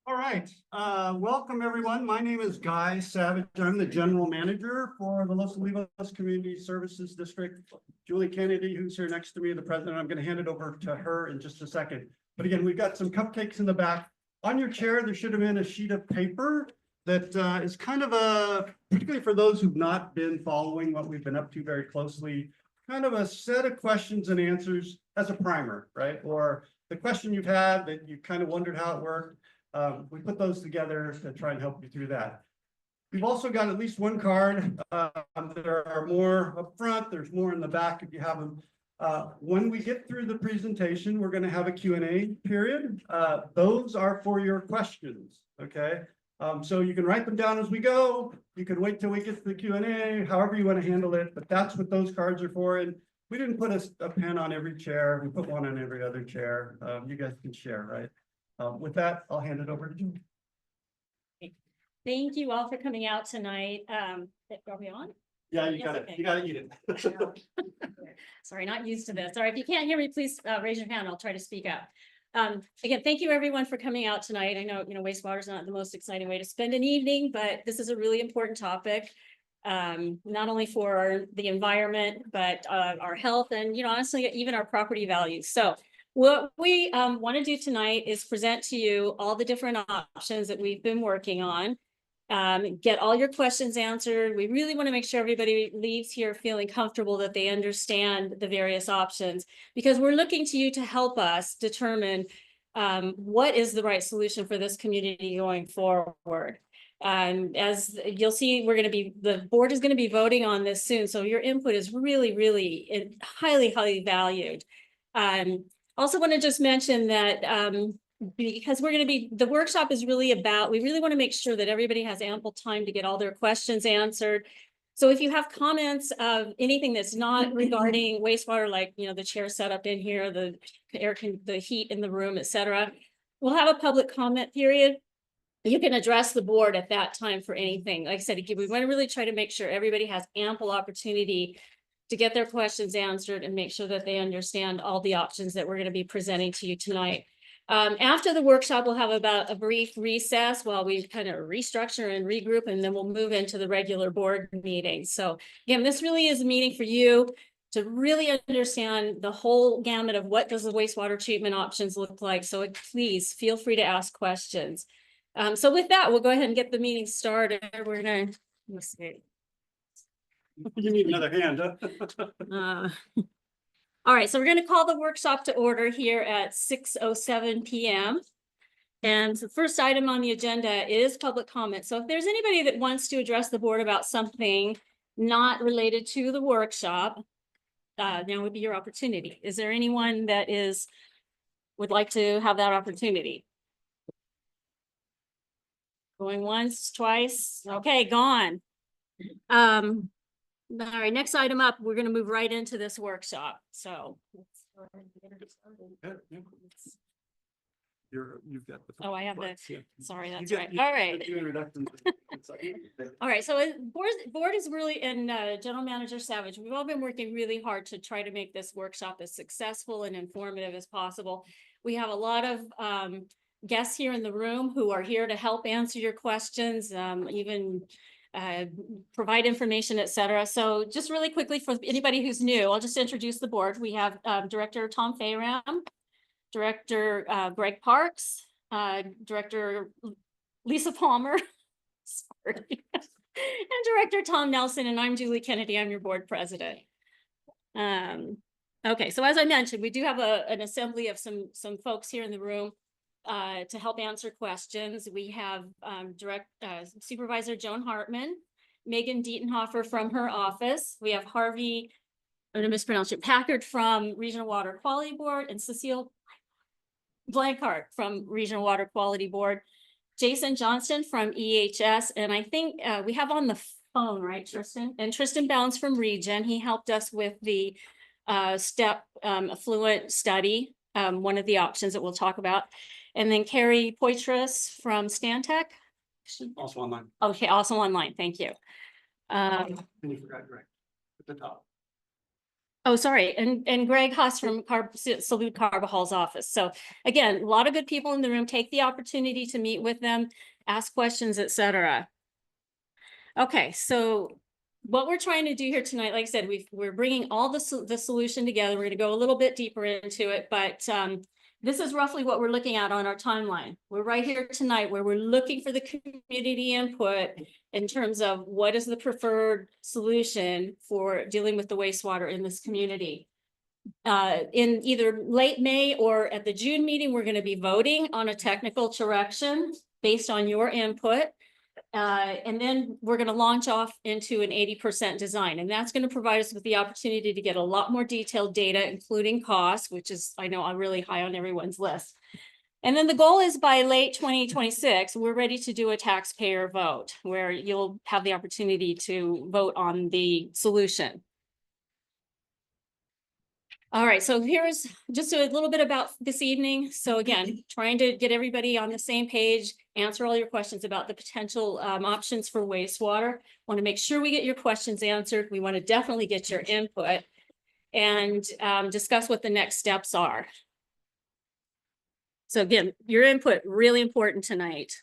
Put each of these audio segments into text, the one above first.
All right, welcome everyone. My name is Guy Savage. I'm the general manager for the Los Olivos Community Services District. Julie Kennedy, who's here next to me, the president, I'm going to hand it over to her in just a second. But again, we've got some cupcakes in the back. On your chair, there should have been a sheet of paper that is kind of particularly for those who've not been following what we've been up to very closely, kind of a set of questions and answers as a primer, right? Or the question you've had that you kind of wondered how it worked. We put those together to try and help you through that. We've also got at least one card. There are more up front. There's more in the back if you have them. When we get through the presentation, we're going to have a Q&A period. Those are for your questions, okay? So you can write them down as we go. You can wait till we get to the Q&A, however you want to handle it, but that's what those cards are for. And we didn't put a pen on every chair. We put one on every other chair. You guys can share, right? With that, I'll hand it over to Julie. Thank you all for coming out tonight. Are we on? Yeah, Yes, okay. You gotta eat it. Sorry, not used to this. All right, if you can't hear me, please raise your hand. I'll try to speak up. Again, thank you everyone for coming out tonight. I know, wastewater is not the most exciting way to spend an evening, but this is a really important topic, not only for the environment, but our health and, honestly, even our property values. So what we want to do tonight is present to you all the different options that we've been working on. Get all your questions answered. We really want to make sure everybody leaves here feeling comfortable that they understand the various options, because we're looking to you to help us determine what is the right solution for this community going forward. As you'll see, the board is going to be voting on this soon. So your input is really, really highly, highly valued. Also want to just mention that because the workshop is really about, we really want to make sure that everybody has ample time to get all their questions answered. So if you have comments of anything that's not regarding wastewater, like, the chair setup in here, the heat in the room, etc., we'll have a public comment period. You can address the board at that time for anything. Like I said, we want to really try to make sure everybody has ample opportunity to get their questions answered and make sure that they understand all the options that we're going to be presenting to you tonight. After the workshop, we'll have about a brief recess while we kind of restructure and regroup, and then we'll move into the regular board meeting. So again, this really is a meeting for you to really understand the whole gamut of what does the wastewater treatment options look like. So please feel free to ask questions. So with that, we'll go ahead and get the meeting started. We're going to, let's see. You need another hand, huh? All right, so we're going to call the workshop to order here at 6:07 p.m. And the first item on the agenda is public comment. So if there's anybody that wants to address the board about something not related to the workshop, now would be your opportunity. Is there anyone that would like to have that opportunity? Going once, twice. Okay, gone. All right, next item up, we're going to move right into this workshop. So let's go ahead and get started. You've got the. Oh, I have parts, the. yeah. Sorry, that's right. All right. All right. So board is really, and General Manager Savage, we've all been working really hard to try to make this workshop as successful and informative as possible. We have a lot of guests here in the room who are here to help answer your questions, even provide information, etc. So just really quickly for anybody who's new, I'll just introduce the board. We have Director Tom Fayram, Director Greg Parks, Director Lisa Palmer, sorry, and Director Tom Nelson, and I'm Julie Kennedy. I'm your board president. Okay, so as I mentioned, we do have an assembly of some folks here in the room to help answer questions. We have Supervisor Joan Hartman, Megan Dietenhofer from her office. We have Harvey, I'm gonna mispronounce it, Packard from Regional Water Quality Board, and Cecile Blancart from Regional Water Quality Board, Jason Johnston from EHS, and I think we have on the phone, right, Tristan? And Tristan Bounds from Region. He helped us with the step effluent study, one of the options that we'll talk about. And then Carrie Poitras from Stantec. Also online. Okay, also online, thank you. And you forgot Greg at the top. Oh, sorry, and Greg Haas from Salute Carvajal's office. So again, a lot of good people in the room. Take the opportunity to meet with them, ask questions, etc. Okay, so what we're trying to do here tonight, like I said, we're bringing all the solution together. We're going to go a little bit deeper into it, but this is roughly what we're looking at on our timeline. We're right here tonight where we're looking for the community input in terms of what is the preferred solution for dealing with the wastewater in this community. In either late May or at the June meeting, we're going to be voting on a technical direction based on your input. And then we're going to launch off into an 80% design. And that's going to provide us with the opportunity to get a lot more detailed data, including costs, which is, I know, I'm really high on everyone's list. And then the goal is by late 2026, we're ready to do a taxpayer vote where you'll have the opportunity to vote on the solution. All right, so here's just a little bit about this evening. So again, trying to get everybody on the same page, answer all your questions about the potential options for wastewater. Want to make sure we get your questions answered. We want to definitely get your input and discuss what the next steps are. So again, your input, really important tonight.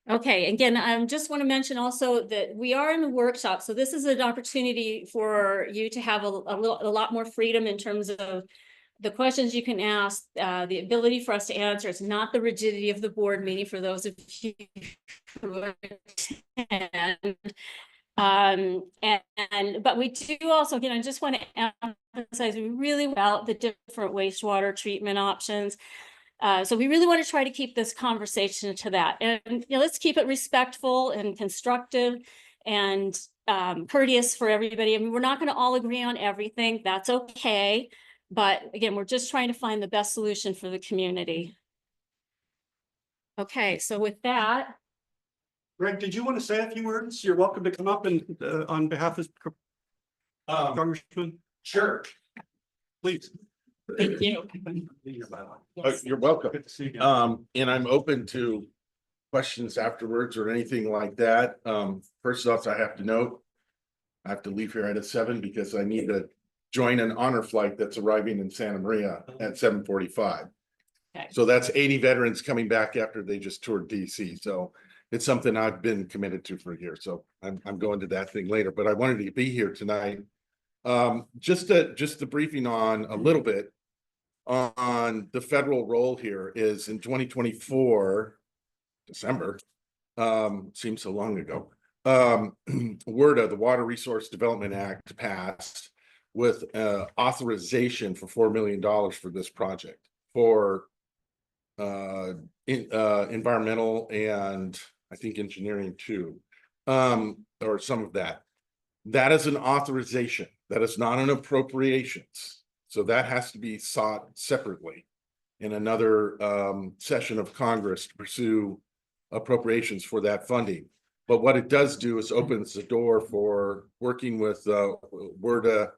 Okay, again, I just want to mention also that we are in a workshop. So this is an opportunity for you to have a lot more freedom in terms of the questions you can ask, the ability for us to answer. It's not the rigidity of the board meeting for those of you who attend. But we do also, again, I just want to emphasize really about the different wastewater treatment options. So we really want to try to keep this conversation to that, and let's keep it respectful and constructive and courteous for everybody. I mean, we're not going to all agree on everything. That's okay. But again, we're just trying to find the best solution for the community. Okay, so with that. Greg, did you want to say a few words? You're welcome to come up and on behalf of Congressman. Sure. Please. Thank you. You're welcome. Good to see you. And I'm open to questions afterwards or anything like that. First off, I have to note, I have to leave here at 7 because I need to join an honor flight that's arriving in Santa Maria at 7:45. Okay. So that's 80 veterans coming back after they just toured DC. So it's something I've been committed to for a year. So I'm going to that thing later, but I wanted to be here tonight. Just the briefing on a little bit on the federal role here is in 2024, December, seems so long ago, WRDA, the Water Resource Development Act, passed with authorization for $4 million for this project for environmental and I think engineering too, or some of that. That is an authorization. That is not an appropriations. So that has to be sought separately in another session of Congress to pursue appropriations for that funding. But what it does do is opens the door for working with WRDA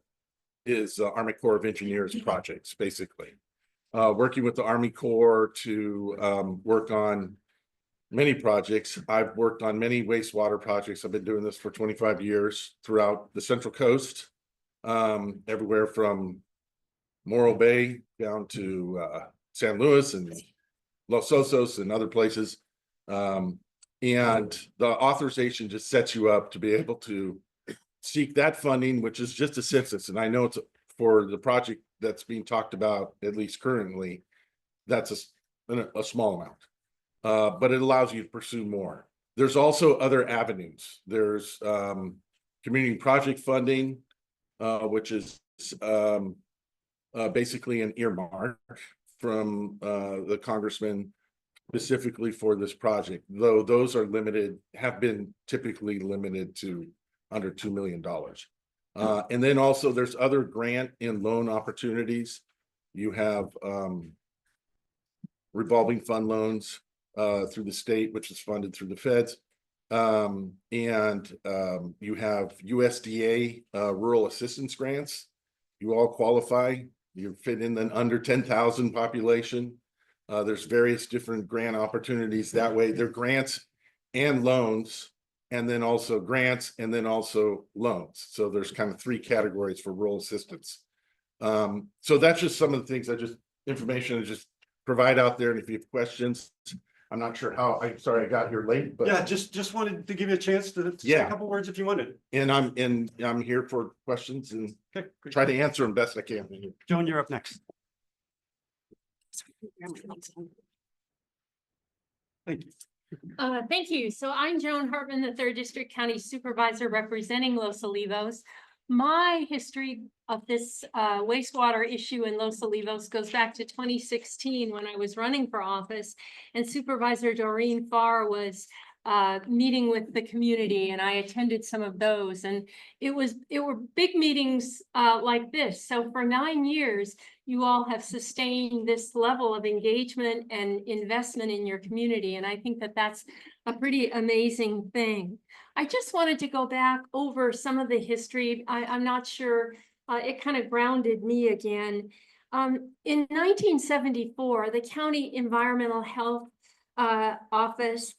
is Army Corps of Engineers projects, basically. Working with the Army Corps to work on many projects. I've worked on many wastewater projects. I've been doing this for 25 years throughout the Central Coast, everywhere from Morro Bay down to San Luis and Los Osos and other places. And the authorization just sets you up to be able to seek that funding, which is just a census. And I know it's for the project that's being talked about, at least currently, that's a small amount, but it allows you to pursue more. There's also other avenues. There's community project funding, which is basically an earmark from the congressman specifically for this project, though those are limited, have been typically limited to under $2 million. And then also there's other grant and loan opportunities. You have revolving fund loans through the state, which is funded through the feds. And you have USDA rural assistance grants. You all qualify. You fit in an under 10,000 population. There's various different grant opportunities that way. They're grants and loans, and then also grants, and then also loans. So there's kind of three categories for rural assistance. So that's just some of the things information I just provide out there. And if you have questions, I'm not sure how, I'm sorry I got here late, but Yeah, just wanted to give you a chance to say Yeah. a couple words if you wanted. and I'm here for questions and Okay, great. try to answer them best I can. Joan, you're up next. Thank you. Thank you. So I'm Joan Hartman, the 3rd District County Supervisor representing Los Olivos. My history of this wastewater issue in Los Olivos goes back to 2016 when I was running for office, and Supervisor Doreen Farr was meeting with the community, and I attended some of those, and it were big meetings like this. So for 9 years, you all have sustained this level of engagement and investment in your community, and I think that that's a pretty amazing thing. I just wanted to go back over some of the history. I'm not sure, it kind of grounded me again. In 1974, the County Environmental Health Office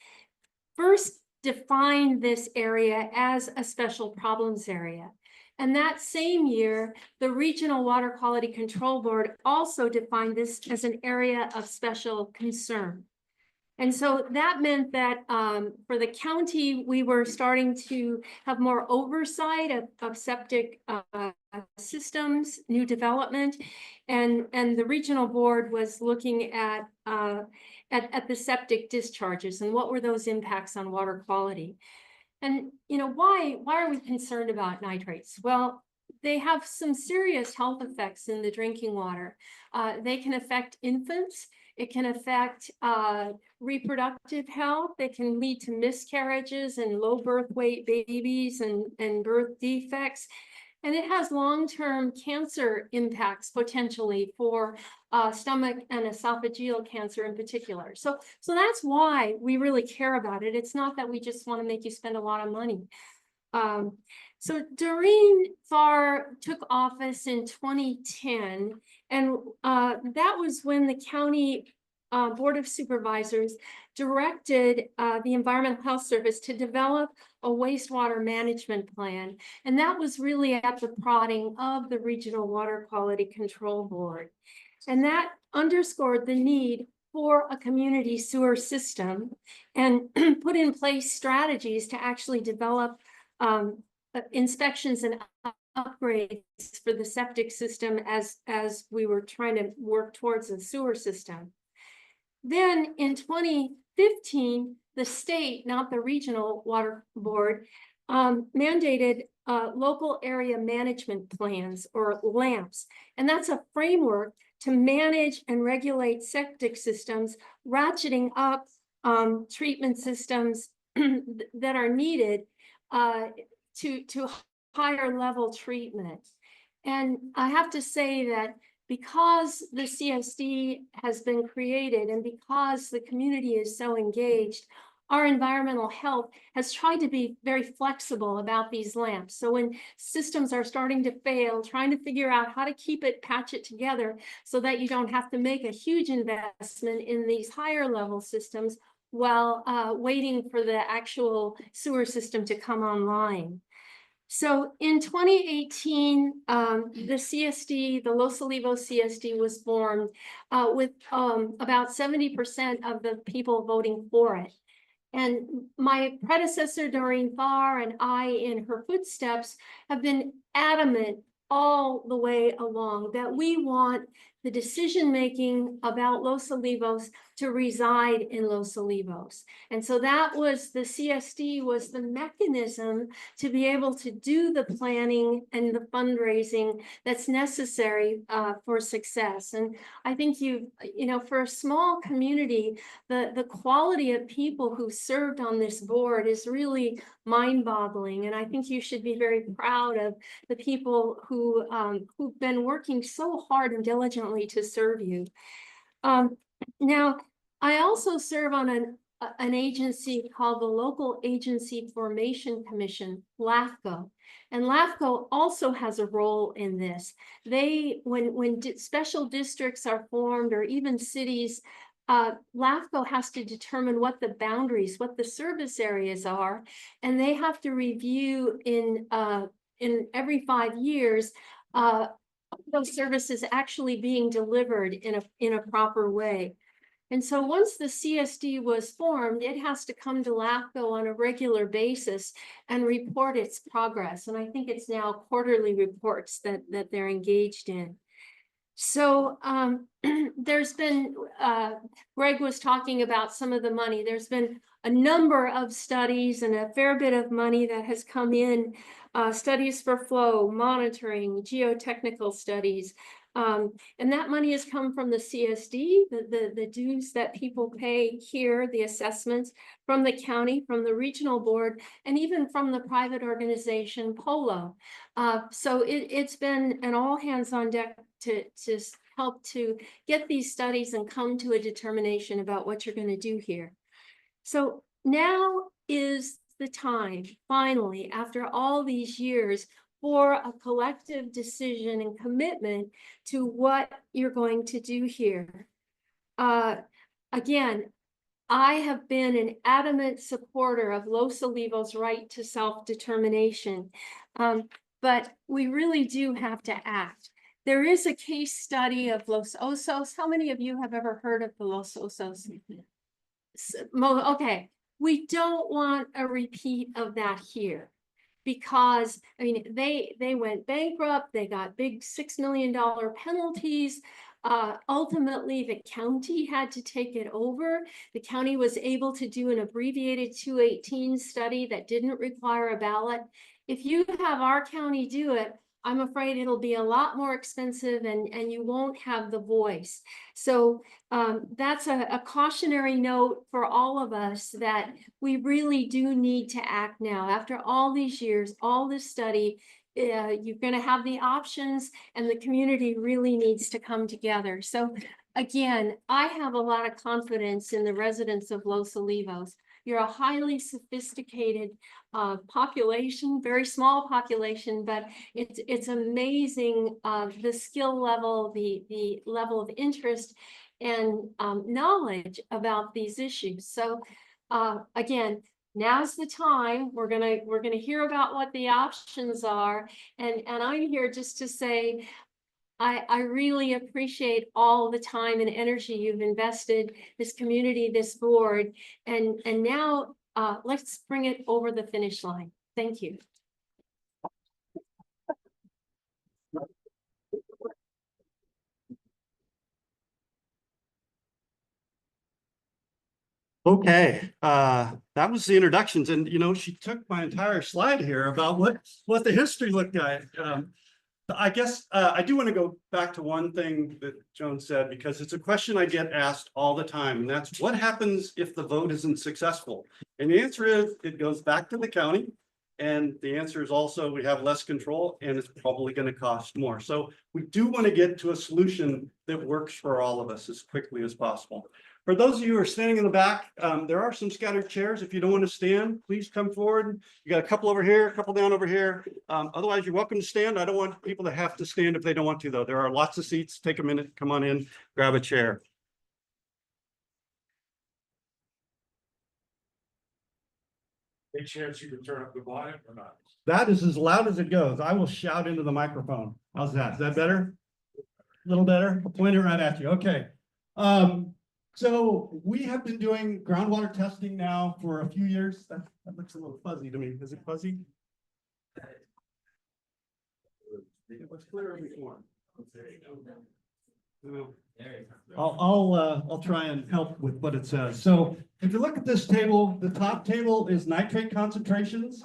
first defined this area as a special problems area. And that same year, the Regional Water Quality Control Board also defined this as an area of special concern. And so that meant that for the county, we were starting to have more oversight of septic systems, new development, and the regional board was looking at the septic discharges and what were those impacts on water quality. And why are we concerned about nitrates? Well, they have some serious health effects in the drinking water. They can affect infants. It can affect reproductive health. It can lead to miscarriages and low birth weight babies and birth defects. And it has long-term cancer impacts potentially for stomach and esophageal cancer in particular. So that's why we really care about it. It's not that we just want to make you spend a lot of money. So Doreen Farr took office in 2010, and that was when the county Board of Supervisors directed the Environmental Health Service to develop a wastewater management plan. And that was really at the prodding of the Regional Water Quality Control Board. And that underscored the need for a community sewer system and put in place strategies to actually develop inspections and upgrades for the septic system as we were trying to work towards a sewer system. Then in 2015, the state, not the Regional Water Board, mandated local area management plans, or LAMPs. And that's a framework to manage and regulate septic systems, ratcheting up treatment systems that are needed to higher level treatment. And I have to say that because the CSD has been created and because the community is so engaged, our environmental health has tried to be very flexible about these lamps. So when systems are starting to fail, trying to figure out how to keep it, patch it together so that you don't have to make a huge investment in these higher level systems while waiting for the actual sewer system to come online. So in 2018, the CSD, the Los Olivos CSD was formed with about 70% of the people voting for it. And my predecessor, Doreen Farr, and I, in her footsteps, have been adamant all the way along that we want the decision-making about Los Olivos to reside in Los Olivos. And so that was, the CSD was the mechanism to be able to do the planning and the fundraising that's necessary for success. And I think for a small community, the quality of people who served on this board is really mind-boggling. And I think you should be very proud of the people who've been working so hard and diligently to serve you. Now, I also serve on an agency called the Local Agency Formation Commission, LAFCO. And LAFCO also has a role in this. When special districts are formed, or even cities, LAFCO has to determine what the boundaries, what the service areas are, and they have to review in every 5 years those services actually being delivered in a proper way. And so once the CSD was formed, it has to come to LAFCO on a regular basis and report its progress. And I think it's now quarterly reports that they're engaged in. So there's been, Greg was talking about some of the money. There's been a number of studies and a fair bit of money that has come in, studies for flow, monitoring, geotechnical studies. And that money has come from the CSD, the dues that people pay here, the assessments, from the county, from the regional board, and even from the private organization POLO. So it's been an all hands on deck to help to get these studies and come to a determination about what you're going to do here. So now is the time, finally, after all these years, for a collective decision and commitment to what you're going to do here. Again, I have been an adamant supporter of Los Olivos' right to self-determination, but we really do have to act. There is a case study of Los Osos. How many of you have ever heard of the Los Osos? Okay, we don't want a repeat of that here, because I mean they went bankrupt. They got big $6 million penalties. Ultimately, the county had to take it over. The county was able to do an abbreviated 218 study that didn't require a ballot. If you have our county do it, I'm afraid it'll be a lot more expensive, and you won't have the voice. So that's a cautionary note for all of us, that we really do need to act now. After all these years, all this study, you're going to have the options, and the community really needs to come together. So again, I have a lot of confidence in the residents of Los Olivos. You're a highly sophisticated population, very small population, but it's amazing the skill level, the level of interest and knowledge about these issues. So again, now's the time. We're gonna hear about what the options are, and I'm here just to say, I really appreciate all the time and energy you've invested, this community, this board, and now let's bring it over the finish line. Thank you. Okay, that was the introductions, and she took my entire slide here about what the history looked like. I guess I do want to go back to one thing that Joan said, because it's a question I get asked all the time, and that's what happens if the vote isn't successful? And the answer is it goes back to the county, and the answer is also we have less control, and it's probably going to cost more. So we do want to get to a solution that works for all of us as quickly as possible. For those of you who are standing in the back, there are some scattered chairs. If you don't want to stand, please come forward. You got a couple over here, a couple down over here. Otherwise, you're welcome to stand. I don't want people to have to stand if they don't want to, though. There are lots of seats. Take a minute, come on in, grab a chair. Any chance you can turn up the volume or not? That is as loud as it goes. I will shout into the microphone. How's that? Is that better? A little better? I'll point it right at you. Okay. So we have been doing groundwater testing now for a few years. That looks a little fuzzy to me. Is it fuzzy? It was clearer before. I'll try and help with what it says. So if you look at this table, the top table is nitrate concentrations.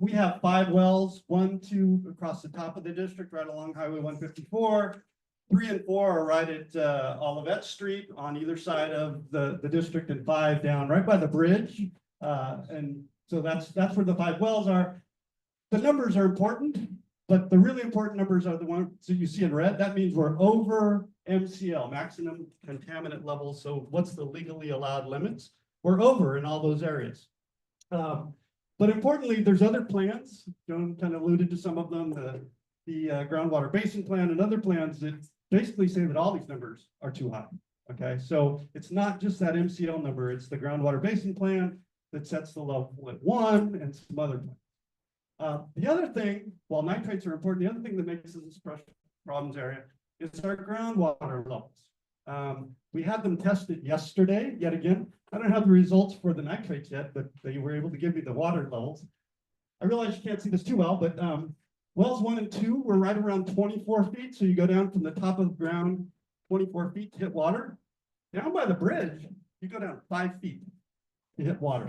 We have 5 wells, 1, 2 across the top of the district, right along Highway 154. 3 and 4 are right at Olivos Street on either side of the district, and 5 down right by the bridge. And so that's where the 5 wells are. The numbers are important, but the really important numbers are the ones that you see in red. That means we're over MCL, maximum contaminant levels. So what's the legally allowed limits? We're over in all those areas. But importantly, there's other plans. Joan kind of alluded to some of them, the groundwater basin plan and other plans that basically say that all these numbers are too high. Okay, so it's not just that MCL number, it's the groundwater basin plan that sets the level at 1 and some other plans. The other thing, while nitrates are important, the other thing that makes this pressure problems area is our groundwater levels. We had them tested yesterday, yet again. I don't have the results for the nitrates yet, but they were able to give me the water levels. I realize you can't see this too well, but wells 1 and 2 were right around 24 feet. So you go down from the top of the ground 24 feet to hit water. Down by the bridge, you go down 5 feet to hit water.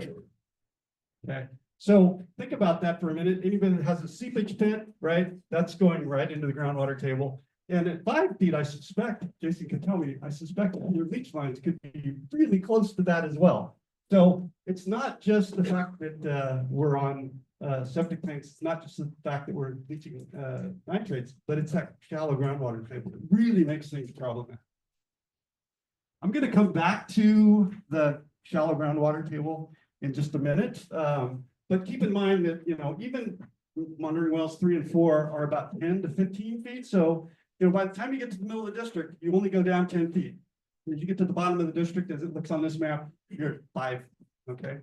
Okay, so think about that for a minute. Anybody that has a seepage pit, right, that's going right into the groundwater table. And at 5 feet, I suspect, Jason can tell me, I suspect your leach lines could be really close to that as well. So it's not just the fact that we're on septic tanks. It's not just the fact that we're leaching nitrates, but it's that shallow groundwater table that really makes things problematic. I'm going to come back to the shallow groundwater table in just a minute. But keep in mind that, you know, even monitoring wells 3 and 4 are about 10 to 15 feet. So, you know, by the time you get to the middle of the district, you only go down 10 feet. As you get to the bottom of the district, as it looks on this map, you're at 5. Okay.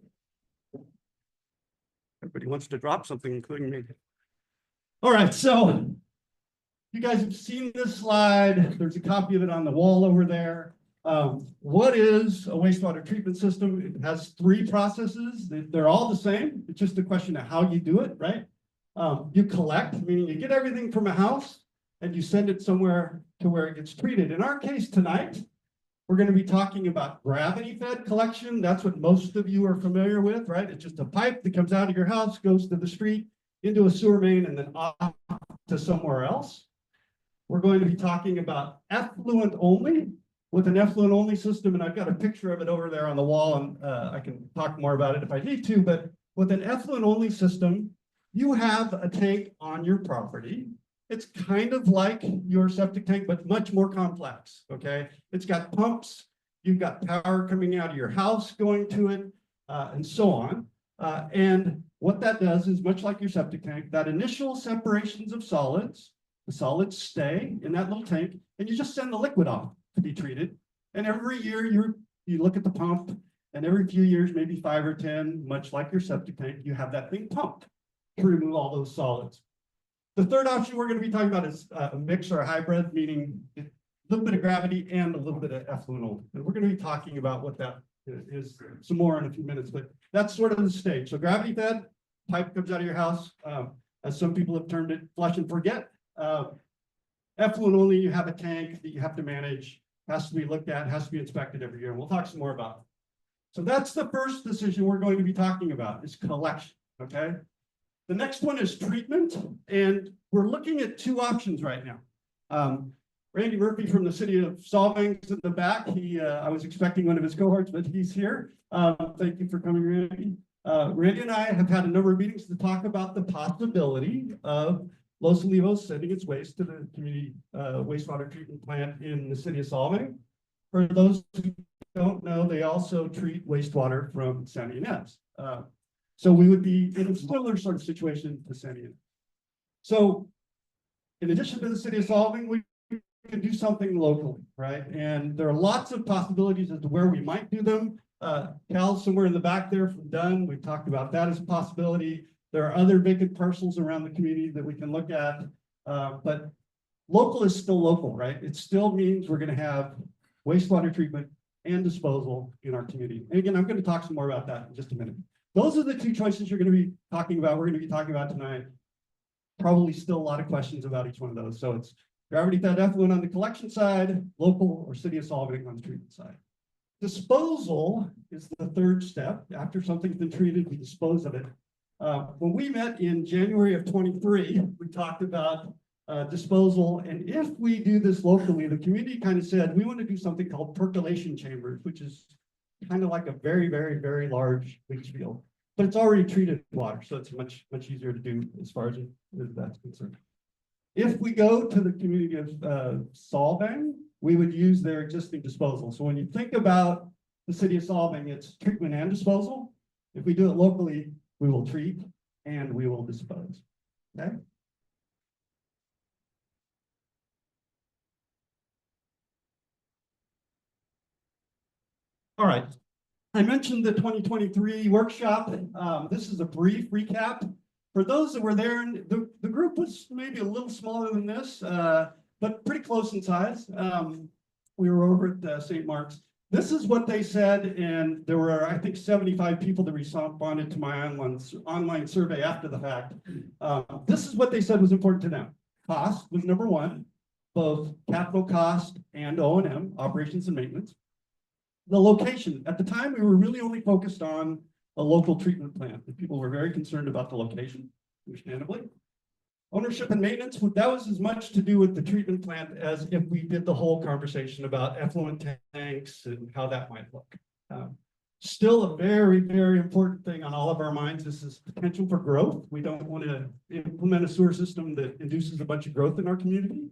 Everybody wants to drop something, including me. All right, so you guys have seen this slide. There's a copy of it on the wall over there. What is a wastewater treatment system? It has 3 processes. They're all the same. It's just a question of how you do it, right? You collect, meaning you get everything from a house and you send it somewhere to where it gets treated. In our case tonight, we're going to be talking about gravity-fed collection. That's what most of you are familiar with, right? It's just a pipe that comes out of your house, goes to the street, into a sewer main, and then off to somewhere else. We're going to be talking about effluent only, with an effluent only system, and I've got a picture of it over there on the wall, and I can talk more about it if I need to, but with an effluent only system, you have a tank on your property. It's kind of like your septic tank, but much more complex, okay? It's got pumps, you've got power coming out of your house going to it, and so on. And what that does is, much like your septic tank, that initial separations of solids, the solids stay in that little tank, and you just send the liquid off to be treated. And every year you look at the pump, and every few years, maybe 5 or 10, much like your septic tank, you have that thing pumped to remove all those solids. The third option we're going to be talking about is a mix or a hybrid, meaning a little bit of gravity and a little bit of effluent only. And we're going to be talking about what that is some more in a few minutes, but that's sort of the stage. So gravity fed, pipe comes out of your house, as some people have termed it, flush and forget. Effluent only, you have a tank that you have to manage, has to be looked at, has to be inspected every year. And we'll talk some more about it. So that's the first decision we're going to be talking about, is collection, okay? The next one is treatment, and we're looking at 2 options right now. Randy Murphy from the City of Solvang is in the back. I was expecting one of his cohorts, but he's here. Thank you for coming, Randy. Randy and I have had a number of meetings to talk about the possibility of Los Olivos sending its waste to the community wastewater treatment plant in the City of Solvang. For those who don't know, they also treat wastewater from San Ynez. So we would be in a similar sort of situation to San Ynez. So in addition to the City of Solvang, we can do something locally, right? And there are lots of possibilities as to where we might do them. Cal's somewhere in the back there from Dunn. We've talked about that as a possibility. There are other vacant parcels around the community that we can look at. But local is still local, right? It still means we're going to have wastewater treatment and disposal in our community. And again, I'm going to talk some more about that in just a minute. Those are the 2 choices you're going to be talking about. We're going to be talking about tonight. Probably still a lot of questions about each one of those. So Gravity fed effluent on the collection side, local or City of Solvang on the treatment side. Disposal is the third step. After something's been treated, we dispose of it. When we met in January of 23, we talked about disposal. And if we do this locally, the community kind of said, we want to do something called percolation chambers, which is kind of like a very, very, very large leach field, but it's already treated water. So it's much, much easier to do as far as that's concerned. If we go to the community of Solvang, we would use their existing disposal. So when you think about the City of Solvang, it's treatment and disposal. If we do it locally, we will treat and we will dispose. Okay. All right. I mentioned the 2023 workshop. This is a brief recap. For those that were there, the group was maybe a little smaller than this, but pretty close in size. We were over at St. Mark's. This is what they said, and there were, I think, 75 people that responded to my online survey after the fact. This is what they said was important to them. Cost was number one, both capital cost and O&M, operations and maintenance. The location, at the time, we were really only focused on a local treatment plant. The people were very concerned about the location, understandably. Ownership and maintenance, that was as much to do with the treatment plant as if we did the whole conversation about effluent tanks and how that might look. Still a very, very important thing on all of our minds. This is potential for growth. We don't want to implement a sewer system that induces a bunch of growth in our community.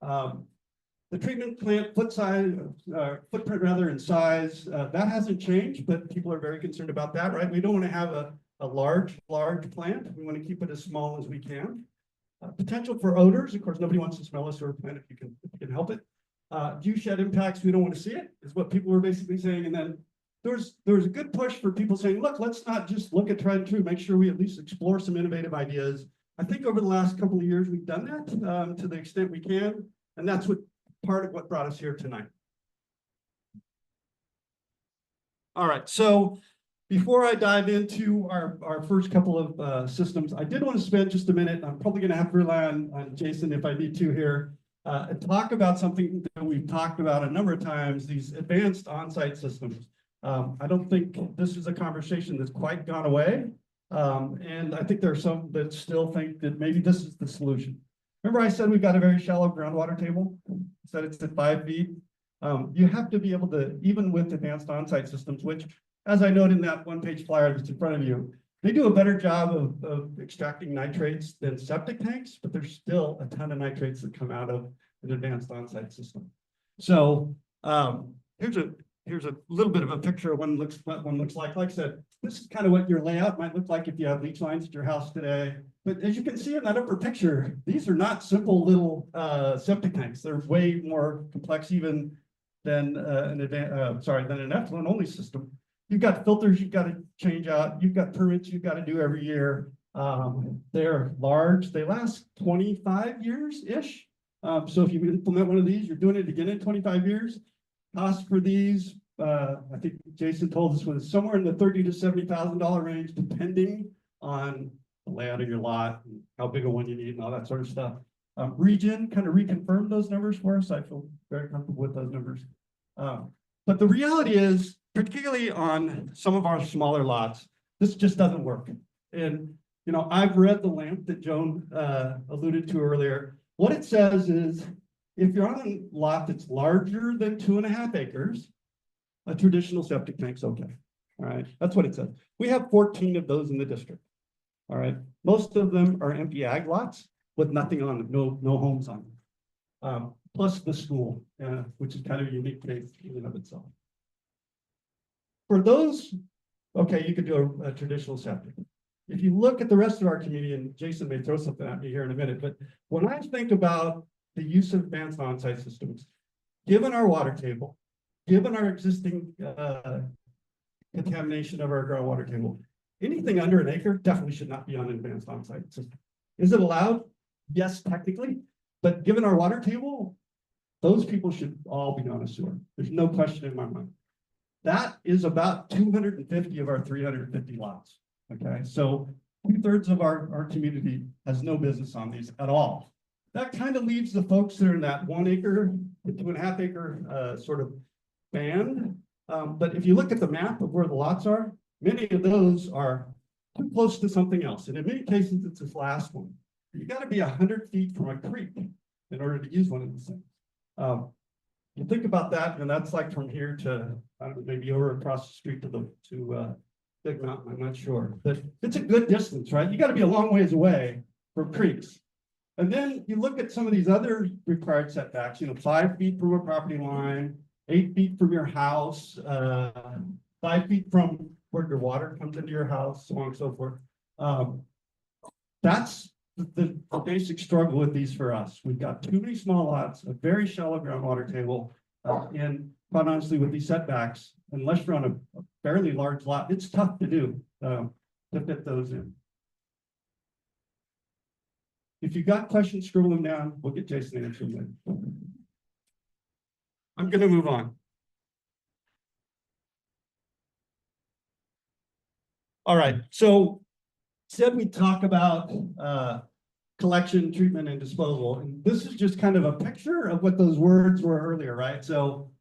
The treatment plant footprint rather in size, that hasn't changed, but people are very concerned about that, right? We don't want to have a large plant. We want to keep it as small as we can. Potential for odors. Of course, nobody wants to smell a sewer plant if you can help it. View shed impacts, we don't want to see it, is what people were basically saying. And then there was a good push for people saying, look, let's not just look at tried and true, make sure we at least explore some innovative ideas. I think over the last couple of years, we've done that to the extent we can. And that's part of what brought us here tonight. All right, so before I dive into our first couple of systems, I did want to spend just a minute. I'm probably going to have to rely on Jason if I need to here, and talk about something that we've talked about a number of times, these advanced on-site systems. I don't think this is a conversation that's quite gone away. And I think there are some that still think that maybe this is the solution. Remember I said we've got a very shallow groundwater table? I said it's at 5 feet. You have to be able to, even with advanced on-site systems, which, as I noted in that one-page flyer that's in front of you, they do a better job of extracting nitrates than septic tanks, but there's still a ton of nitrates that come out of an advanced on-site system. So here's a little bit of a picture of what one looks like. Like I said, this is kind of what your layout might look like if you have leach lines at your house today. But as you can see in that upper picture, these are not simple little septic tanks. They're way more complex even than an effluent only system. You've got filters you've got to change out. You've got permits you've got to do every year. They're large. They last 25 years-ish. So if you implement one of these, you're doing it again in 25 years. Cost for these, I think Jason told us, was somewhere in the $30,000 to $70,000 range, depending on the layout of your lot, and how big a one you need, and all that sort of stuff. Region kind of reconfirmed those numbers for us. I feel very comfortable with those numbers. But the reality is, particularly on some of our smaller lots, this just doesn't work. And I've read the LAMP that Joan alluded to earlier. What it says is, if you're on a lot that's larger than 2.5 acres, a traditional septic tank's okay. All right, that's what it says. We have 14 of those in the district. All right, most of them are empty ag lots with nothing on them, no homes on them. Plus the school, which is kind of a unique case in and of itself. For those, okay, you could do a traditional septic. If you look at the rest of our community, and Jason may throw something at me here in a minute, but when I think about the use of advanced on-site systems, given our water table, given our existing contamination of our groundwater table, anything under an acre definitely should not be on an advanced on-site system. Is it allowed? Yes, technically, but given our water table, those people should all be on a sewer. There's no question in my mind. That is about 250 of our 350 lots. Okay, so 2/3 of our community has no business on these at all. that kind of leaves the folks that are in that 1 acre to 2.5 acre sort of band. But if you look at the map of where the lots are, many of those are too close to something else. And in many cases, it's this last one. You got to be 100 feet from a creek in order to use one of these things. You think about that, and that's like from here to, I don't know, maybe over across the street to Big Mountain, I'm not sure. But it's a good distance, right? You got to be a long ways away from creeks. And then you look at some of these other required setbacks, 5 feet from a property line, 8 feet from your house, 5 feet from where your water comes into your house, so on and so forth. That's the basic struggle with these for us. We've got too many small lots, a very shallow groundwater table, and quite honestly, with these setbacks, unless you're on a fairly large lot, it's tough to do to fit those in. If you got questions, scribble them down. We'll get Jason to answer them. I'm going to move on. All right, so said we talk about collection, treatment, and disposal. And this is just kind of a picture of what those words were earlier, right? So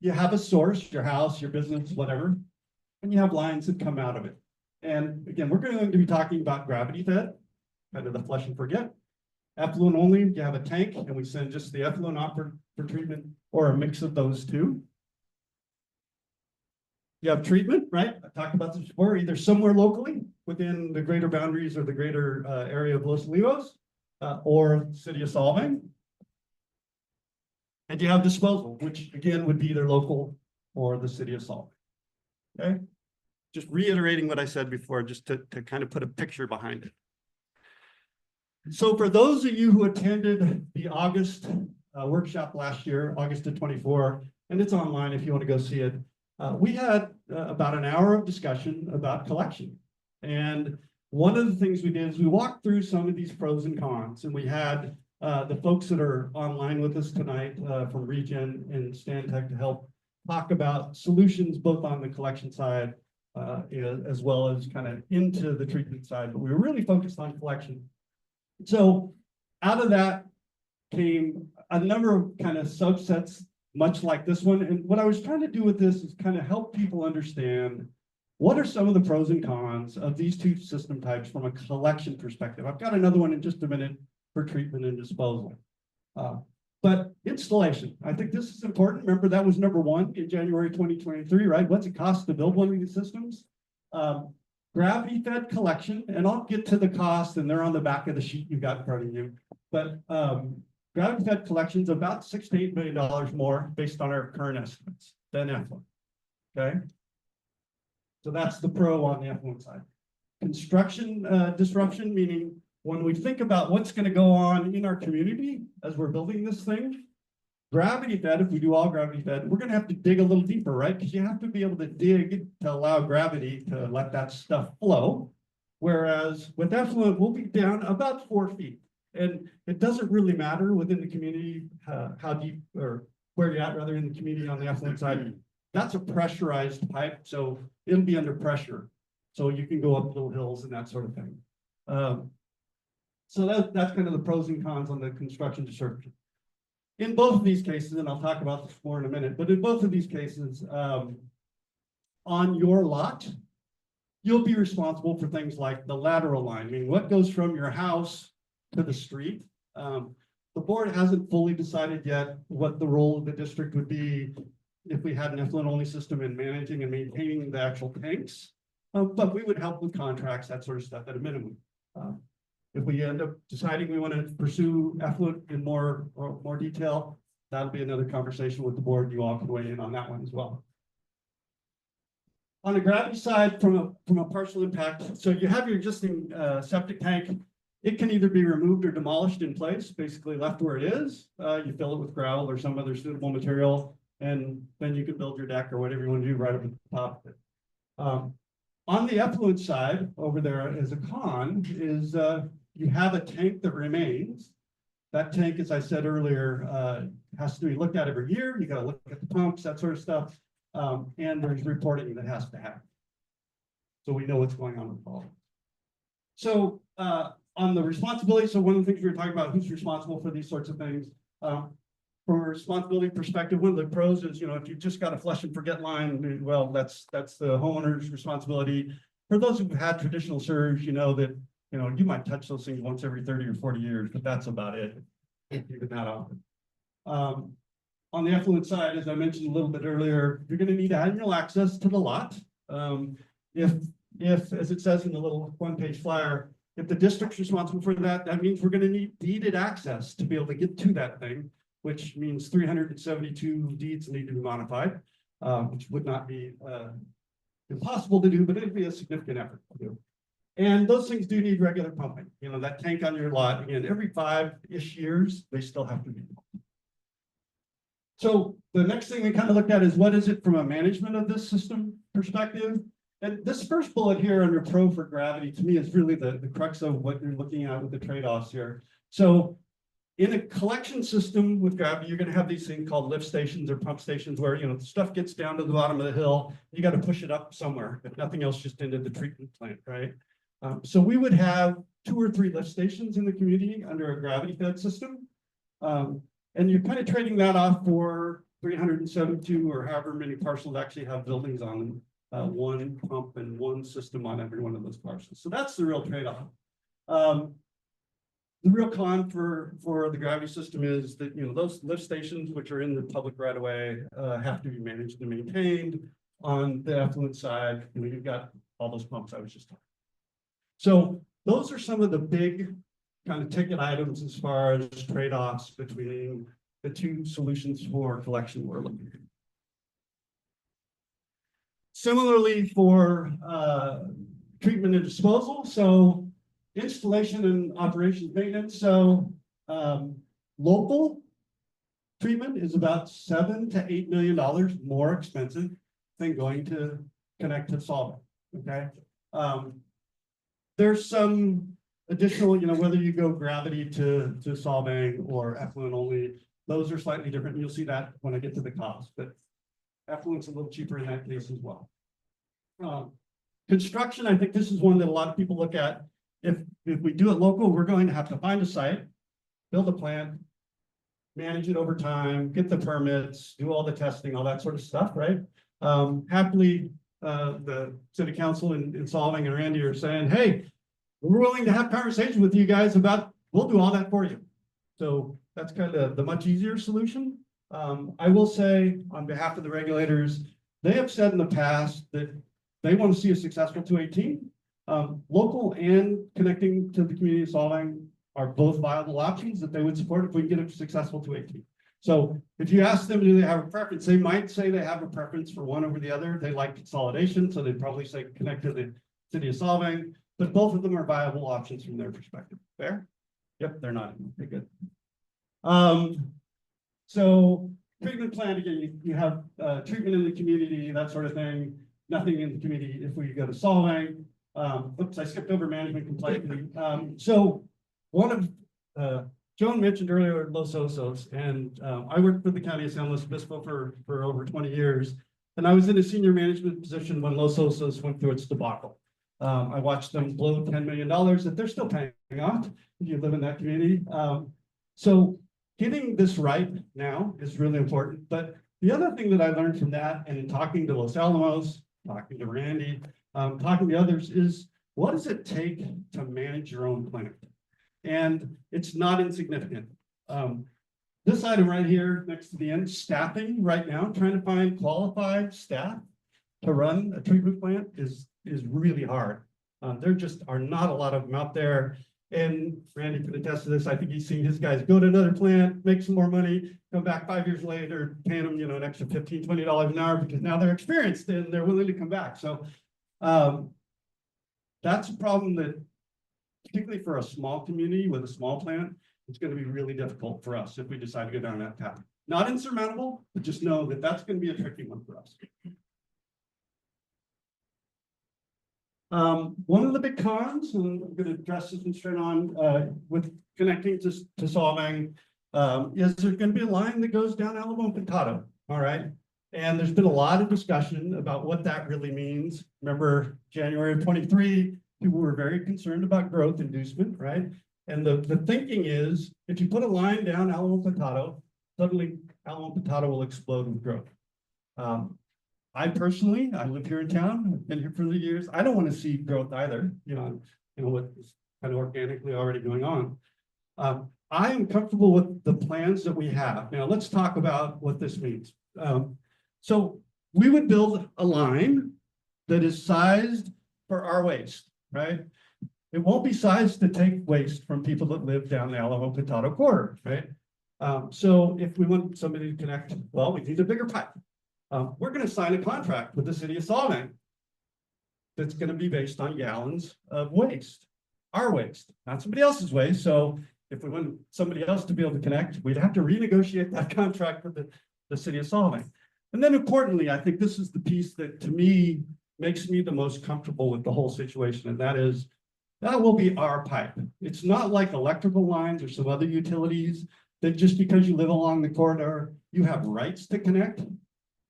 you have a source, your house, your business, whatever, and you have lines that come out of it. And again, we're going to be talking about gravity fed, kind of the flush and forget. Effluent only, you have a tank, and we send just the effluent off for treatment, or a mix of those two. You have treatment, right? I talked about this before, either somewhere locally within the greater boundaries or the greater area of Los Olivos, or City of Solvang. And you have disposal, which again would be either local or the City of Solvang. Okay? Just reiterating what I said before, just to kind of put a picture behind it. So for those of you who attended the August workshop last year, August of 24, and it's online if you want to go see it, we had about an hour of discussion about collection. And one of the things we did is we walked through some of these pros and cons, and we had the folks that are online with us tonight from Regen and Stantec to help talk about solutions both on the collection side as well as kind of into the treatment side, but we were really focused on collection. So out of that came a number of kind of subsets, much like this one. And what I was trying to do with this is kind of help people understand what are some of the pros and cons of these two system types from a collection perspective. I've got another one in just a minute for treatment and disposal. But installation, I think this is important. Remember, that was number one in January 2023, right? What's it cost to build one of these systems? Gravity-fed collection, and I'll get to the cost, and they're on the back of the sheet you got in front of you. But gravity-fed collection is about $6 to $8 million more based on our current estimates than effluent. Okay, so that's the pro on the effluent side. Construction disruption, meaning when we think about what's going to go on in our community as we're building this thing, gravity fed, if we do all gravity fed, we're going to have to dig a little deeper, right? Because you have to be able to dig to allow gravity to let that stuff flow. Whereas with effluent, we'll be down about 4 feet. And it doesn't really matter within the community how deep or where you're at, rather in the community on the effluent side. That's a pressurized pipe, so it'll be under pressure. So you can go up little hills and that sort of thing. So that's kind of the pros and cons on the construction disruption. In both of these cases, and I'll talk about this more in a minute, but in both of these cases, on your lot, you'll be responsible for things like the lateral line. I mean, what goes from your house to the street? The board hasn't fully decided yet what the role of the district would be if we had an effluent-only system in managing and maintaining the actual tanks. But we would help with contracts, that sort of stuff at a minimum. If we end up deciding we want to pursue effluent in more detail, that'll be another conversation with the board. You all can weigh in on that one as well. On the gravity side, from a partial impact, so you have your existing septic tank. It can either be removed or demolished in place, basically left where it is. You fill it with gravel or some other suitable material, and then you can build your deck or whatever you want to do right up at the top of it. On the effluent side, over there as a con, is you have a tank that remains. That tank, as I said earlier, has to be looked at every year. You got to look at the pumps, that sort of stuff. And there's reporting that has to happen. So we know what's going on with all. So on the responsibility, so one of the things we were talking about, who's responsible for these sorts of things. From a responsibility perspective, one of the pros is, if you've just got a flush and forget line, well, that's the homeowner's responsibility. For those who've had traditional sewers, you know that, you might touch those things once every 30 or 40 years, but that's about it. Even that often. On the effluent side, as I mentioned a little bit earlier, you're going to need annual access to the lot. If, as it says in the little one-page flyer, if the district's responsible for that, that means we're going to need deeded access to be able to get to that thing, which means 372 deeds need to be modified, which would not be impossible to do, but it'd be a significant effort to do. And those things do need regular pumping. That tank on your lot, again, every 5-ish years, they still have to be pumped. So the next thing we kind of looked at is what is it from a management of this system perspective? And this first bullet here under pro for gravity, to me, is really the crux of what you're looking at with the trade-offs here. So in a collection system with gravity, you're going to have these things called lift stations or pump stations where, the stuff gets down to the bottom of the hill. You got to push it up somewhere, if nothing else, just into the treatment plant, right? So we would have 2 or 3 lift stations in the community under a gravity fed system. And you're kind of trading that off for 372 or however many parcels actually have buildings on them. 1 pump and 1 system on every one of those parcels. So that's the real trade-off. The real con for the gravity system is that, those lift stations, which are in the public right of way, have to be managed and maintained. On the effluent side, you've got all those pumps I was just talking about. So those are some of the big kind of ticket items as far as trade-offs between the 2 solutions for collection we're looking at. Similarly for treatment and disposal, so installation and operations maintenance. So local treatment is about $7 to $8 million more expensive than going to connect to Solvang. Okay. There's some additional, whether you go gravity to Solvang or effluent only, those are slightly different. You'll see that when I get to the cost, but effluent's a little cheaper in that case as well. Construction, I think this is one that a lot of people look at. If we do it local, we're going to have to find a site, build a plant, manage it over time, get the permits, do all the testing, all that sort of stuff, right? Happily, the city council in Solvang and Randy are saying, hey, we're willing to have conversations with you guys about, we'll do all that for you. So that's kind of the much easier solution. I will say on behalf of the regulators, they have said in the past that they want to see a successful 218. Local and connecting to the community of Solvang are both viable options that they would support if we can get a successful 218. So if you ask them, do they have a preference? They might say they have a preference for one over the other. They like consolidation, so they'd probably say connect to the city of Solvang, but both of them are viable options from their perspective. Fair? Yep, they're not. Okay, good. So treatment plan, again, you have treatment in the community, that sort of thing. Nothing in the community if we go to Solvang. Oops, I skipped over management completely. So one of Joan mentioned earlier Los Osos, and I worked for the County of San Luis Obispo for over 20 years, and I was in a senior management position when Los Osos went through its debacle. I watched them blow $10 million that they're still paying off if you live in that community. So getting this right now is really important. But the other thing that I learned from that, and in talking to Los Alamos, talking to Randy, talking to others, is what does it take to manage your own plant? And it's not insignificant. This item right here next to the end, staffing right now, trying to find qualified staff to run a treatment plant is really hard. There just are not a lot of them out there. And Randy can attest to this. I think he's seen his guys go to another plant, make some more money, come back 5 years later, paying them, an extra $15, $20 an hour because now they're experienced and they're willing to come back. So that's a problem that, particularly for a small community with a small plant, it's going to be really difficult for us if we decide to go down that path. Not insurmountable, but just know that that's going to be a tricky one for us. One of the big cons, and I'm going to address this one straight on with connecting to Solvang, is there's going to be a line that goes down Alamo and Pintado. All right. And there's been a lot of discussion about what that really means. Remember, January of 23, people were very concerned about growth inducement, right? And the thinking is, if you put a line down Alamo Potato, suddenly Alamo Potato will explode with growth. I personally, I live here in town, I've been here for the years. I don't want to see growth either, you know what's kind of organically already going on. I am comfortable with the plans that we have. Now, let's talk about what this means. So we would build a line that is sized for our waste, right? It won't be sized to take waste from people that live down the Alamo Potato corridor, right? So if we want somebody to connect, well, we need a bigger pipe. We're going to sign a contract with the City of Solvang that's going to be based on gallons of waste, our waste, not somebody else's waste. So if we want somebody else to be able to connect, we'd have to renegotiate that contract with the City of Solvang. And then importantly, I think this is the piece that to me makes me the most comfortable with the whole situation. And that is, that will be our pipe. It's not like electrical lines or some other utilities that just because you live along the corridor, you have rights to connect.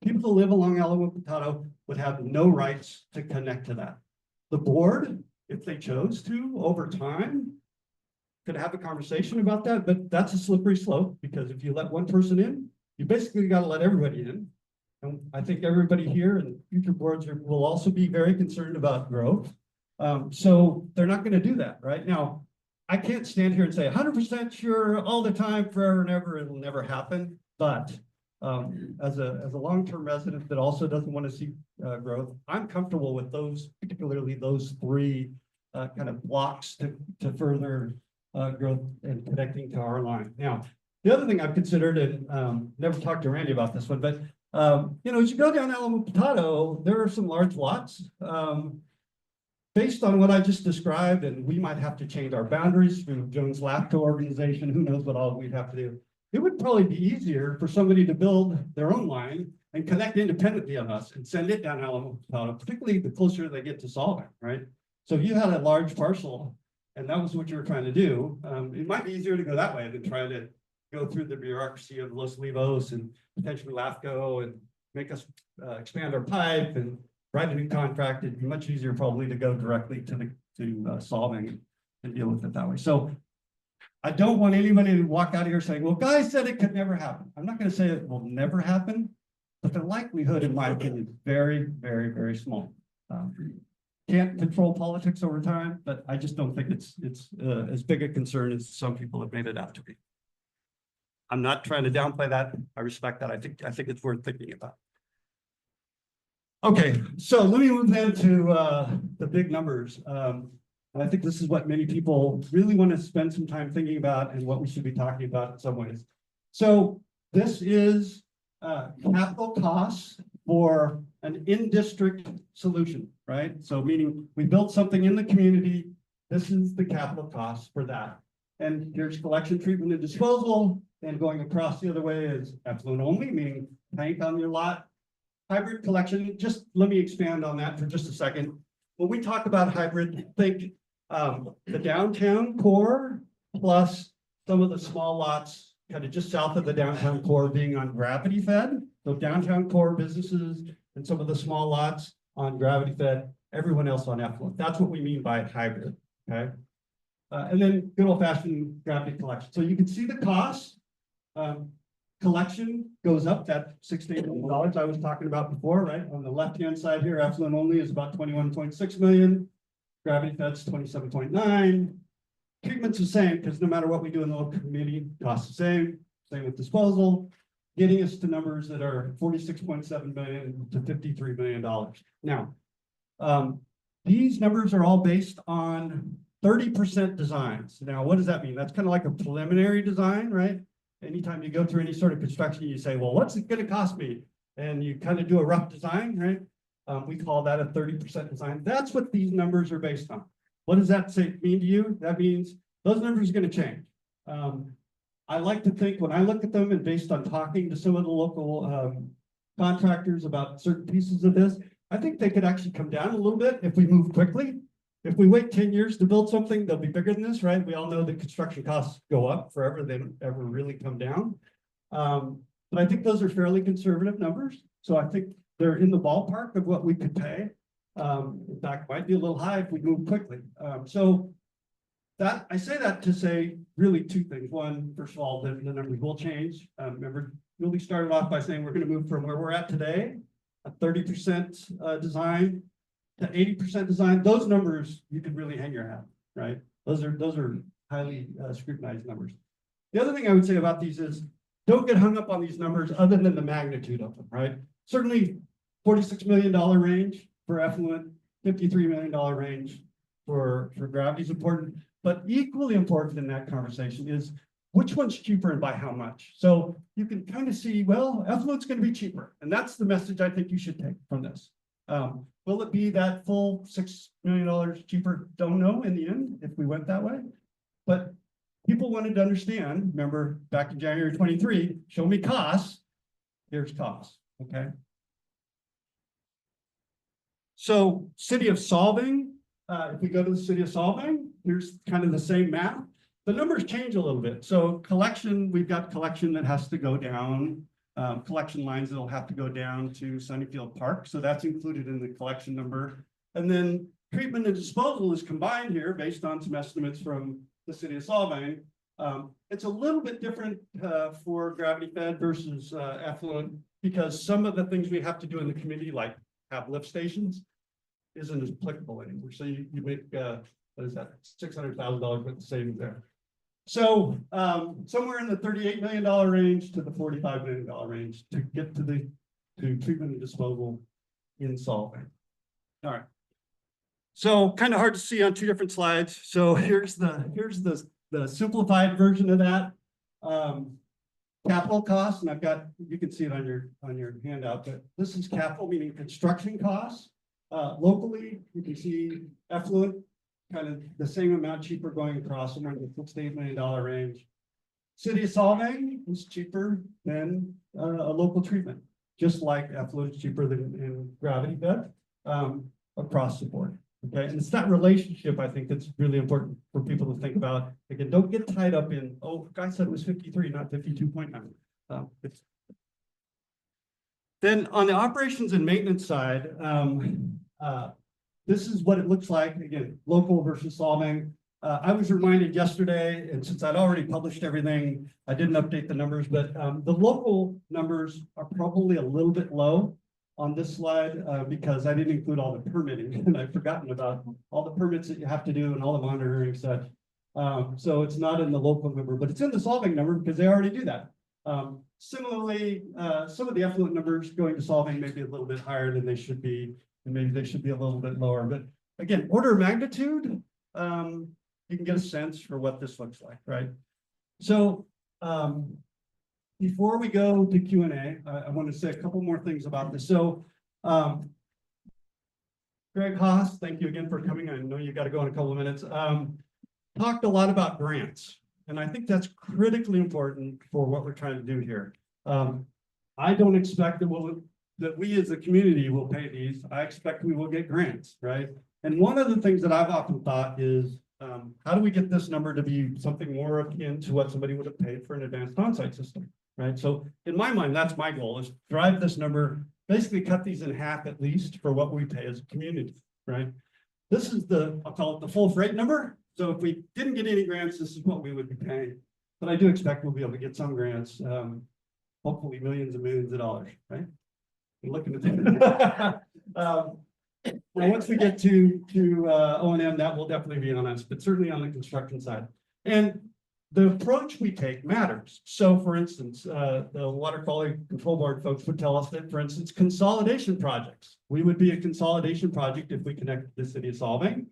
People who live along Alamo Potato would have no rights to connect to that. The board, if they chose to, over time, could have a conversation about that, but that's a slippery slope because if you let one person in, you basically got to let everybody in. And I think everybody here and future boards will also be very concerned about growth. So they're not going to do that right now. I can't stand here and say 100% sure all the time, forever and ever, it'll never happen. But as a long-term resident that also doesn't want to see growth, I'm comfortable with those, particularly those three kind of blocks to further growth and connecting to our line. Now, the other thing I've considered, and never talked to Randy about this one, but as you go down Alamo Potato, there are some large lots. Based on what I just described, and we might have to change our boundaries through Jones Lapco organization, who knows what all we'd have to do. It would probably be easier for somebody to build their own line and connect independently of us and send it down Alamo Potato, particularly the closer they get to Solvang, right? So if you had a large parcel and that was what you were trying to do, it might be easier to go that way than try to go through the bureaucracy of Los Olivos and potentially LAFCO and make us expand our pipe and write a new contract. It'd be much easier probably to go directly to Solvang and deal with it that way. So I don't want anybody to walk out of here saying, well, guys said it could never happen. I'm not going to say it will never happen, but the likelihood, in my opinion, is very, very, very small. Can't control politics over time, but I just don't think it's as big a concern as some people have made it out to be. I'm not trying to downplay that. I respect that. I think it's worth thinking about. Okay, so let me move then to the big numbers. And I think this is what many people really want to spend some time thinking about and what we should be talking about in some ways. So this is capital costs for an in-district solution, right? So meaning we built something in the community. This is the capital costs for that. And here's collection, treatment, and disposal. And going across the other way is effluent only, meaning tank on your lot. Hybrid collection, just let me expand on that for just a second. When we talk about hybrid, think the downtown core plus some of the small lots kind of just south of the downtown core being on gravity fed. So downtown core businesses and some of the small lots on gravity fed, everyone else on effluent. That's what we mean by hybrid, okay? And then good old fashioned gravity collection. So you can see the cost. Collection goes up, that $6 to $8 million I was talking about before, right? On the left-hand side here, effluent only is about 21.6 million. Gravity fed's 27.9. Treatment's the same, because no matter what we do in the local community, costs the same. Same with disposal, getting us to numbers that are 46.7 million to $53 million. Now, these numbers are all based on 30% designs. Now, what does that mean? That's kind of like a preliminary design, right? Anytime you go through any sort of construction, you say, well, what's it going to cost me? And you kind of do a rough design, right? We call that a 30% design. That's what these numbers are based on. What does that mean to you? That means those numbers are going to change. I like to think when I look at them and based on talking to some of the local contractors about certain pieces of this, I think they could actually come down a little bit if we move quickly. If we wait 10 years to build something, they'll be bigger than this, right? We all know that construction costs go up forever. They don't ever really come down. But I think those are fairly conservative numbers. So I think they're in the ballpark of what we could pay. In fact, might be a little high if we move quickly. So that, I say that to say really two things. One, first of all, the numbers will change. Remember, Julie started off by saying we're gonna move from where we're at today, a 30% design to 80% design. Those numbers, you could really hang your hat, right? Those are highly scrutinized numbers. The other thing I would say about these is don't get hung up on these numbers other than the magnitude of them, right? Certainly $46 million range for effluent, $53 million range for gravity is important, but equally important in that conversation is which one's cheaper and by how much. So you can kind of see, well, effluent's going to be cheaper, and that's the message I think you should take from this. Will it be that full $6 million cheaper? Don't know in the end if we went that way, but people wanted to understand. Remember back in January 23, show me costs. Here's costs. Okay. So City of Solvang, if we go to the City of Solvang, here's kind of the same map. The numbers change a little bit. So collection, we've got collection that has to go down, collection lines that'll have to go down to Sunnyfield Park. So that's included in the collection number. And then treatment and disposal is combined here based on some estimates from the City of Solvang. It's a little bit different for gravity fed versus effluent because some of the things we have to do in the community, like have lift stations, isn't as applicable anymore. So you make, what is that, $600,000 with the savings there. So somewhere in the $38 million range to the $45 million range to get to treatment and disposal in Solvang. All right. So kind of hard to see on two different slides. So here's the simplified version of that. Capital costs, and I've got, you can see it on your handout, but this is capital, meaning construction costs. Locally, you can see effluent, kind of the same amount cheaper going across somewhere in the $6 to $8 million range. City of Solvang is cheaper than a local treatment, just like effluent is cheaper than in gravity fed across the board. Okay, and it's that relationship I think that's really important for people to think about. Again, don't get tied up in, oh, guy said it was 53, not 52.9. Then on the operations and maintenance side, this is what it looks like, again, local versus Solvang. I was reminded yesterday, and since I'd already published everything, I didn't update the numbers, but the local numbers are probably a little bit low on this slide because I didn't include all the permitting and I've forgotten about all the permits that you have to do and all the monitoring and such. So it's not in the local number, but it's in the Solvang number because they already do that. Similarly, some of the effluent numbers going to Solvang may be a little bit higher than they should be, and maybe they should be a little bit lower. But again, order of magnitude, you can get a sense for what this looks like, right? So before we go to Q&A, I want to say a couple more things about this. So Greg Haas, thank you again for coming. I know you got to go in a couple of minutes. Talked a lot about grants, and I think that's critically important for what we're trying to do here. I don't expect that we as a community will pay these. I expect we will get grants, right? And one of the things that I've often thought is, how do we get this number to be something more akin to what somebody would have paid for an advanced on-site system, right? So in my mind, that's my goal, is drive this number, basically cut these in half at least for what we pay as a community, right? This is I'll call it the full freight number. So if we didn't get any grants, this is what we would be paying. But I do expect we'll be able to get some grants, hopefully millions and millions of dollars, right? I'm looking at that. Well, once we get to O&M, that will definitely be on us, but certainly on the construction side. And the approach we take matters. So for instance, the Water Quality Control Board folks would tell us that, for instance, consolidation projects, we would be a consolidation project if we connect the City of Solvang.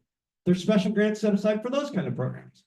There's special grants set aside for those kind of programs.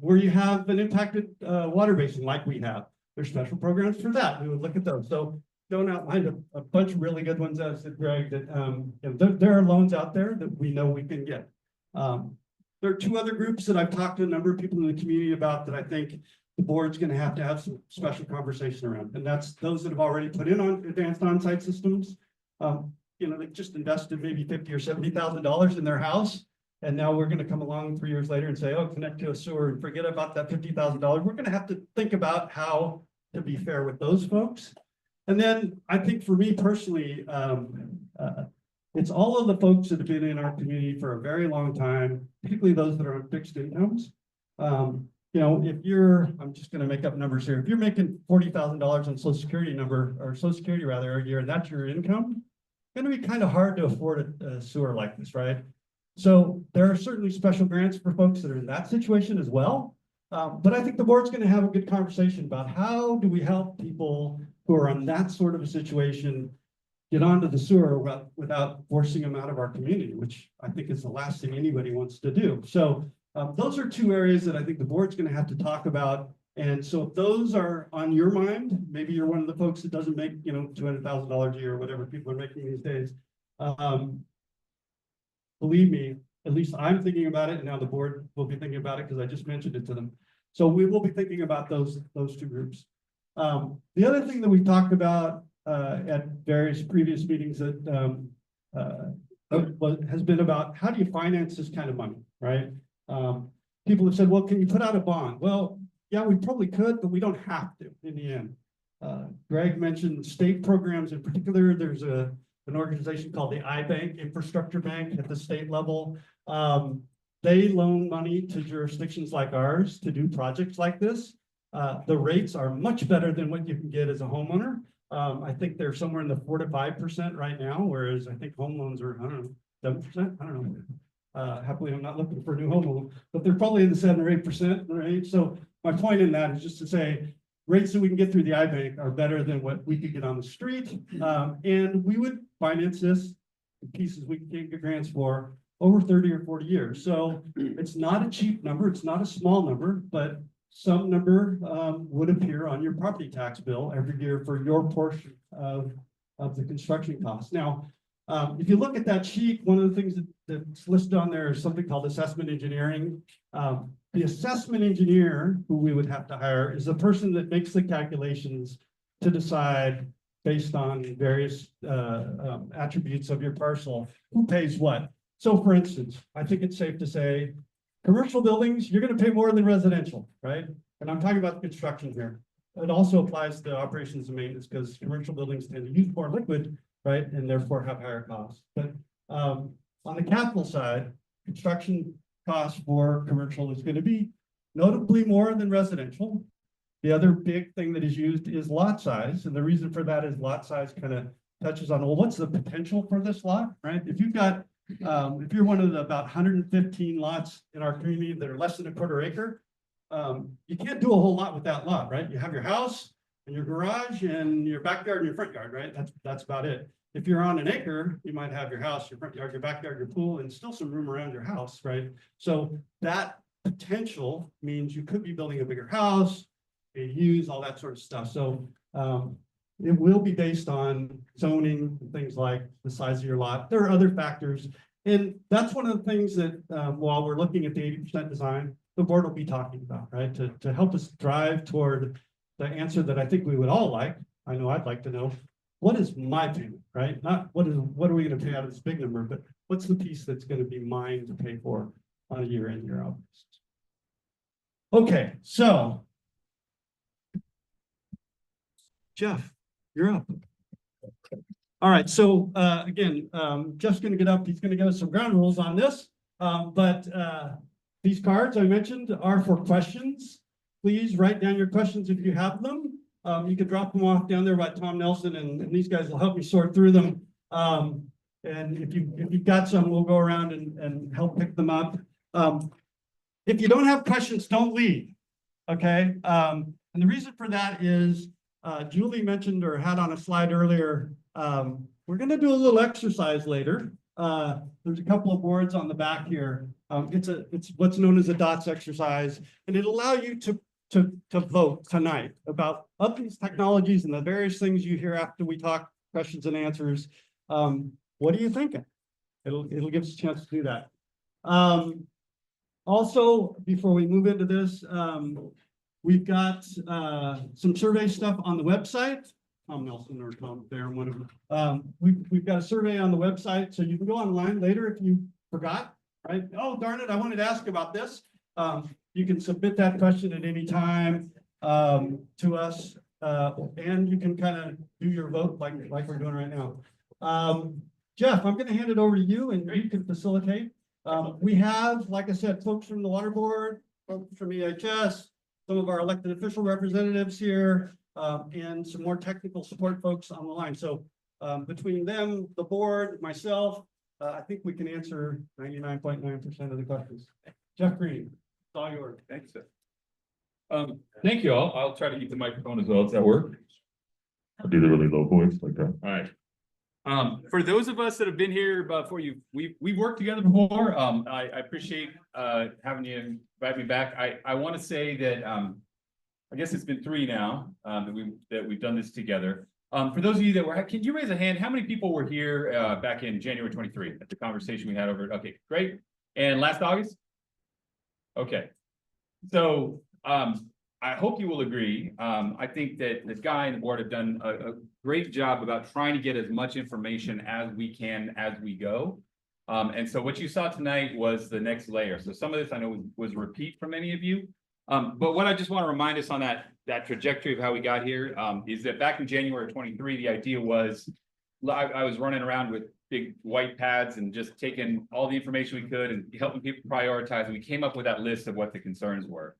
Where you have an impacted water basin like we have, there's special programs for that. We would look at those. So don't outline a bunch of really good ones, as did Greg, that there are loans out there that we know we can get. There are two other groups that I've talked to a number of people in the community about that I think the board's going to have some special conversation around. And that's those that have already put in on advanced on-site systems. They've just invested maybe $50,000 or $70,000 in their house. And now we're going to come along 3 years later and say, oh, connect to a sewer and forget about that $50,000. We're going to have to think about how to be fair with those folks. And then I think for me personally, it's all of the folks that have been in our community for a very long time, particularly those that are on fixed incomes. You know, if you're, I'm just gonna make up numbers here, if you're making $40,000 on Social Security Social Security rather, a year, and that's your income, it's gonna be kind of hard to afford a sewer like this, right? So there are certainly special grants for folks that are in that situation as well. But I think the board's gonna have a good conversation about how do we help people who are in that sort of a situation get onto the sewer without forcing them out of our community, which I think is the last thing anybody wants to do. So those are two areas that I think the board's gonna have to talk about. And so if those are on your mind, maybe you're one of the folks that doesn't make, you know, $200,000 a year or whatever people are making these days. Believe me, at least I'm thinking about it, and now the board will be thinking about it because I just mentioned it to them. So we will be thinking about those two groups. The other thing that we talked about at various previous meetings that has been about how do you finance this kind of money, right? People have said, well, can you put out a bond? Well, yeah, we probably could, but we don't have to in the end. Greg mentioned state programs in particular. There's an organization called the iBank, Infrastructure Bank at the state level. They loan money to jurisdictions like ours to do projects like this. The rates are much better than what you can get as a homeowner. I think they're somewhere in the 4 to 5% right now, whereas I think home loans are, I don't know, 7%. I don't know. Happily, I'm not looking for a new home loan, but they're probably in the 7 or 8% range. So my point in that is just to say rates that we can get through the iBank are better than what we could get on the street. And we would finance this in pieces we can get grants for over 30 or 40 years. So it's not a cheap number. It's not a small number, but some number would appear on your property tax bill every year for your portion of the construction costs. Now, if you look at that sheet, one of the things that's listed on there is something called assessment engineering. The assessment engineer who we would have to hire is the person that makes the calculations to decide based on various attributes of your parcel, who pays what. So for instance, I think it's safe to say commercial buildings, you're going to pay more than residential, right? And I'm talking about construction here. It also applies to operations and maintenance because commercial buildings tend to use more liquid, right? And therefore have higher costs. But on the capital side, construction costs for commercial is going to be notably more than residential. The other big thing that is used is lot size. And the reason for that is lot size kind of touches on, well, what's the potential for this lot, right? If you've got, if you're one of the about 115 lots in our community that are less than a quarter acre, you can't do a whole lot with that lot, right? You have your house and your garage and your backyard and your front yard, right? That's about it. If you're on an acre, you might have your house, your front yard, your backyard, your pool, and still some room around your house, right? So that potential means you could be building a bigger house, ADUs, all that sort of stuff. So it will be based on zoning and things like the size of your lot. There are other factors. And that's one of the things that while we're looking at the 80% design, the board will be talking about, right? To help us drive toward the answer that I think we would all like. I know I'd like to know, what is my payment, right? Not what are we going to pay out of this big number, but what's the piece that's going to be mine to pay for on a year in, year out basis. Okay, so Jeff, you're up. All right, so again, Jeff's going to get up. He's going to give us some ground rules on this. But these cards I mentioned are for questions. Please write down your questions if you have them. You can drop them off down there by Tom Nelson, and these guys will help you sort through them. And if you've got some, we'll go around and help pick them up. If you don't have questions, don't leave. Okay. And the reason for that is Julie mentioned or had on a slide earlier. We're going to do a little exercise later. There's a couple of boards on the back here. It's what's known as a DOTS exercise, and it'll allow you to vote tonight about of these technologies and the various things you hear after we talk questions and answers. What are you thinking? It'll give us a chance to do that. Also, before we move into this, we've got some survey stuff on the website. Tom Nelson or Tom there, one of them. We've got a survey on the website, so you can go online later if you forgot, right? Oh, darn it, I wanted to ask about this. You can submit that question at any time to us, and you can kind of do your vote like we're doing right now. Jeff, I'm gonna hand it over to you and you can facilitate. We have, like I said, folks from the water board, folks from EHS, some of our elected official representatives here, and some more technical support folks on the line. So between them, the board, myself, I think we can answer 99.9% of the questions. Jeff Green, it's all yours. Thanks, sir. Thank you all. I'll try to keep the microphone as well. Does that work? I'll do the really low voice like that. All right. For those of us that have been here before we've worked together before. I appreciate having you invite me back. I want to say that I guess it's been 3 now that we've done this together. For those of you that were, can you raise a hand? How many people were here back in January 23 at the conversation we had over? Okay, great. And last August? Okay. So I hope you will agree. I think that this guy and the board have done a great job about trying to get as much information as we can as we go. And so what you saw tonight was the next layer. So some of this I know was repeat from many of you. But what I just want to remind us on that trajectory of how we got here is that back in January 23, the idea was I was running around with big white pads and just taking all the information we could and helping people prioritize. And we came up with that list of what the concerns were.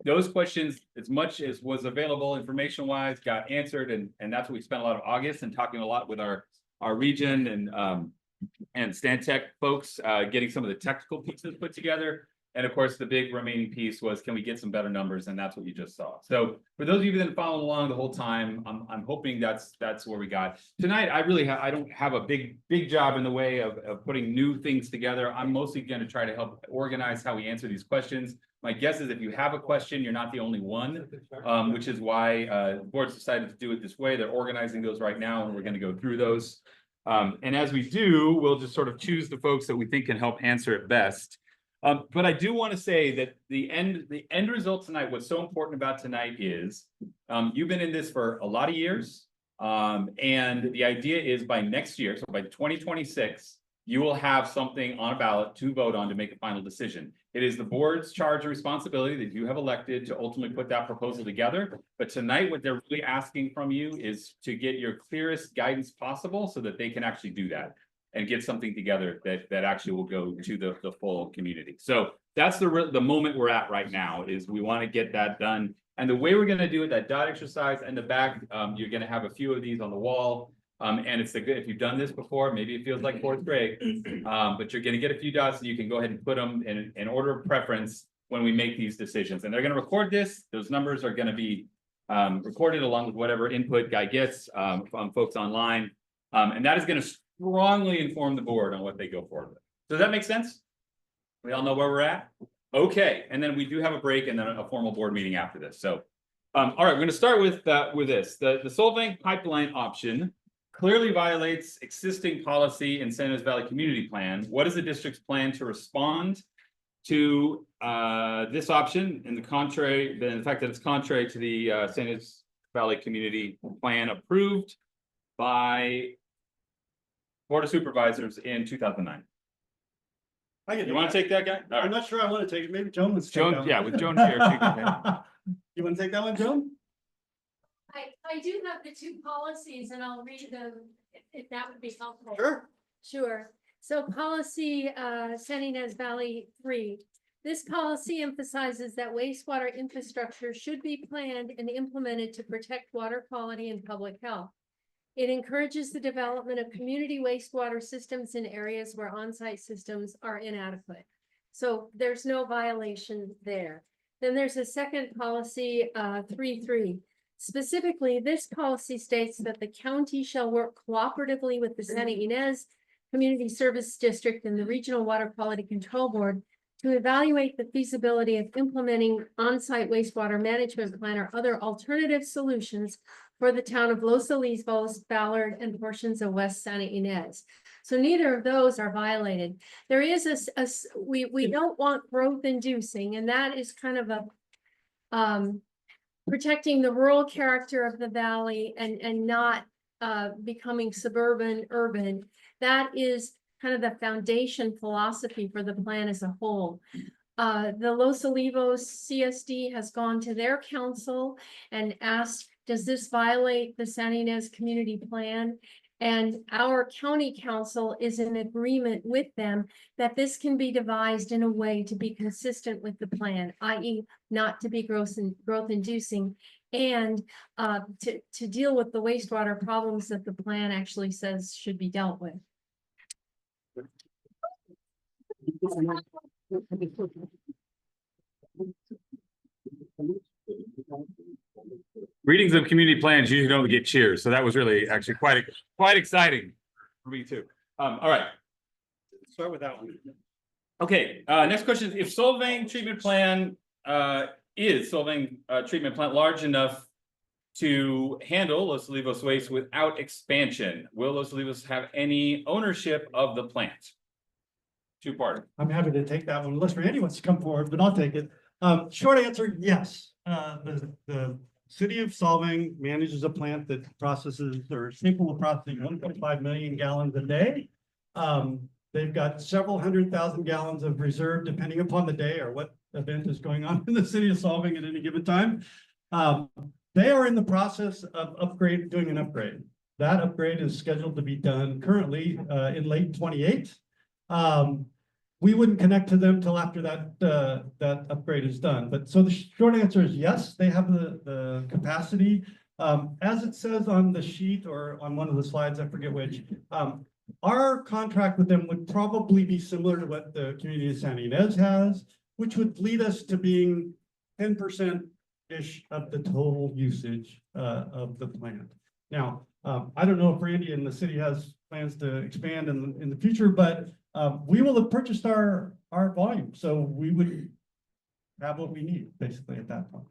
Those questions, as much as was available information-wise, got answered, and that's what we spent a lot of August and talking a lot with our region and Stantec folks, getting some of the technical pieces put together. And of course, the big remaining piece was, can we get some better numbers? And that's what you just saw. So for those of you that have followed along the whole time, I'm hoping that's where we got tonight. I don't have a big job in the way of putting new things together. I'm mostly going to try to help organize how we answer these questions. My guess is if you have a question, you're not the only one, which is why the board's decided to do it this way. They're organizing those right now, and we're going to go through those. And as we do, we'll just sort of choose the folks that we think can help answer it best. But I do want to say that the end result tonight, what's so important about tonight is you've been in this for a lot of years. And the idea is by next year, so by 2026, you will have something on a ballot to vote on to make a final decision. It is the board's charge and responsibility that you have elected to ultimately put that proposal together. But tonight, what they're really asking from you is to get your clearest guidance possible so that they can actually do that and get something together that actually will go to the full community. So that's the moment we're at right now, is we want to get that done. And the way we're going to do it, that dot exercise in the back, you're going to have a few of these on the wall. And it's if you've done this before, maybe it feels like 4th grade, but you're going to get a few dots and you can go ahead and put them in order of preference when we make these decisions. And they're going to record this. Those numbers are going to be recorded along with whatever input Guy gets from folks online. And that is going to strongly inform the board on what they go forward with. Does that make sense? We all know where we're at? Okay. And then we do have a break and then a formal board meeting after this. So, all right, we're going to start with this. The Solvang pipeline option clearly violates existing policy in San Ynez Valley Community Plan. What is the district's plan to respond to this option in the fact that it's contrary to the San Ynez Valley Community Plan approved by Board of Supervisors in 2009? You want to take that, guy? I'm not sure I want to take it. Maybe Joan wants to take that one. Yeah, with Joan here. You want to take that one, Joan? I do have the 2 policies and I'll read them if that would be helpful. Sure. Sure. So policy San Ynez Valley 3. This policy emphasizes that wastewater infrastructure should be planned and implemented to protect water quality and public health. It encourages the development of community wastewater systems in areas where on-site systems are inadequate. So there's no violation there. Then there's a second policy, 3.3. Specifically, this policy states that the county shall work cooperatively with the San Ynez Community Service District and the Regional Water Quality Control Board to evaluate the feasibility of implementing on-site wastewater management plan or other alternative solutions for the town of Los Olivos, Ballard, and portions of West San Ynez. So neither of those are violated. There is we don't want growth inducing, and that is kind of a protecting the rural character of the valley and not becoming suburban, urban. That is kind of the foundation philosophy for the plan as a whole. The Los Olivos CSD has gone to their council and asked, does this violate the San Ynez community plan? And our county council is in agreement with them that this can be devised in a way to be consistent with the plan, i.e. not to be growth inducing, and to deal with the wastewater problems that the plan actually says should be dealt with. Readings of community plans usually don't get cheers, so that was really actually quite exciting for me too. All right. Start with that one. Okay, next question is, if Solvang treatment plan, is Solvang, treatment plant large enough to handle Los Olivos waste without expansion? Will Los Olivos have any ownership of the plant? Two-part. I'm happy to take that one unless Randy wants to come forward, but I'll take it. Short answer, yes. The City of Solvang manages a plant that processes or is capable of processing 1.5 million gallons a day. They've got several 100,000 gallons of reserve depending upon the day or what event is going on in the City of Solvang at any given time. They are in the process of doing an upgrade. That upgrade is scheduled to be done currently in late 28. We wouldn't connect to them till after that upgrade is done. But so the short answer is yes, they have the capacity. As it says on the sheet or on one of the slides, I forget which, our contract with them would probably be similar to what the community of San Ynez has, which would lead us to being 10%-ish of the total usage of the plant. Now, I don't know if Randy and the city has plans to expand in the future, but we will have purchased our volume, so we would have what we need basically at that point.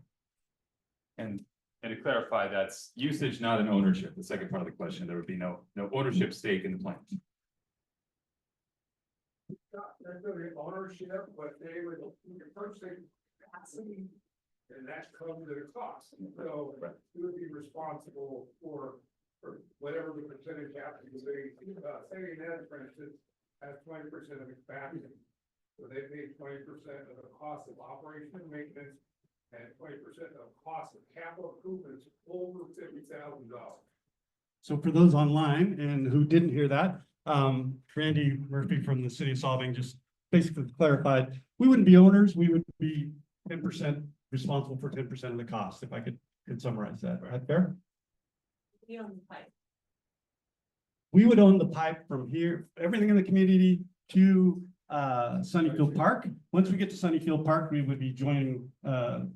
And to clarify, that's usage, not an ownership. The second part of the question, there would be no ownership stake in the plant. Not necessarily ownership, but they would purchase capacity, and that comes at a cost. So you would be responsible for whatever the percentage happens to be. Say Ned, for instance, has 20% of the capacity. So they pay 20% of the cost of operation and maintenance and 20% of cost of capital improvements over $50,000. So for those online and who didn't hear that, Randy Murphy from the City of Solvang just basically clarified, we wouldn't be owners, we would be 10% responsible for 10% of the cost, if I could summarize that. Right there? We own the pipe. We would own the pipe from here, everything in the community to Sunnyfield Park. Once we get to Sunnyfield Park, we would be joining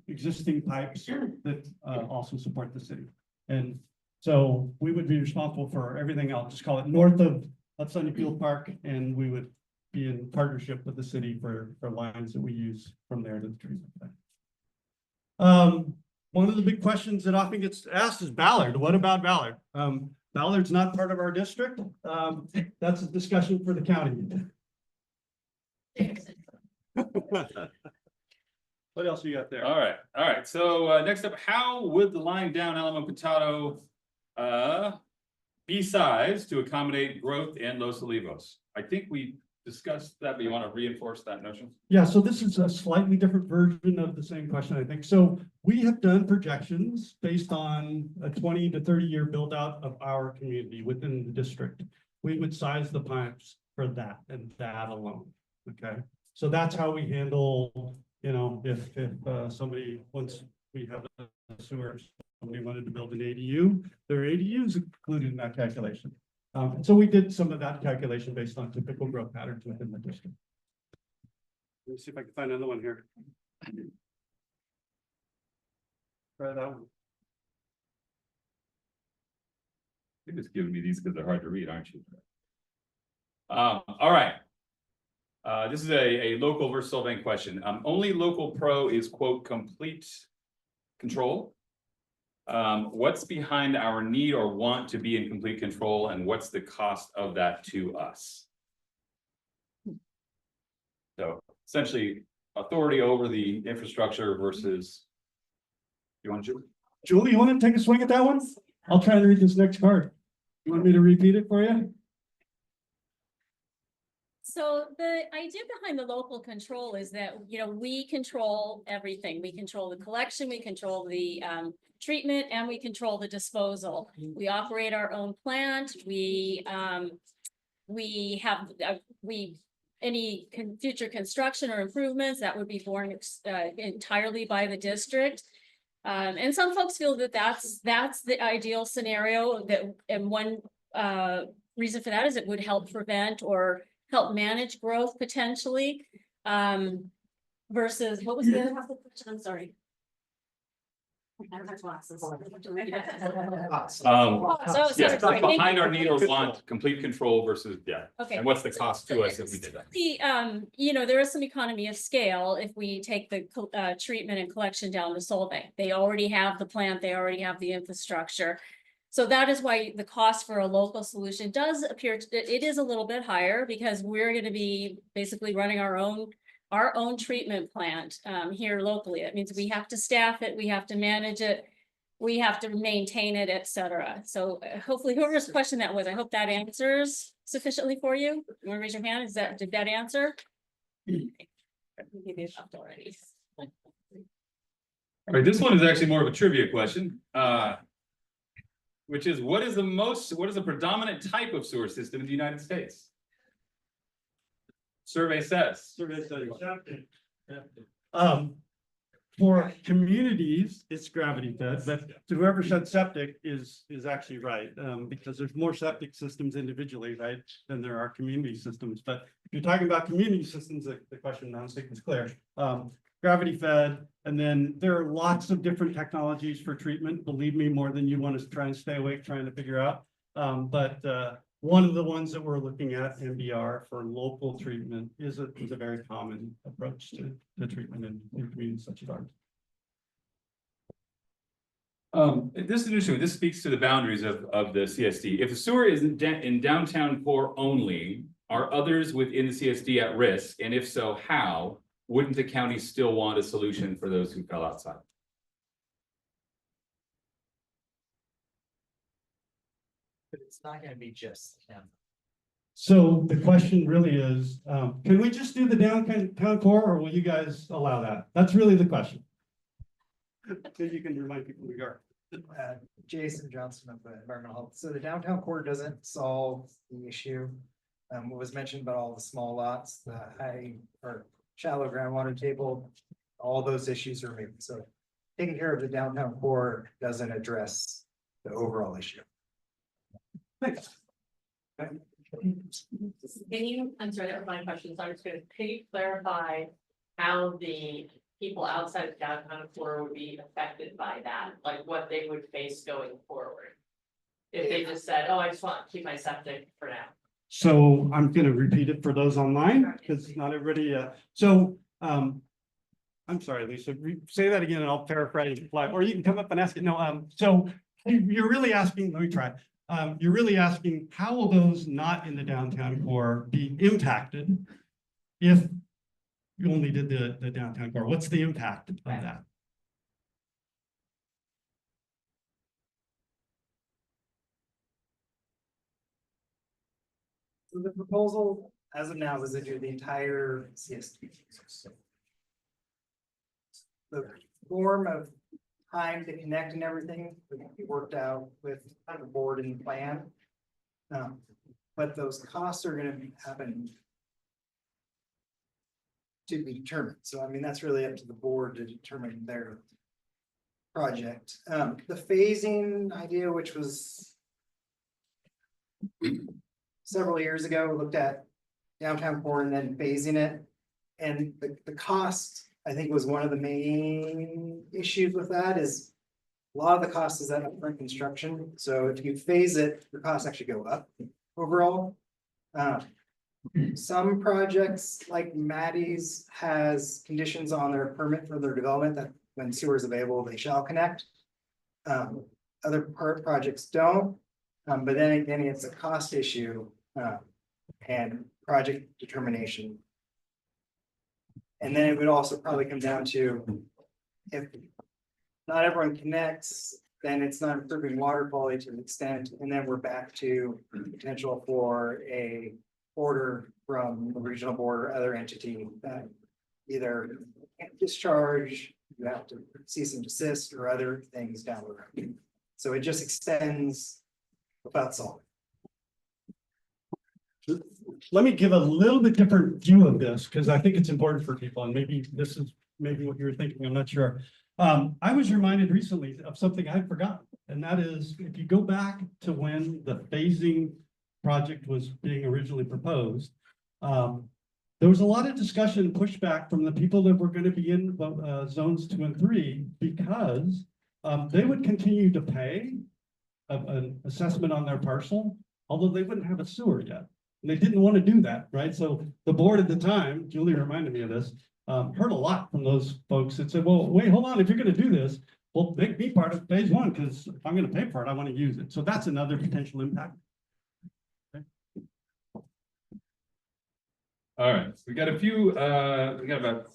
existing pipes that also support the city. And so we would be responsible for everything else, just call it north of Sunnyfield Park, and we would be in partnership with the city for lines that we use from there to the treatment plant. One of the big questions that often gets asked is Ballard. What about Ballard? Ballard's not part of our district. That's a discussion for the county. What else you got there? All right. So next up, how would the line down Alamo Potato be sized to accommodate growth in Los Olivos? I think we discussed that, but you want to reinforce that notion? Yeah, so this is a slightly different version of the same question, I think. So we have done projections based on a 20 to 30 year build out of our community within the district. We would size the pipes for that and that alone. Okay, so that's how we handle, you know, if somebody, once we have a sewer, somebody wanted to build an ADU, their ADU is included in that calculation. So we did some of that calculation based on typical growth patterns within the district. Let me see if I can find another one here. Try that one. You're just giving me these because they're hard to read, aren't you? All right. This is a local versus Solvang question. Only local pro is quote complete control. What's behind our need or want to be in complete control, and what's the cost of that to us? So essentially authority over the infrastructure versus, you want to? Julie, you want to take a swing at that one? I'll try and read this next card. You want me to repeat it for you? So the idea behind the local control is that, we control everything. We control the collection, we control the treatment, and we control the disposal. We operate our own plant. We have, any future construction or improvements that would be borne entirely by the district. And some folks feel that that's the ideal scenario, and one reason for that is it would help prevent or help manage growth potentially. Versus, what was the other half of the question? I'm sorry. I don't have glasses. So sorry. Thank behind you. our needles want complete control versus, Okay. and what's the cost to us if we did that? There is some economy of scale if we take the treatment and collection down to Solvang. They already have the plant, they already have the infrastructure. So that is why the cost for a local solution does appear, it is a little bit higher, because we're going to be basically running our own treatment plant here locally. That means we have to staff it, we have to manage it, we have to maintain it, etc. So hopefully whoever's question that was, I hope that answers sufficiently for you. You want to raise your hand? Did that answer? Maybe it's up already. All right, this one is actually more of a trivia question. Which is, what is the predominant type of sewer system in the United States? Survey says. For communities, it's gravity fed, but whoever said septic is actually right, because there's more septic systems individually, right, than there are community systems. But if you're talking about community systems, the question I don't think is clear. Gravity fed, and then there are lots of different technologies for treatment, believe me, more than you want to try and stay awake trying to figure out. But one of the ones that we're looking at, MBR, for local treatment is a very common approach to treatment in communities such as ours. This is interesting. This speaks to the boundaries of the CSD. If the sewer is in downtown core only, are others within the CSD at risk? And if so, how? Wouldn't the county still want a solution for those who fell outside? But it's not gonna be just them. So the question really is, can we just do the downtown core, or will you guys allow that? That's really the question. Maybe you can remind people who you are. Jason Johnson of the Environmental Health. So the downtown core doesn't solve the issue. What was mentioned about all the small lots, the high or shallow groundwater table, all those issues are moving. So taking care of the downtown core doesn't address the overall issue. Thanks. I'm sorry, that was my question, so I'm just gonna, can you clarify how the people outside of downtown core would be affected by that, like what they would face going forward? If they just said, oh, I just want to keep my septic for now. So I'm going to repeat it for those online, because not everybody, I'm sorry, Lisa, say that again and I'll paraphrase it live, or you can come up and ask it. No, so you're really asking, let me try. You're really asking, how will those not in the downtown core be impacted if you only did the downtown core? What's the impact of that? So the proposal as of now is to do the entire CSD. The form of time to connect and everything would be worked out with the board and the plan. But those costs are gonna happen to be determined. So I mean, that's really up to the board to determine their project. The phasing idea, which was several years ago, looked at downtown core and then phasing it. And the cost, I think, was one of the main issues with that. Is a lot of the cost is that upfront construction. So if you phase it, the costs actually go up overall. Some projects like Maddie's has conditions on their permit for their development that when sewer is available, they shall connect. Other projects don't. But then again, it's a cost issue and project determination. And then it would also probably come down to if not everyone connects, then it's not improving water quality to an extent. And then we're back to potential for a order from the regional board or other entity that either can't discharge, you have to cease and desist or other things down the road. So it just extends without solving. Let me give a little bit different view of this, because I think it's important for people, and maybe this is maybe what you were thinking, I'm not sure. I was reminded recently of something I'd forgotten, and that is, if you go back to when the phasing project was being originally proposed, there was a lot of discussion and pushback from the people that were going to be in zones 2 and 3, because they would continue to pay an assessment on their parcel, although they wouldn't have a sewer yet. And they didn't want to do that, right? So the board at the time, Julie reminded me of this, heard a lot from those folks that said, well, wait, hold on, if you're going to do this, well, make me part of phase 1, because if I'm going to pay for it, I want to use it. So that's another potential impact. Okay. All right, we got a few, we got about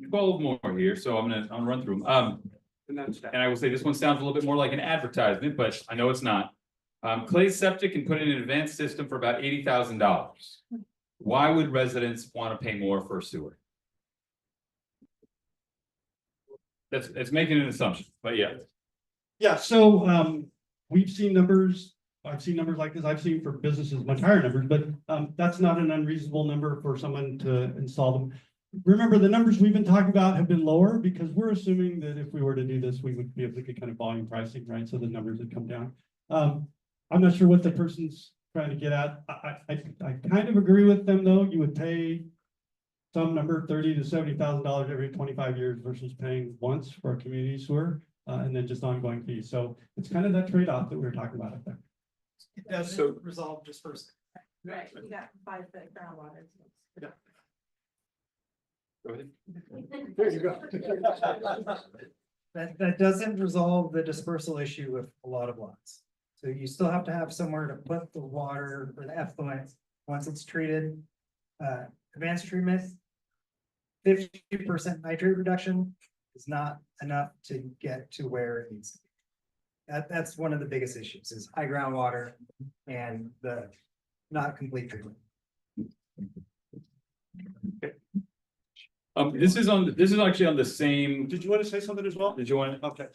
12 more here, so I'm gonna run through them. And I will say this one sounds a little bit more like an advertisement, but I know it's not. Clay Septic can put in an advanced system for about $80,000. Why would residents want to pay more for a sewer? It's making an assumption, but yeah. Yeah, so we've seen numbers, I've seen numbers like this, I've seen for businesses much higher numbers, but that's not an unreasonable number for someone to install them. Remember, the numbers we've been talking about have been lower because we're assuming that if we were to do this, we would be able to get kind of volume pricing, right? So the numbers would come down. I'm not sure what the person's trying to get at. I kind of agree with them, though. You would pay some number, $30,000 to $70,000 every 25 years versus paying once for a community sewer, and then just ongoing fees. So it's kind of that trade-off that we were talking about up there. It does resolve dispersal. Right, you got 5-foot groundwater. Yeah. Go ahead. There you go. That doesn't resolve the dispersal issue with a lot of lots. So you still have to have somewhere to put the water or the effluent once it's treated. Advanced treatment, 50% nitrate reduction is not enough to get to where it needs to be. That's one of the biggest issues is high groundwater and the not complete treatment. This is actually on the same. Did you want to say something as well? Did you want? Okay.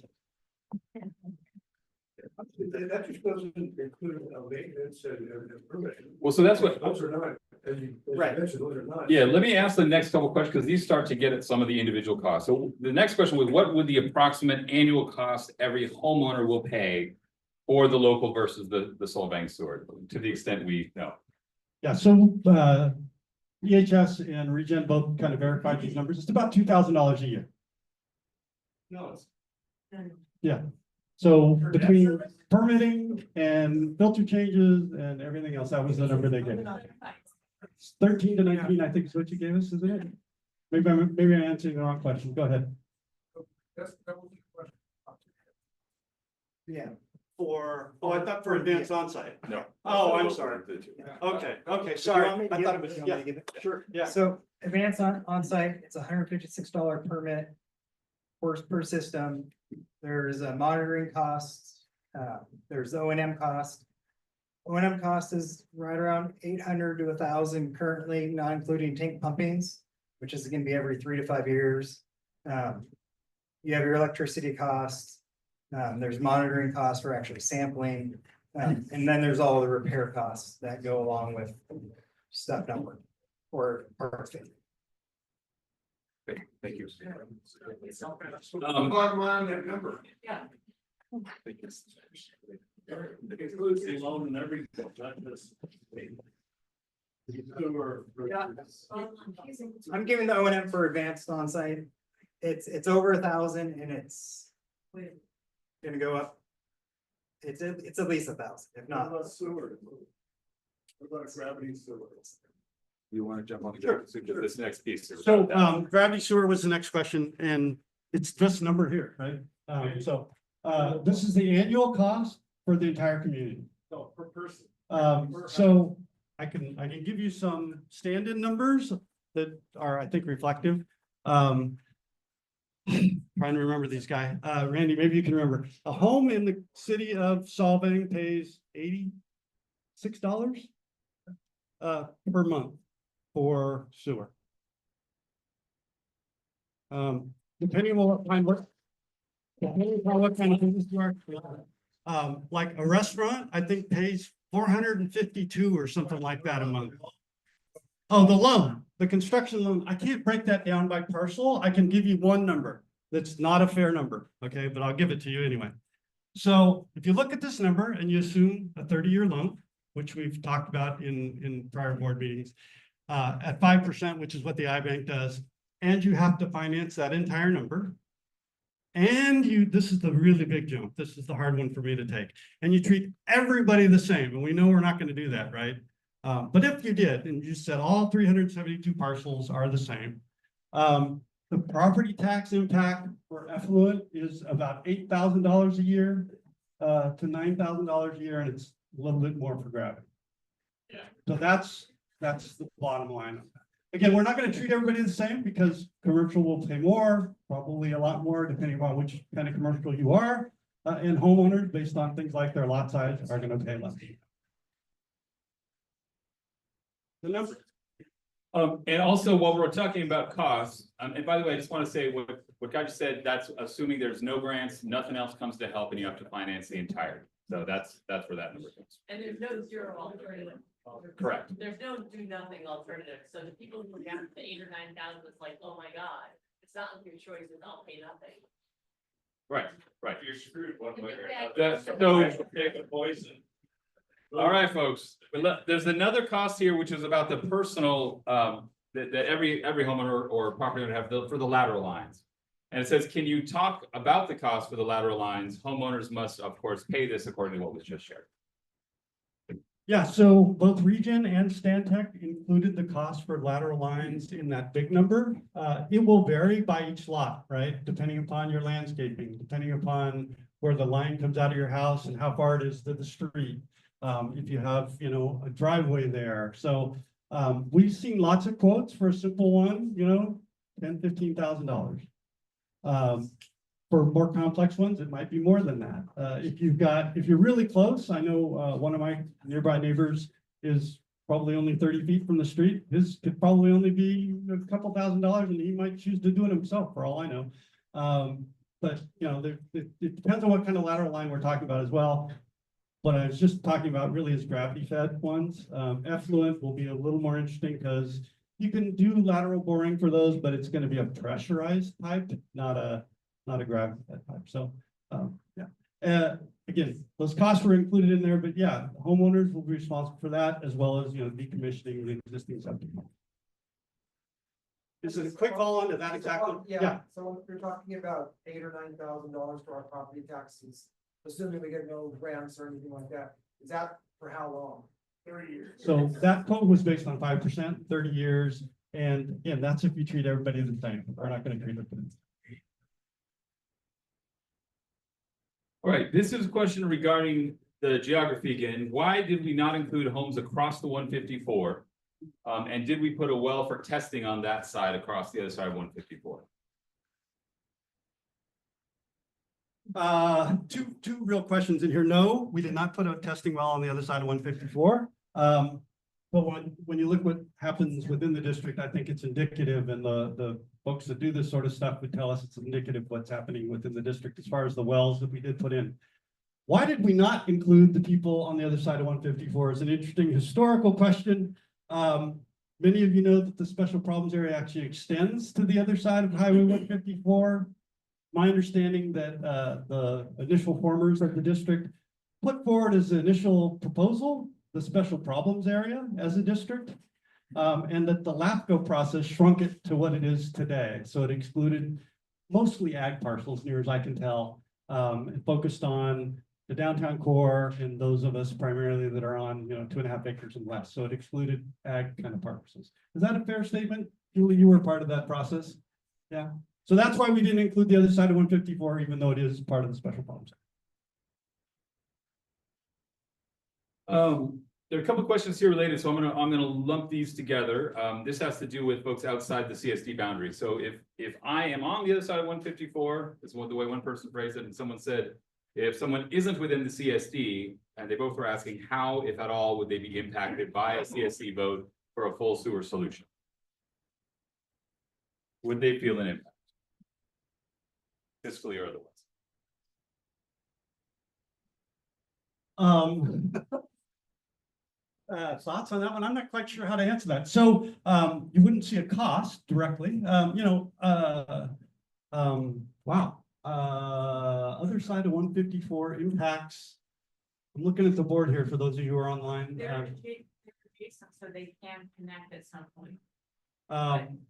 That just doesn't include maintenance and permitting. Well, so that's what. Those are not, as you mentioned, those are not. Yeah, let me ask the next couple questions because these start to get at some of the individual costs. So the next question was, what would the approximate annual cost every homeowner will pay for the local versus the Solvang sewer, to the extent we know? Yeah, so EHS and Regen both kind of verified these numbers. It's about $2,000 a year. No. Yeah. So between permitting and filter changes and everything else, that was the number they gave. 13 to 19, I think is what you gave us, isn't it? Maybe I'm answering the wrong question. Go ahead. That was the question. Yeah. I thought for advanced onsite. No. Oh, I'm sorry. Okay, sorry. You want me to I give thought it? it was, You want me yeah, to give it? sure, yeah. So advanced on-site, it's $156 permit per system. There's a monitoring cost, there's O&M cost. O&M cost is right around 800 to 1,000 currently, not including tank pumpings, which is gonna be every 3 to 5 years. You have your electricity costs. There's monitoring costs for actually sampling, and then there's all the repair costs that go along with stuff not working or parts failure. Okay, thank you. Bottom line, that number. Yeah. Thank you. It includes the loan and everything, not just. I'm giving the O&M for advanced on-site. It's over 1,000 and it's gonna go up. It's at least 1,000, if What not. about sewer? What about gravity sewer? You want to jump on Sure. this next piece? So gravity sewer was the next question, and it's this number here, right? This is the annual cost for the entire community. No, per person. So I can give you some stand-in numbers that are, I think, reflective. Trying to remember these guys. Randy, maybe you can remember. A home in the city of Solvang pays $86 per month for sewer. Depending on what kind of business you are, like a restaurant, I think pays 452 or something like that a month. Oh, the loan, the construction loan, I can't break that down by parcel. I can give you one number. That's not a fair number, okay, but I'll give it to you anyway. So if you look at this number and you assume a 30-year loan, which we've talked about in prior board meetings, at 5%, which is what the iBank does, and you have to finance that entire number. And this is the really big jump. This is the hard one for me to take. And you treat everybody the same, and we know we're not going to do that, right? But if you did, and you said all 372 parcels are the same, the property tax impact for effluent is about $8,000 a year to $9,000 a year, and it's a little bit more for gravity. Yeah. So that's the bottom line. Again, we're not going to treat everybody the same because commercial will pay more, probably a lot more, depending on which kind of commercial you are, and homeowners, based on things like their lot size, are going to pay less. The number. And also while we're talking about costs, and by the way, I just want to say what Guy just said, that's assuming there's no grants, nothing else comes to help, and you have to finance the entirety. So that's where that number comes. And there's no zero alternative. Correct. There's no do nothing alternative, so the people who got the 8,000 or 9,000, it's like, oh my God, it's not like your choice, is I'll pay nothing. Right, right. You're screwed one way or That's another. so. Take a poison. All right, folks, there's another cost here, which is about the personal, that every homeowner or property owner have for the lateral lines. And it says, can you talk about the cost for the lateral lines? Homeowners must, of course, pay this according to what was just shared. Yeah, so both Regen and Stantec included the cost for lateral lines in that big number. It will vary by each lot, right? Depending upon your landscaping, depending upon where the line comes out of your house and how far it is to the street. If you have, a driveway there. So we've seen lots of quotes for a simple one, $10,000, $15,000. For more complex ones, it might be more than that. If you're really close, I know one of my nearby neighbors is probably only 30 feet from the street. His could probably only be a couple $1,000, and he might choose to do it himself for all I know. But it depends on what kind of lateral line we're talking about as well. What I was just talking about really is gravity fed ones. Effluent will be a little more interesting because you can do lateral boring for those, but it's going to be a pressurized pipe, not a gravity fed pipe. So yeah. Again, those costs were included in there, but yeah, homeowners will be responsible for that as well as decommissioning the existing septic. Is it a quick follow on to that exactly? Yeah, so if you're talking about $8,000 or $9,000 for our property taxes, assuming we get no grants or anything like that, is that for how long? 30 years. So that quote was based on 5%, 30 years. And again, that's if you treat everybody the same. We're not going to treat it the same. All right, this is a question regarding the geography again. Why did we not include homes across the 154? And did we put a well for testing on that side across the other side of 154? Two real questions in here. No, we did not put a testing well on the other side of 154. But when you look what happens within the district, I think it's indicative, and the folks that do this sort of stuff would tell us it's indicative of what's happening within the district as far as the wells that we did put in. Why did we not include the people on the other side of 154 is an interesting historical question. Many of you know that the special problems area actually extends to the other side of Highway 154. My understanding that the initial formers of the district put forward as the initial proposal the special problems area as a district, and that the LAFCO process shrunk it to what it is today. So it excluded mostly ag parcels, near as I can tell, and focused on the downtown core and those of us primarily that are on 2.5 acres and less. So it excluded ag kind of parcels. Is that a fair statement? Julie, you were part of that process. Yeah. So that's why we didn't include the other side of 154, even though it is part of the special problems. There are a couple of questions here related, so I'm gonna lump these together. This has to do with folks outside the CSD boundary. So if I am on the other side of 154, is the way one person phrased it, and someone said, if someone isn't within the CSD, and they both were asking how, if at all, would they be impacted by a CSD vote? for a full sewer solution? Would they feel an impact? Fiscally or otherwise? Thoughts on that one? I'm not quite sure how to answer that. So, you wouldn't see a cost directly, wow. Other side of 154 impacts. I'm looking at the board here for those of you who are online. They're adjacent, so they can connect at some point.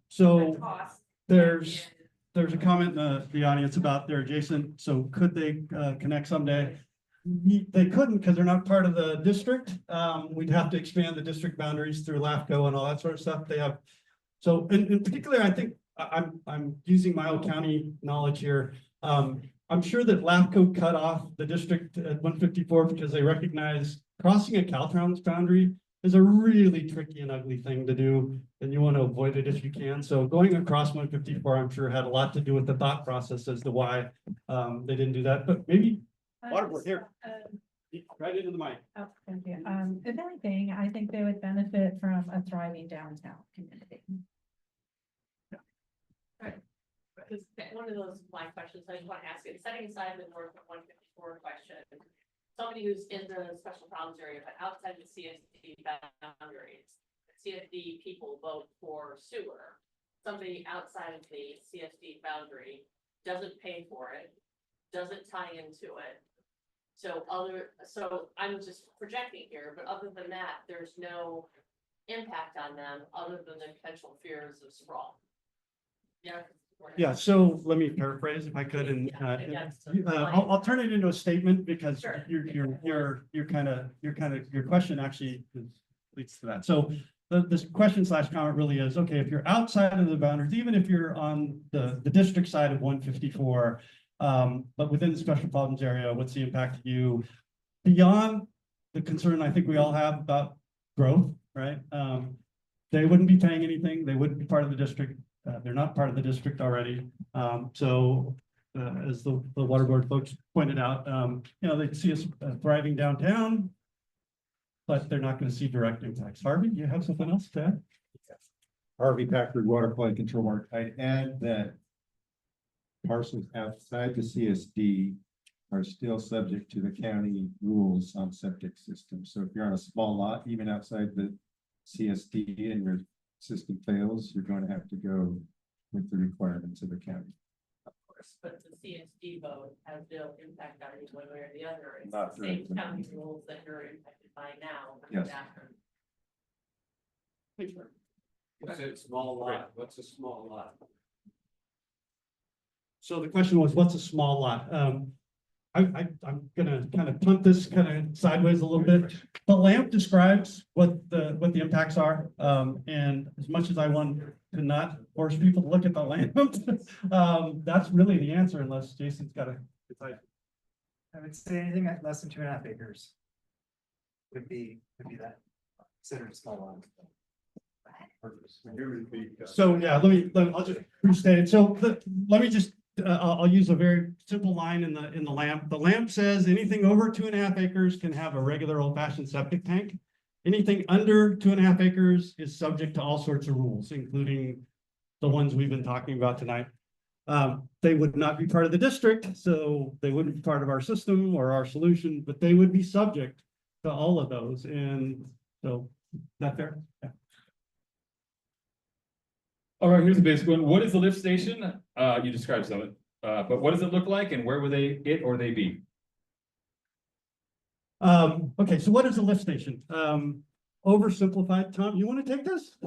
So The cost there's a comment in the audience about they're adjacent, so could they connect someday? They couldn't because they're not part of the district. We'd have to expand the district boundaries through LAFCO and all that sort of stuff. They have, so in particular, I think I'm using my own county knowledge here. I'm sure that LAFCO cut off the district at 154 because they recognize crossing a Caltrans boundary is a really tricky and ugly thing to do, and you want to avoid it if you can. So going across 154, I'm sure had a lot to do with the thought process as to why they didn't do that. But maybe Waterboard here, right into the mic. Oh, thank you. If anything, I think they would benefit from a thriving downtown community. Because one of those my questions, I just want to ask it, setting aside the North 154 question. Somebody who's in the special problems area, but outside the CSD boundaries, CSD people vote for sewer. Somebody outside of the CSD boundary doesn't pay for it, doesn't tie into it. So I'm just projecting here, but other than that, there's no impact on them other than the potential fears of sprawl. Yeah. Yeah, so let me paraphrase if I could, and I'll turn it into a statement because Sure. your question actually leads to that. So this question / comment really is, okay, if you're outside of the boundaries, even if you're on the district side of 154, but within the special problems area, what's the impact to you beyond the concern I think we all have about growth, right? They wouldn't be paying anything. They wouldn't be part of the district. They're not part of the district already. So as the water board folks pointed out, they see us thriving downtown, but they're not going to see direct impacts. Harvey, you have something else to add? Harvey Packard Water Quality Control Mark. I add that parcels outside the CSD are still subject to the county rules on septic systems. So if you're on a small lot, even outside the CSD and your system fails, you're going to have to go with the requirements of the county. Of course, but the CSD vote has no impact on you one way or the other. It's Not the same directly. county rules that you're impacted by now. Yes. You said small lot, what's a small lot? So the question was, what's a small lot? I'm gonna kind of punt this kind of sideways a little bit. The LAMP describes what the impacts are. And as much as I want to not force people to look at the LAMP, that's really the answer unless Jason's got a. I would say anything at less than 2.5 acres would be that considered a small lot. So yeah, I'll just restate it. So let me just, I'll use a very simple line in the LAMP. The LAMP says anything over 2.5 acres can have a regular old-fashioned septic tank. Anything under 2.5 acres is subject to all sorts of rules, including the ones we've been talking about tonight. They would not be part of the district, so they wouldn't be part of our system or our solution, but they would be subject to all of those. And so, that fair? Yeah. All right, here's a basic one. What is the lift station? You described some of it, but what does it look like and where would they be? Okay, so what is a lift station? Oversimplified. Tom, you want to take this?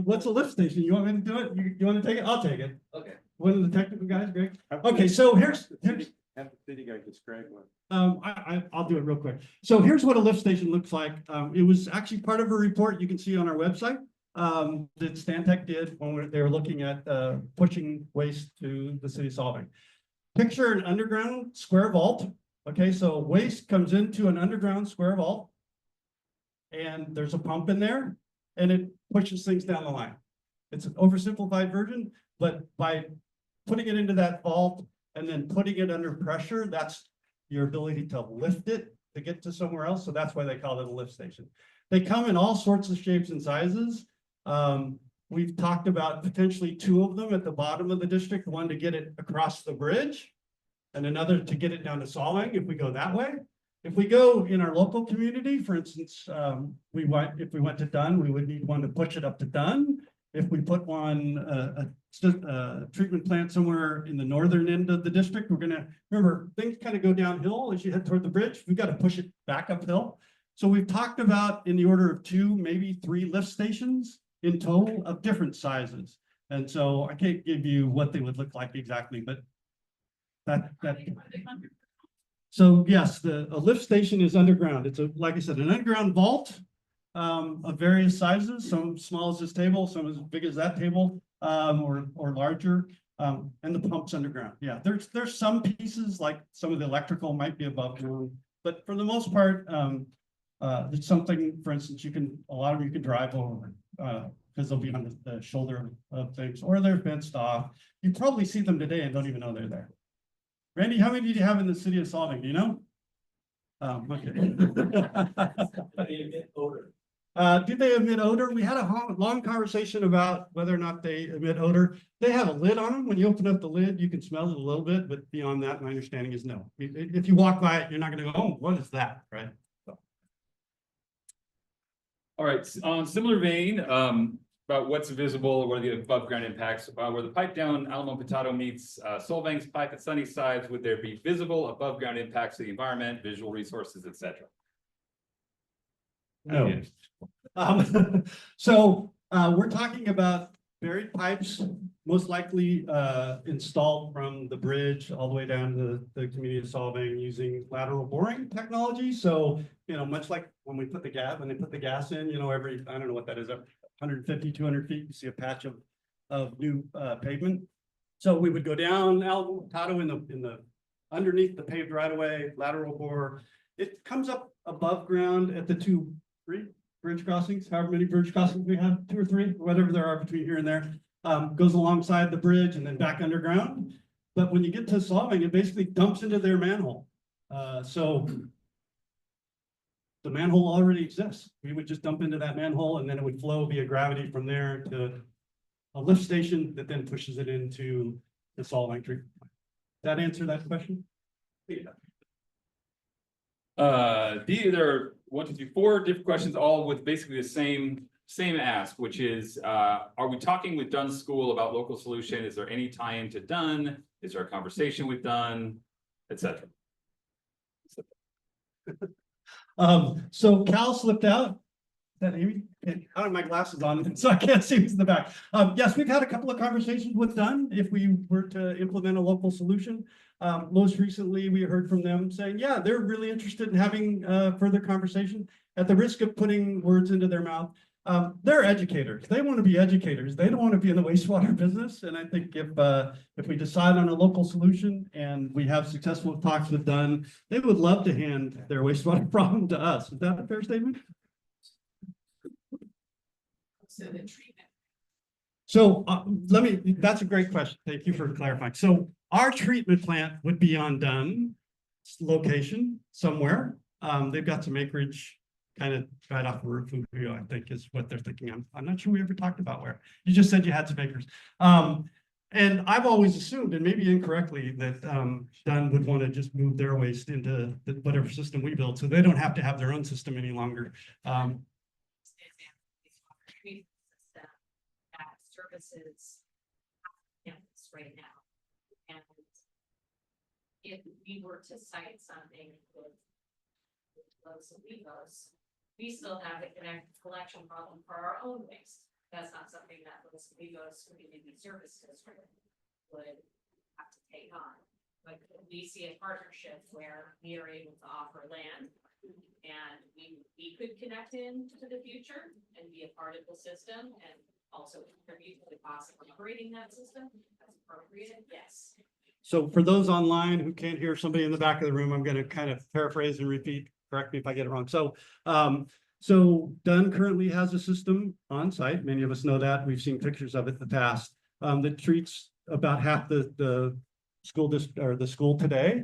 What's a lift station? You want me to do it? You want to take it? I'll take it. Okay. One of the technical guys, Greg. Okay, so here's Have the city guy describe one. I'll do it real quick. So here's what a lift station looks like. It was actually part of a report you can see on our website that Stantec did when they were looking at pushing waste to the city of Solvang. Picture an underground square vault. Okay, so waste comes into an underground square vault, and there's a pump in there, and it pushes things down the line. It's an oversimplified version, but by putting it into that vault and then putting it under pressure, that's your ability to lift it to get to somewhere else. So that's why they call it a lift station. They come in all sorts of shapes and sizes. We've talked about potentially 2 of them at the bottom of the district, one to get it across the bridge and another to get it down to Solvang if we go that way. If we go in our local community, for instance, if we went to Dunn, we would need one to push it up to Dunn. If we put one, a treatment plant somewhere in the northern end of the district, we're gonna, remember, things kind of go downhill as you head toward the bridge. We've got to push it back uphill. So we've talked about in the order of 2, maybe 3 lift stations in total of different sizes. And so I can't give you what they would look like exactly, but that. So yes, a lift station is underground. It's like I said, an underground vault of various sizes, some small as this table, some as big as that table, or larger. And the pump's underground. Yeah, there's some pieces like some of the electrical might be above ground, but for the most part, it's something, for instance, a lot of you can drive over because they'll be on the shoulder of things, or they're fenced off. You probably see them today and don't even know they're there. Randy, how many do you have in the city of Solvang? Do you know? Okay. Do they emit odor? We had a long conversation about whether or not they emit odor. They have a lid on them. When you open up the lid, you can smell it a little bit, but beyond that, my understanding is no. If you walk by it, you're not going to go, oh, what is that, right? So. All right, on similar vein, about what's visible, what are the above ground impacts, where the pipe down Alamo Potato meets Solvang's pipe at Sunnysides, would there be visible above ground impacts to the environment, visual resources, etc.? No. So we're talking about buried pipes, most likely installed from the bridge all the way down to the community of Solvang using lateral boring technology. So, much like when we put the gas, when they put the gas in, every, I don't know what that is, 150, 200 feet, you see a patch of new pavement. So we would go down Alamo Potato in the underneath the paved right of way, lateral bore. It comes up above ground at the 3 bridge crossings, however many bridge crossings we have, 2 or 3, whatever there are between here and there, goes alongside the bridge and then back underground. But when you get to Solvang, it basically dumps into their manhole. So the manhole already exists. We would just dump into that manhole and then it would flow via gravity from there to a lift station that then pushes it into the Solvang treatment plant. That answer that question? Yeah. There are 1, 2, 3, 4 different questions, all with basically the same ask, which is, are we talking with Dunn School about local solution? Is there any tie-in to Dunn? Is there a conversation with Dunn, etc.? So Cal slipped out. Is that Amy? I don't have my glasses on, so I can't see who's in the back. Yes, we've had a couple of conversations with Dunn if we were to implement a local solution. Most recently, we heard from them saying, yeah, they're really interested in having further conversation. At the risk of putting words into their mouth, they're educators. They want to be educators. They don't want to be in the wastewater business. And I think if we decide on a local solution and we have successful talks with Dunn, they would love to hand their wastewater problem to us. Is that a fair statement? So the treatment. So that's a great question. Thank you for clarifying. So our treatment plant would be on Dunn's location somewhere. They've got some acreage kind of right off the roof of you, I think is what they're thinking. I'm not sure we ever talked about where. You just said you had some acres. And I've always assumed, and maybe incorrectly, that Dunn would want to just move their waste into whatever system we build, so they don't have to have their own system any longer. That services campus right now. And if we were to cite something with Olivos, we still have a collection problem for our own waste. That's not something that Olivos Community Service District would have to take on. But we see a partnership where we are able to offer land and we could connect into the future and be a part of the system and also contribute to the cost of operating that system as appropriate. Yes. So for those online who can't hear somebody in the back of the room, I'm going to kind of paraphrase and repeat. Correct me if I get it wrong. So Dunn currently has a system on site. Many of us know that. We've seen pictures of it in the past that treats about half the school district or the school today.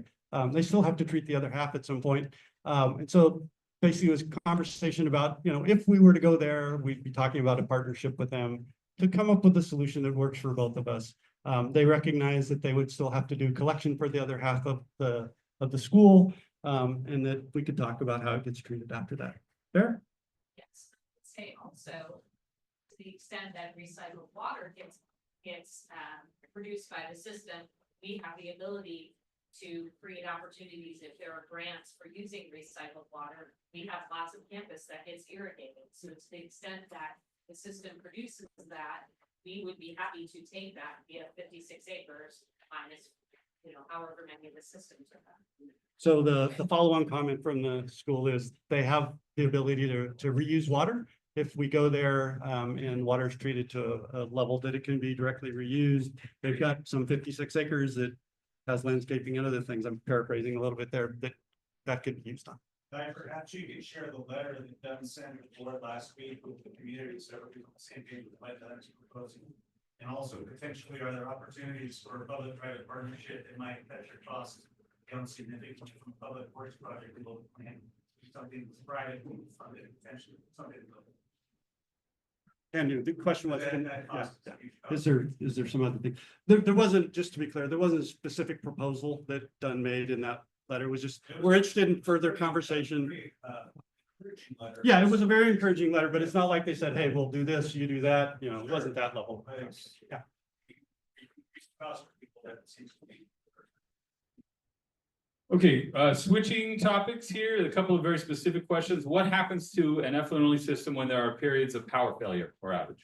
They still have to treat the other half at some point. And so basically it was a conversation about, if we were to go there, we'd be talking about a partnership with them to come up with a solution that works for both of us. They recognize that they would still have to do collection for the other half of the school, and that we could talk about how it gets treated after that. Fair? Yes, say also, to the extent that recycled water gets produced by the system, we have the ability to create opportunities if there are grants for using recycled water. We have lots of campus that gets irrigated, so to the extent that the system produces that, we would be happy to take that via 56 acres minus, however many of the systems are that. So the follow-on comment from the school is they have the ability to reuse water. If we go there and water is treated to a level that it can be directly reused, they've got some 56 acres that has landscaping and other things. I'm paraphrasing a little bit there that could be used on. Perhaps you could share the letter that Dunn sent to the board last week with the community, so we're on the same page with what Dunn is proposing. And also potentially, are there opportunities for public-private partnership that might cut your costs down significantly from public works project to local plan? Something that's private funded, potentially something. And the question was, That cost is a huge cost. is there some other thing? There wasn't, just to be clear, there wasn't a specific proposal that Dunn made in that letter. It was just, we're interested in further conversation. Encouraging letter. Yeah, it was a very encouraging letter, but it's not like they said, hey, we'll do this, you do that, it wasn't that level. Yeah. Cost for people that seems to be. Okay, switching topics here, a couple of very specific questions. What happens to an effluent only system when there are periods of power failure or outage?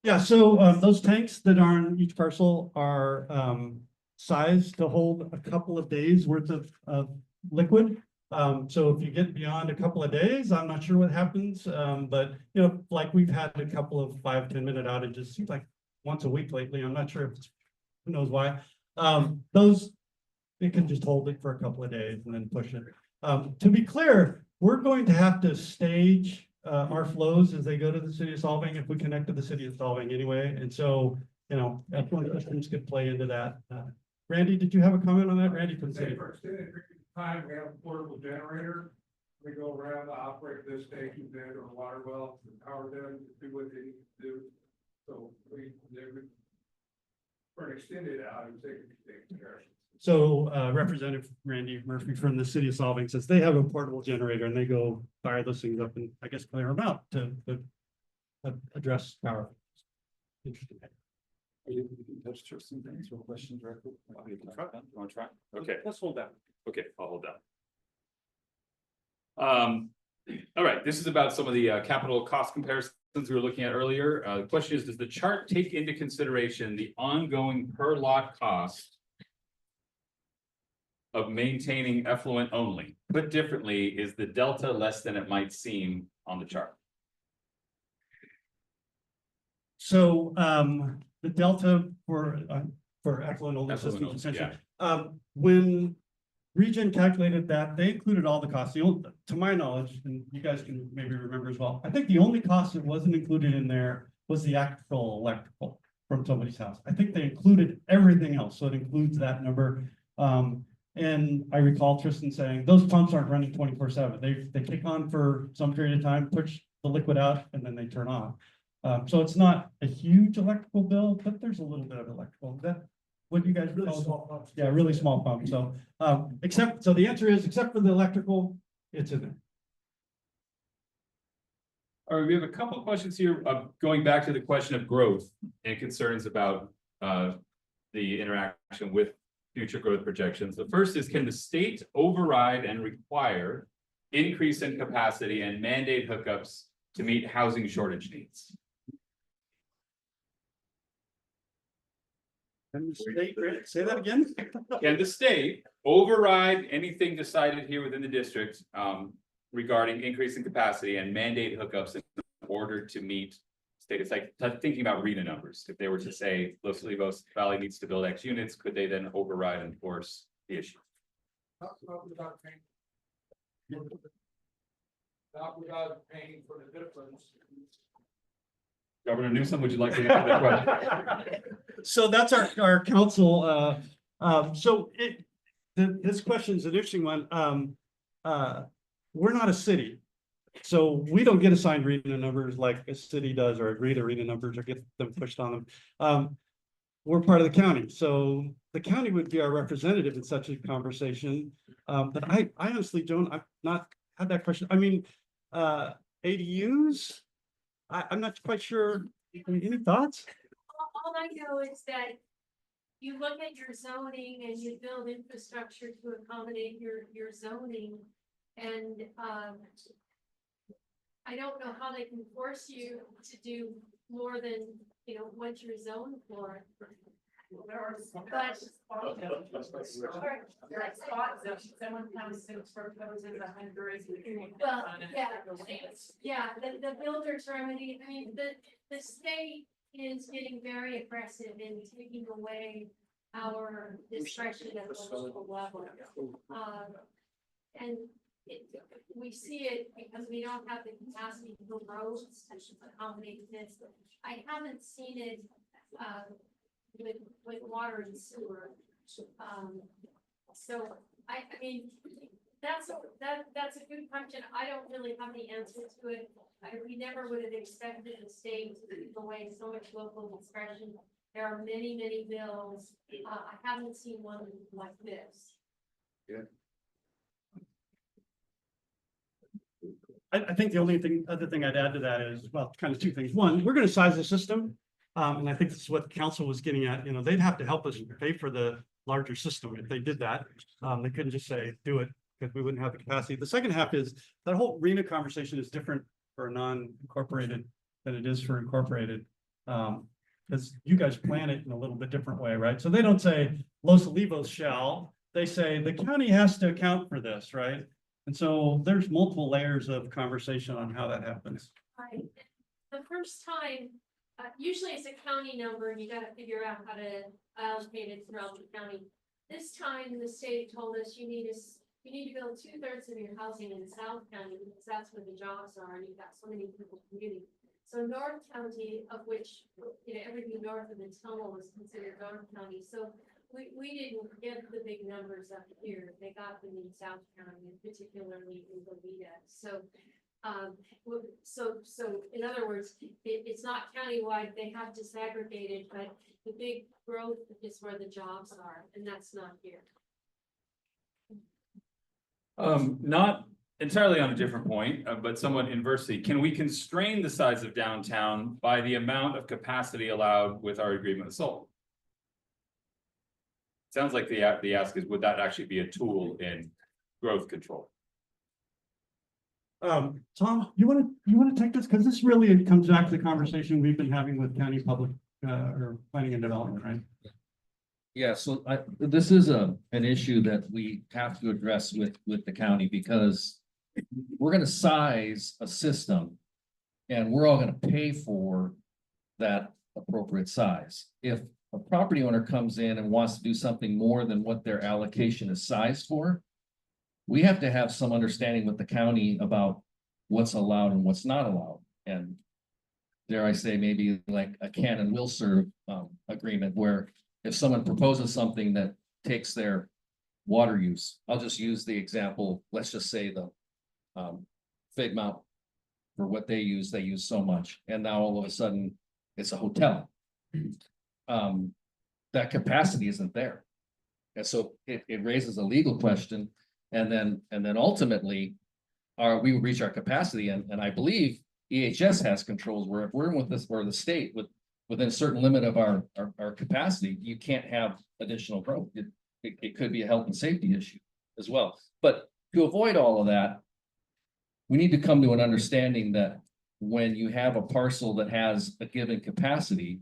Yeah, so those tanks that are on each parcel are sized to hold a couple of days worth of liquid. So if you get beyond a couple of days, I'm not sure what happens. But like we've had a couple of 5-10 minute outages, seems like once a week lately. I'm not sure if it's, who knows why. Those, it can just hold it for a couple of days and then push it. To be clear, we're going to have to stage our flows as they go to the City of Solvang if we connect to the City of Solvang anyway. And so, effluent systems could play into that. Randy, did you have a comment on that? Randy from City. For extended period of time, we have a portable generator. We go around to operate this station, then or water well, to power them to do what they need to do. So for an extended outage, they can take care of it. So Representative Randy Murphy from the City of Solvang says they have a portable generator and they go fire those things up and I guess clear them out to address power. Interesting. You can touch some things or questions directly. You want to try? Okay. Let's hold that. Okay, I'll hold that. All right, this is about some of the capital cost comparisons we were looking at earlier. The question is, does the chart take into consideration the ongoing per lot cost of maintaining effluent only? Put differently, is the delta less than it might seem on the chart? So the delta for effluent only Effluent systems only, essentially. When Region calculated that, they included all the costs. To my knowledge, and you guys can maybe remember as well, I think the only cost that wasn't included in there was the actual electrical from somebody's house. I think they included everything else, so it includes that number. And I recall Tristan saying those pumps aren't running 24/7. They kick on for some period of time, push the liquid out, and then they turn off. So it's not a huge electrical bill, but there's a little bit of electrical. Is that what you guys Really recall? small pumps. Yeah, really small pump. So so the answer is, except for the electrical, it's in there. All right, we have a couple of questions here, going back to the question of growth and concerns about the interaction with future growth projections. The first is, can the state override and require increase in capacity and mandate hookups to meet housing shortage needs? Can the state, say that again? Can the state override anything decided here within the district regarding increasing capacity and mandate hookups in order to meet state? It's like thinking about RENA numbers. If they were to say Los Olivos Valley needs to build X units, could they then override and force the issue? Not without paying for the difference. Governor Newsom, would you like to answer that question? So that's our council. So this question is an interesting one. we're not a city. So we don't get assigned RENA numbers like a city does, or agree to RENA numbers or get them pushed on them. We're part of the county, so the county would be our representative in such a conversation. But I honestly don't, I've not had that question. I mean, ADUs, I'm not quite sure. Any thoughts? All I know is that you look at your zoning and you build infrastructure to accommodate your zoning. And, I don't know how they can force you to do more than, what you're zoned for. But Someone comes and proposes 100. Well, yeah, the builder's remedy, I mean, the state is getting very aggressive in taking away our discretion at the local level. And we see it because we don't have the capacity to build roads to accommodate this. I haven't seen it, with water and sewer. So I mean, that's a good question. I don't really have the answer to it. We never would have expected the state to give away so much local discretion. There are many, many bills. I haven't seen one like this. I think the only other thing I'd add to that is, well, kind of two things. One, we're gonna size the system. And I think this is what the council was getting at, they'd have to help us pay for the larger system if they did that. They couldn't just say, do it, because we wouldn't have the capacity. The second half is, that whole RENA conversation is different for non-incorporated than it is for incorporated. Because you guys plan it in a little bit different way, right? So they don't say Los Olivos shall, they say the county has to account for this, right? And so there's multiple layers of conversation on how that happens. Right. The first time, usually it's a county number and you gotta figure out how to allocate it throughout the county. This time, the state told us you need to build 2/3 of your housing in South County because that's where the jobs are and you've got so many people commuting. So North County, of which, everything north of the tunnel is considered North County. So we didn't get the big numbers up here. They got them in South County, and particularly in Goleta. So in other words, it's not countywide, they have disaggregated, but the big growth is where the jobs are, and that's not here. Not entirely on a different point, but somewhat inversely, can we constrain the size of downtown by the amount of capacity allowed with our agreement with Solvang? Sounds like the ask is, would that actually be a tool in growth control? Tom, you want to take this? Because this really comes back to the conversation we've been having with county public or planning and development, right? Yeah, so this is an issue that we have to address with the county, because we're gonna size a system and we're all gonna pay for that appropriate size. If a property owner comes in and wants to do something more than what their allocation is sized for, we have to have some understanding with the county about what's allowed and what's not allowed. And dare I say, maybe like a can and will serve agreement, where if someone proposes something that takes their water use, I'll just use the example, let's just say the Fig Mount, for what they use so much, and now all of a sudden it's a hotel. That capacity isn't there. And so it raises a legal question, and then ultimately we will reach our capacity, and I believe EHS has controls where if we're with this, or the state within a certain limit of our capacity, you can't have additional growth. It could be a health and safety issue as well. But to avoid all of that, we need to come to an understanding that when you have a parcel that has a given capacity,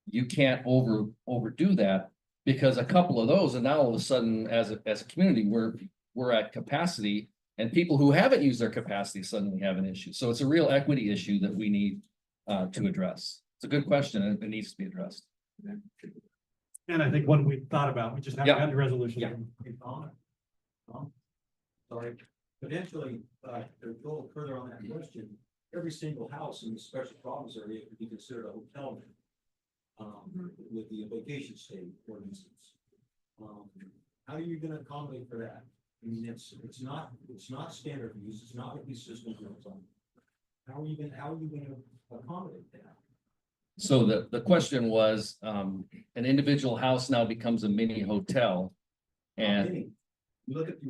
you can't overdo that, because a couple of those, and now all of a sudden, as a community, we're at capacity, and people who haven't used their capacity suddenly have an issue. So it's a real equity issue that we need to address. It's a good question, and it needs to be addressed. And I think one we thought about, we just haven't had the resolution. Sorry, potentially, to go further on that question, every single house in the special province area could be considered a hotel. With the vacation stay, for instance. How are you gonna accommodate for that? I mean, it's not standard use, it's not what these systems are on. How are you gonna accommodate that? So the question was, an individual house now becomes a mini hotel. And Many. You look at the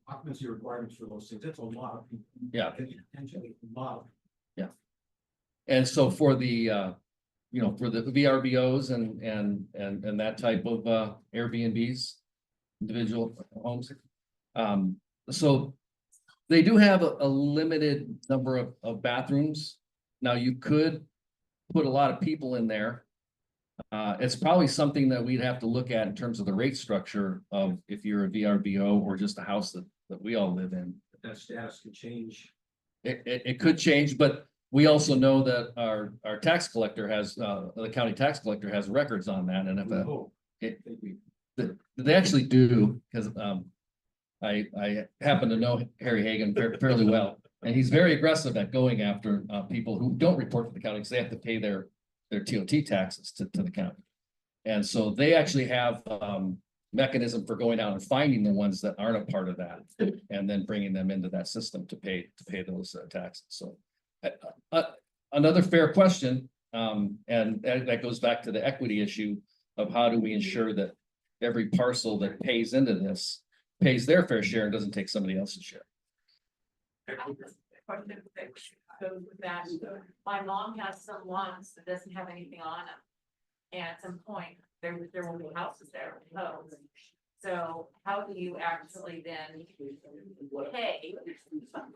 occupancy requirements for those things, that's a lot of people. Yeah. Potentially a lot of. And so for the, for the VRBOs and that type of, Airbnbs, individual homes. So they do have a limited number of bathrooms. Now you could put a lot of people in there. It's probably something that we'd have to look at in terms of the rate structure of if you're a VRBO or just a house that we all live in. That status can change. It could change, but we also know that our tax collector has, the county tax collector has records on that, and if they actually do, because I happen to know Harry Hagan fairly well, and he's very aggressive at going after people who don't report to the county because they have to pay their TOT taxes to the county. And so they actually have mechanism for going out and finding the ones that aren't a part of that, and then bringing them into that system to pay those taxes. So another fair question, and that goes back to the equity issue of how do we ensure that every parcel that pays into this pays their fair share and doesn't take somebody else's share. Question that goes with that, my mom has some lots that doesn't have anything on them. And at some point, there will be houses there. So how do you actually then pay?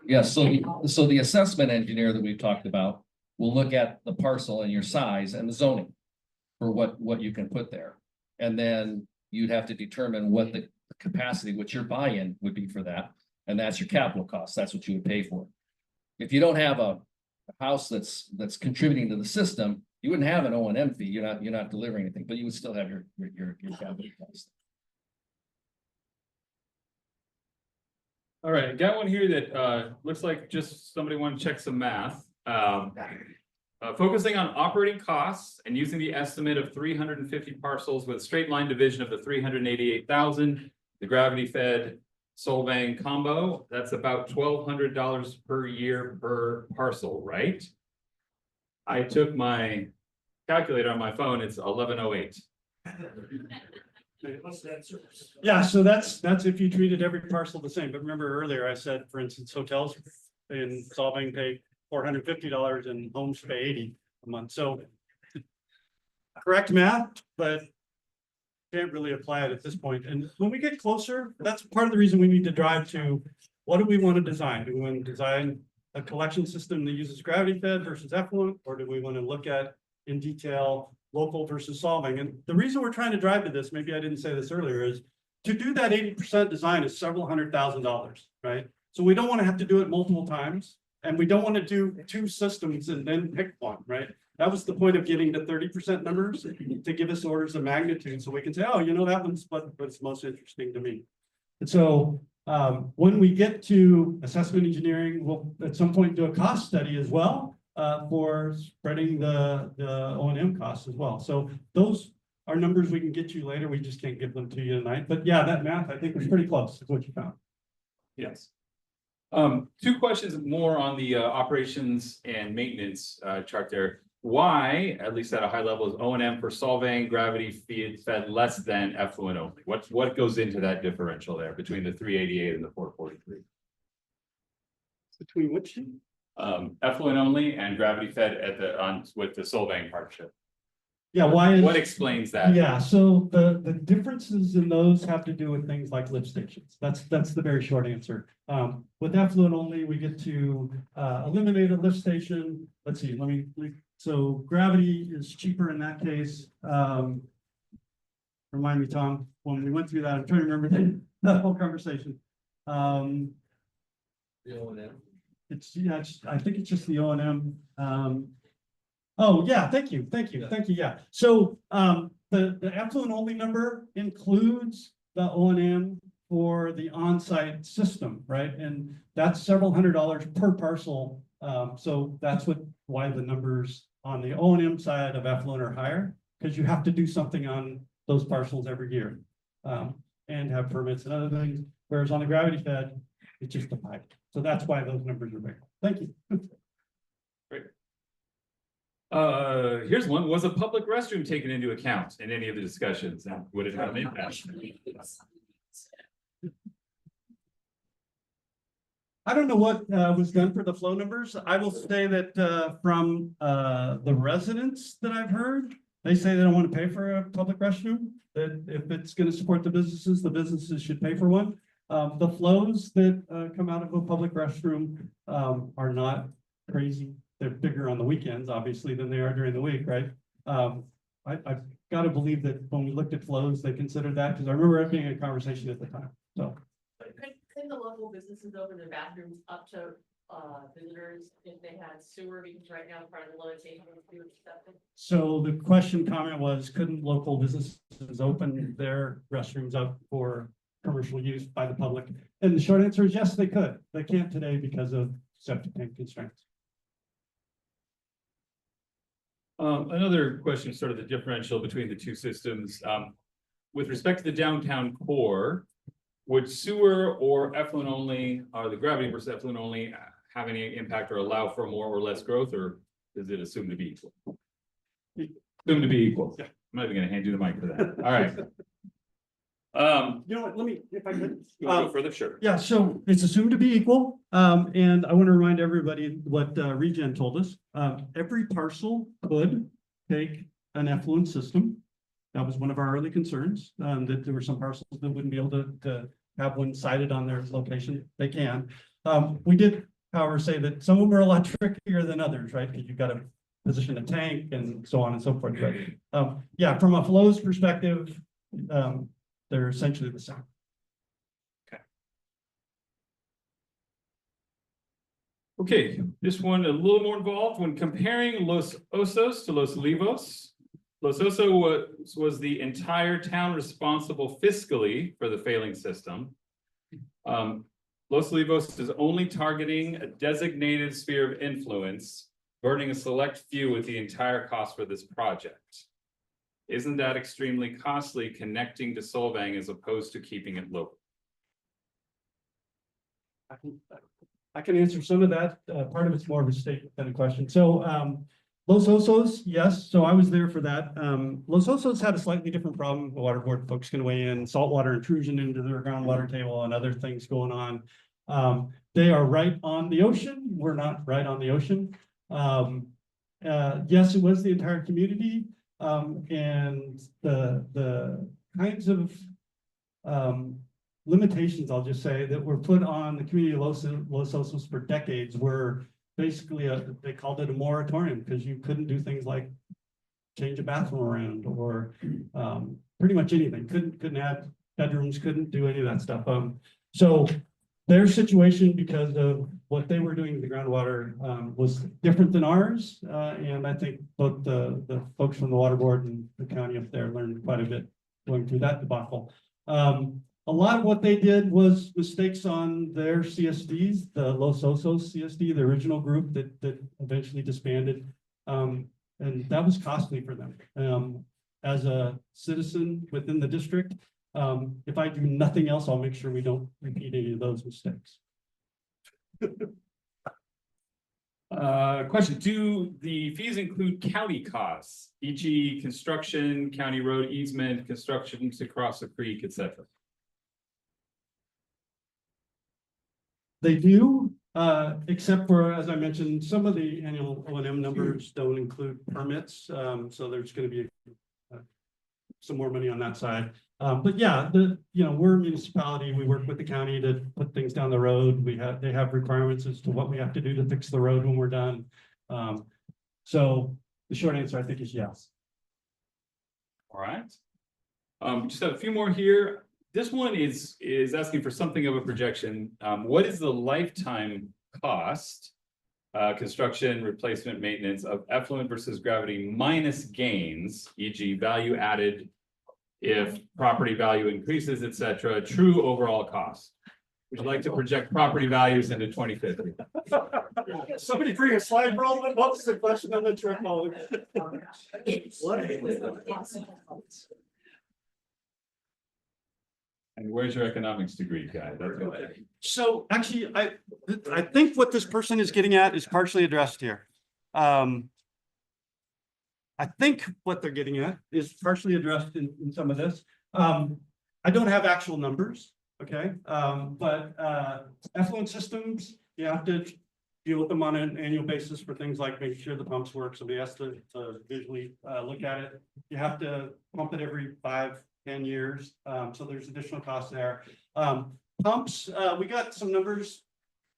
Yeah, so the assessment engineer that we've talked about will look at the parcel and your size and the zoning for what you can put there. And then you'd have to determine what the capacity, what your buy-in would be for that. And that's your capital cost. That's what you would pay for. If you don't have a house that's contributing to the system, you wouldn't have an O&M fee. You're not delivering anything, but you would still have your capital cost. All right, got one here that looks like just somebody wanted to check some math. Focusing on operating costs and using the estimate of 350 parcels with straight line division of the 388,000, the gravity fed Solvang combo, that's about $1,200 per year per parcel, right? I took my calculator on my phone, it's 1108. Yeah, so that's if you treated every parcel the same, but remember earlier I said, for instance, hotels in Solvang pay $450 and homes pay $80 a month, so. Correct math, but can't really apply it at this point. And when we get closer, that's part of the reason we need to drive to, what do we want to design? Do we want to design a collection system that uses gravity fed versus effluent, or do we want to look at in detail local versus solving? And the reason we're trying to drive to this, maybe I didn't say this earlier, is to do that 80% design is several $100,000, right? So we don't want to have to do it multiple times, and we don't want to do two systems and then pick one, right? That was the point of getting to 30% numbers, to give us orders of magnitude so we can say, oh, that one's what's most interesting to me. And so when we get to assessment engineering, we'll at some point do a cost study as well for spreading the O&M costs as well. So those are numbers we can get you later. We just can't give them to you tonight. But yeah, that math I think was pretty close to what you found. Yes. Two questions more on the operations and maintenance chart there. Why, at least at a high level, is O&M for Solvang gravity fed less than effluent only? What goes into that differential there between the 388 and the 443? Between which? Effluent only and gravity fed with the Solvang partnership. Yeah, why? What explains that? Yeah, so the differences in those have to do with things like lift stations. That's the very short answer. With effluent only, we get to eliminate a lift station. Let's see, so gravity is cheaper in that case. Remind me, Tom, when we went through that, I'm trying to remember the whole conversation. The O&M. I think it's just the O&M. Oh, yeah, thank you. Yeah. So the effluent only number includes the O&M for the on-site system, right? And that's several $100s per parcel. So that's why the numbers on the O&M side of effluent are higher, because you have to do something on those parcels every year. and have permits and other things. Whereas on the gravity fed, it's just a pipe. So that's why those numbers are bigger. Thank you. Here's one. Was a public restroom taken into account in any of the discussions, and would it have an impact? I don't know what was done for the flow numbers. I will say that from the residents that I've heard, they say they don't want to pay for a public restroom. That if it's going to support the businesses should pay for one. The flows that come out of a public restroom are not crazy. They're bigger on the weekends, obviously, than they are during the week, right? I've got to believe that when we looked at flows, they considered that, because I remember it being a conversation at the time, so. Could the local businesses open their bathrooms up to visitors if they had sewer, because right now part of the limitation is sewer septic? So the comment was, couldn't local businesses open their restrooms up for commercial use by the public? And the short answer is yes, they could. They can't today because of septic tank constraints. Another question, sort of the differential between the two systems. With respect to the downtown core, would sewer or effluent only, or the gravity versus effluent only have any impact or allow for more or less growth, or is it assumed to be equal? Assumed to be equal. I'm not even gonna hand you the mic for that. All right. You know what, let me, if I could. You wanna go further? Sure. Yeah, so it's assumed to be equal. And I want to remind everybody what Regen told us. Every parcel could take an effluent system. That was one of our early concerns, that there were some parcels that wouldn't be able to have one sited on their location. They can. We did, however, say that some of them are a lot trickier than others, right? Because you've got to position a tank and so on and so forth. But yeah, from a flows perspective, they're essentially the same. Okay, this one a little more involved. When comparing Los Osos to Los Olivos, Los Osos was the entire town responsible fiscally for the failing system. Los Olivos is only targeting a designated sphere of influence, burdening a select few with the entire cost for this project. Isn't that extremely costly connecting to Solvang as opposed to keeping it local? I can answer some of that. Part of it's more of a statement than a question. So Los Osos, yes. So I was there for that. Los Osos had a slightly different problem. The water board folks can weigh in, saltwater intrusion into their groundwater table and other things going on. They are right on the ocean. We're not right on the ocean. Yes, it was the entire community. And the kinds of limitations, I'll just say, that were put on the community of Los Osos for decades were basically they called it a moratorium, because you couldn't do things like change a bathroom around or pretty much anything. Couldn't add bedrooms, couldn't do any of that stuff. So their situation, because of what they were doing to the groundwater, was different than ours. And I think both the folks from the water board and the county up there learned quite a bit going through that debacle. A lot of what they did was mistakes on their CSDs, the Los Osos CSD, the original group that eventually disbanded. And that was costly for them. As a citizen within the district, if I do nothing else, I'll make sure we don't repeat any of those mistakes. Question, do the fees include county costs, e.g. construction, county road easement, construction to cross a creek, etc.? They do, except for, as I mentioned, some of the annual O&M numbers don't include permits. So there's going to be some more money on that side. But yeah, we're a municipality. We work with the county to put things down the road. They have requirements as to what we have to do to fix the road when we're done. So the short answer, I think, is yes. All right. Just have a few more here. This one is asking for something of a projection. What is the lifetime cost, construction, replacement, maintenance of effluent versus gravity minus gains, e.g. value added if property value increases, etc. True overall cost? Would you like to project property values into 2050? Somebody bring a slide roll. What was the question on the trick? And where's your economics degree, guy? That's what I- So actually, I think what this person is getting at is partially addressed here. I think what they're getting at is partially addressed in some of this. I don't have actual numbers, okay? But effluent systems, you have to deal with them on an annual basis for things like making sure the pumps work. Somebody has to visually look at it. You have to pump it every 5-10 years. So there's additional costs there. Pumps, we got some numbers.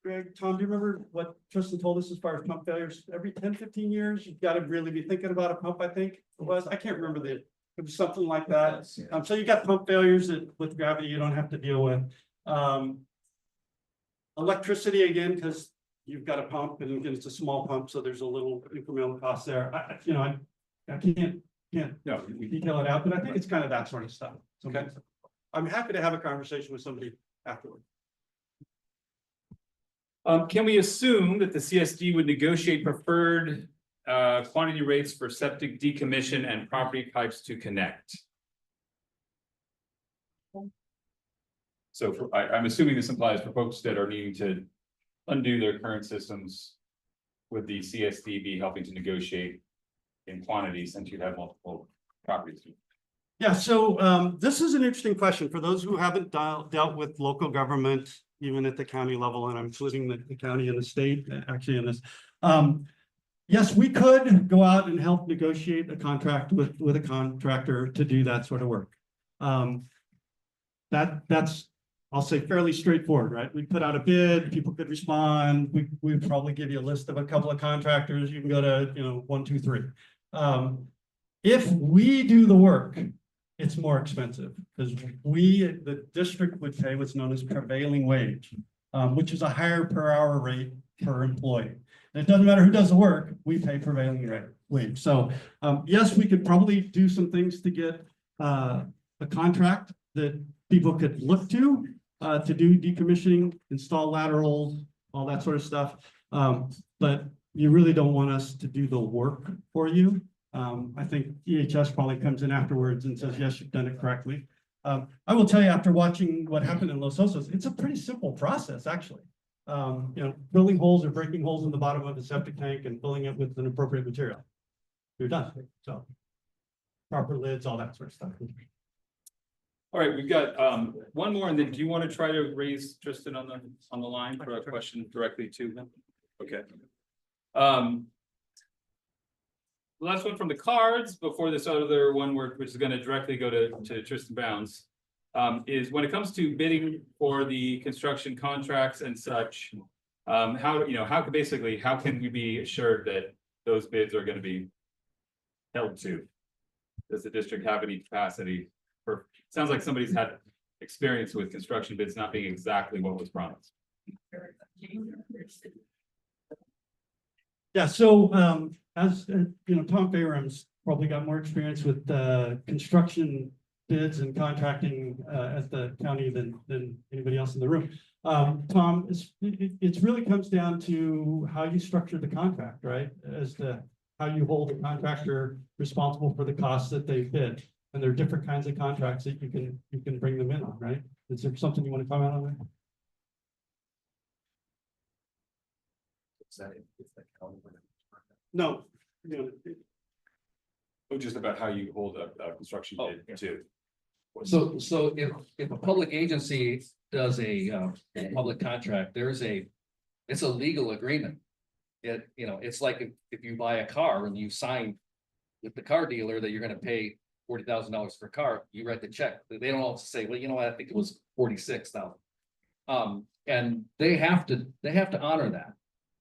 Greg, Tom, do you remember what Tristan told us as far as pump failures? Every 10-15 years, you've got to really be thinking about a pump, I think it was. I can't remember it was something like that. So you got pump failures that with gravity you don't have to deal with. Electricity again, because you've got a pump and again, it's a small pump, so there's a little incremental cost there. I can't detail it out, but I think it's kind of that sort of stuff. Okay. I'm happy to have a conversation with somebody afterward. Can we assume that the CSD would negotiate preferred quantity rates for septic decommission and property pipes to connect? So I'm assuming this implies for folks that are needing to undo their current systems, would the CSD be helping to negotiate in quantity since you have multiple properties? Yeah, so this is an interesting question for those who haven't dealt with local government, even at the county level, and I'm including the county and the state actually in this. Yes, we could go out and help negotiate a contract with a contractor to do that sort of work. That's, I'll say, fairly straightforward, right? We put out a bid, people could respond. We'd probably give you a list of a couple of contractors. You can go to, 1, 2, 3. If we do the work, it's more expensive because the district would pay what's known as prevailing wage, which is a higher per hour rate per employee. And it doesn't matter who does the work, we pay prevailing wage. So yes, we could probably do some things to get a contract that people could look to do decommissioning, install laterals, all that sort of stuff. But you really don't want us to do the work for you. I think EHS probably comes in afterwards and says, yes, you've done it correctly. I will tell you, after watching what happened in Los Osos, it's a pretty simple process, actually. Drilling holes or breaking holes in the bottom of a septic tank and filling it with an appropriate material. You're done. So proper lids, all that sort of stuff. All right, we've got one more, and then do you want to try to raise Tristan on the line for a question directly to him? Okay. The last one from the cards before this other one, which is going to directly go to Tristan Bounds, is when it comes to bidding for the construction contracts and such, how can we be assured that those bids are going to be held to? Does the district have any capacity for? Sounds like somebody's had experience with construction bids not being exactly what was promised. Yeah, so as Tom Bayram's probably got more experience with construction bids and contracting at the county than anybody else in the room. Tom, it really comes down to how you structure the contract, right? As to how you hold the contractor responsible for the costs that they bid. And there are different kinds of contracts that you can bring them in on, right? Is there something you want to comment on that? No. Just about how you hold a construction bid too. So if a public agency does a public contract, it's a legal agreement. It's like if you buy a car and you sign with the car dealer that you're gonna pay $40,000 for a car, you write the check. They don't also say, well, you know what, I think it was 46,000. And they have to honor that.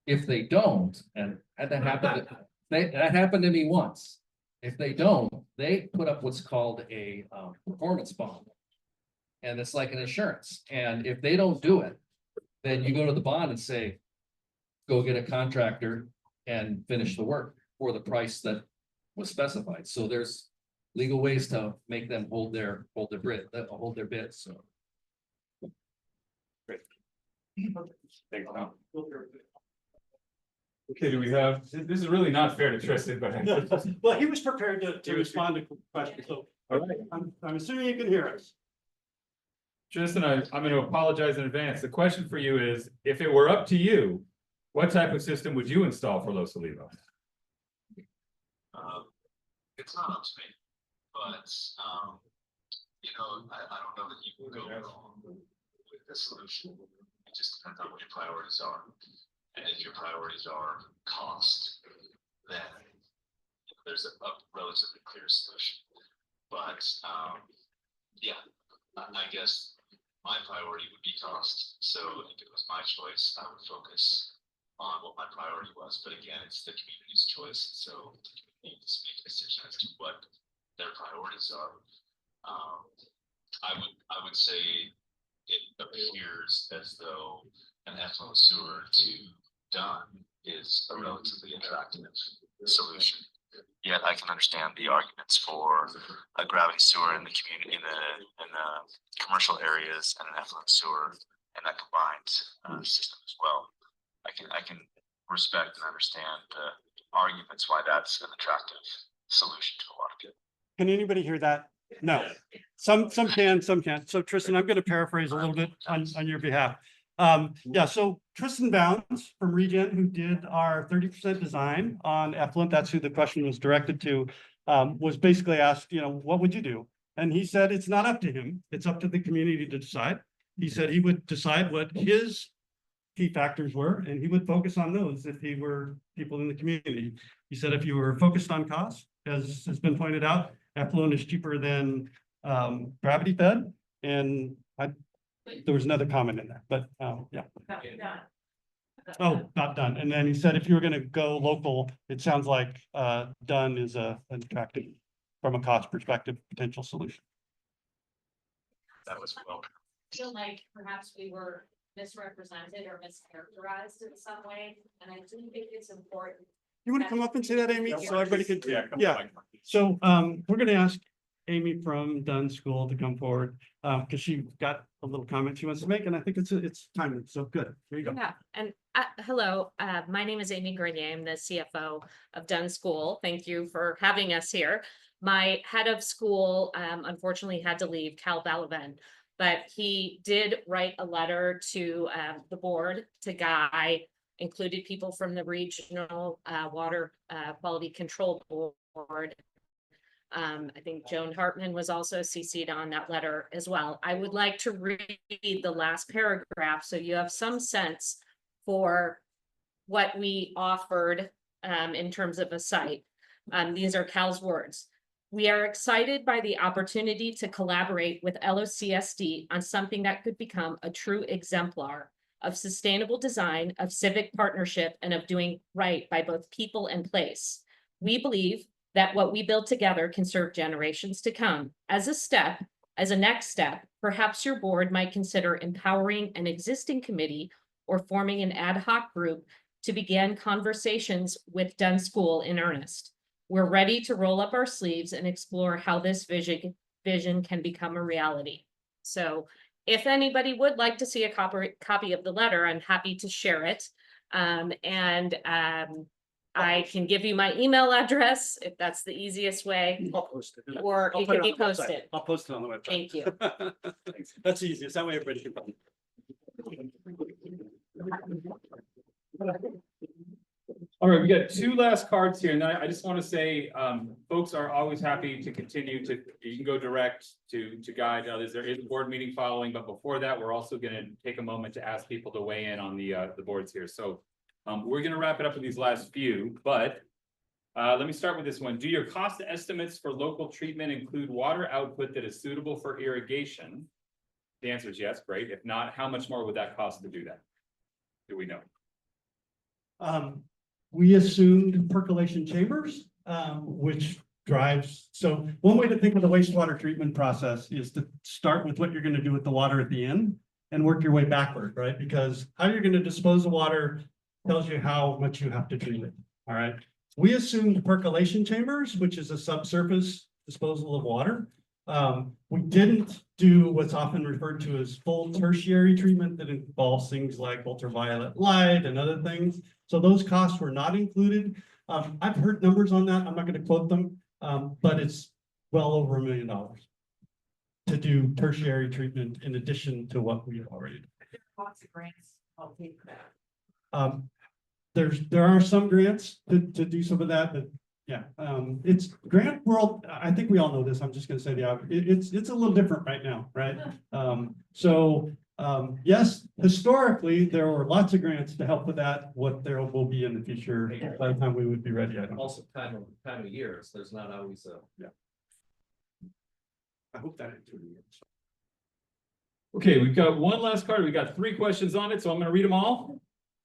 If they don't, and that happened to me once. If they don't, they put up what's called a performance bond. And it's like an insurance. And if they don't do it, then you go to the bond and say, go get a contractor and finish the work for the price that was specified. So there's legal ways to make them hold their bids. So. Great. Thanks, Tom. Okay, do we have, this is really not fair to Tristan, but. Well, he was prepared to respond to questions, so All right. I'm assuming you can hear us. Tristan, I'm gonna apologize in advance. The question for you is, if it were up to you, what type of system would you install for Los Olivos? It's not up to me, but, you know, I don't know that you can go wrong with this solution. It just depends on what your priorities are. And if your priorities are cost, then there's a relatively clear solution. But, yeah, I guess my priority would be cost. So if it was my choice, I would focus on what my priority was. But again, it's the community's choice. So the community needs to make a decision as to what their priorities are. I would say it appears as though an effluent sewer to Dunn is a relatively attractive solution. Yet I can understand the arguments for a gravity sewer in the community, in the commercial areas, and an effluent sewer in that combined system as well. I can respect and understand the arguments why that's an attractive solution to a lot of people. Can anybody hear that? No. Some can, some can't. So Tristan, I'm going to paraphrase a little bit on your behalf. Yeah, so Tristan Bounds from Regen, who did our 30% design on effluent, that's who the question was directed to, was basically asked, you know, what would you do? And he said, it's not up to him. It's up to the community to decide. He said he would decide what his key factors were, and he would focus on those if he were people in the community. He said, if you were focused on cost, as has been pointed out, effluent is cheaper than gravity fed. And there was another comment in there, but yeah. Oh, not Dunn. And then he said, if you were going to go local, it sounds like Dunn is an attractive, from a cost perspective, potential solution. That was well. I feel like perhaps we were misrepresented or mischaracterized in some way, and I do think it's important. You want to come up and say that, Amy, so everybody can? come Yeah. on. So we're going to ask Amy from Dunn School to come forward because she got a little comment she wants to make, and I think it's timely. So good. Here you go. Yeah, and hello, my name is Amy Grenier. I'm the CFO of Dunn School. Thank you for having us here. My head of school unfortunately had to leave, Cal Balavan, but he did write a letter to the board, to Guy, included people from the Regional Water Quality Control Board. I think Joan Hartman was also CC'd on that letter as well. I would like to read the last paragraph so you have some sense for what we offered in terms of a site. These are Cal's words. We are excited by the opportunity to collaborate with LOCSD on something that could become a true exemplar of sustainable design, of civic partnership, and of doing right by both people and place. We believe that what we build together can serve generations to come. As a next step, perhaps your board might consider empowering an existing committee or forming an ad hoc group to begin conversations with Dunn School in earnest. We're ready to roll up our sleeves and explore how this vision can become a reality. So if anybody would like to see a copy of the letter, I'm happy to share it. I can give you my email address if that's the easiest way, I'll post it. or I'll it put can be on the website. posted. I'll post it on the website. Thank you. That's easy. That way everybody can find All right, we got two last cards here, and I just want to say, folks are always happy to continue to, you can go direct to guide others. There is a board meeting following, but before that, we're also going to take a moment to ask people to weigh in on the boards here. So we're going to wrap it up with these last few, but let me start with this one. Do your cost estimates for local treatment include water output that is suitable for irrigation? The answer is yes, great. If not, how much more would that cost to do that? Do we know? We assumed percolation chambers, which drives. So one way to think of the wastewater treatment process is to start with what you're going to do with the water at the end and work your way backward, right? Because how you're going to dispose of water tells you how much you have to treat it. All right. We assumed percolation chambers, which is a subsurface disposal of water. We didn't do what's often referred to as full tertiary treatment that involves things like ultraviolet light and other things. So those costs were not included. I've heard numbers on that. I'm not going to quote them, but it's well over $1 million. to do tertiary treatment in addition to what we've already done. Lots of grants, I'll pay for that. There are some grants to do some of that, but yeah, it's grant world. I think we all know this. I'm just gonna say it's a little different right now, right? Yes, historically, there were lots of grants to help with that. What there will be in the future, by the time we would be ready, I don't know. Also, time of year, so there's not always a. I hope that answered you. Okay, we've got one last card. We got 3 questions on it, so I'm gonna read them all.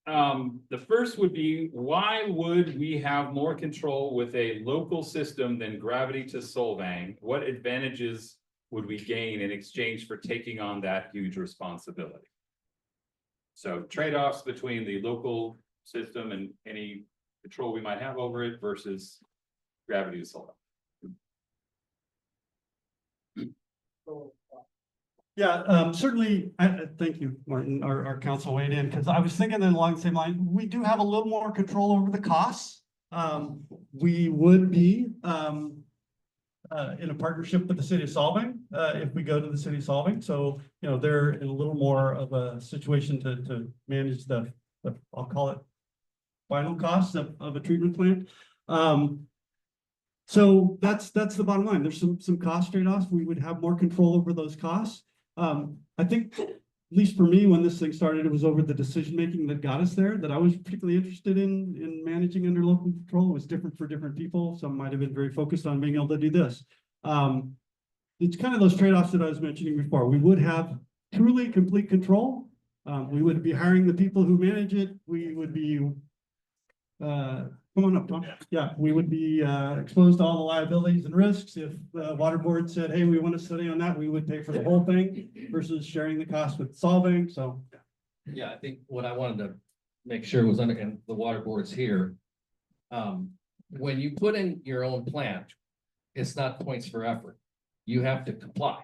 The first would be, why would we have more control with a local system than gravity to Solvang? What advantages would we gain in exchange for taking on that huge responsibility? So trade-offs between the local system and any control we might have over it versus gravity to Solvang. Yeah, certainly. Thank you, Martin, our council weighed in, because I was thinking along the same line, we do have a little more control over the costs. We would be in a partnership with the City of Solvang if we go to the City of Solvang. So, you know, they're in a little more of a situation to manage the I'll call it final costs of a treatment plant. So that's the bottom line. There's some cost trade-offs. We would have more control over those costs. I think, at least for me, when this thing started, it was over the decision-making that got us there, that I was particularly interested in managing under local control. It was different for different people. Some might have been very focused on being able to do this. It's kind of those trade-offs that I was mentioning before. We would have truly complete control. We would be hiring the people who manage it. We would be, come on up, Tom. Yeah, we would be exposed to all the liabilities and risks. If the water board said, hey, we want to study on that, we would pay for the whole thing versus sharing the cost with Solvang. So Yeah, I think what I wanted to make sure was under, and the water board's here. When you put in your own plant, it's not points for effort. You have to comply.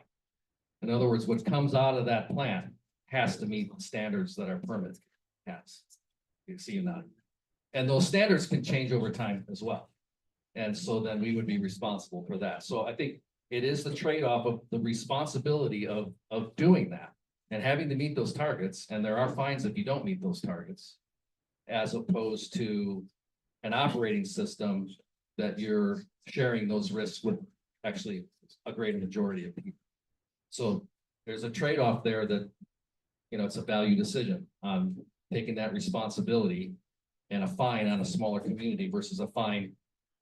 In other words, what comes out of that plant has to meet the standards that our permit has. You see that. And those standards can change over time as well. And so then we would be responsible for that. So I think it is the trade-off of the responsibility of doing that and having to meet those targets. And there are fines if you don't meet those targets, as opposed to an operating system that you're sharing those risks with actually a greater majority of people. So there's a trade-off there that, you know, it's a value decision on taking that responsibility, and a fine on a smaller community versus a fine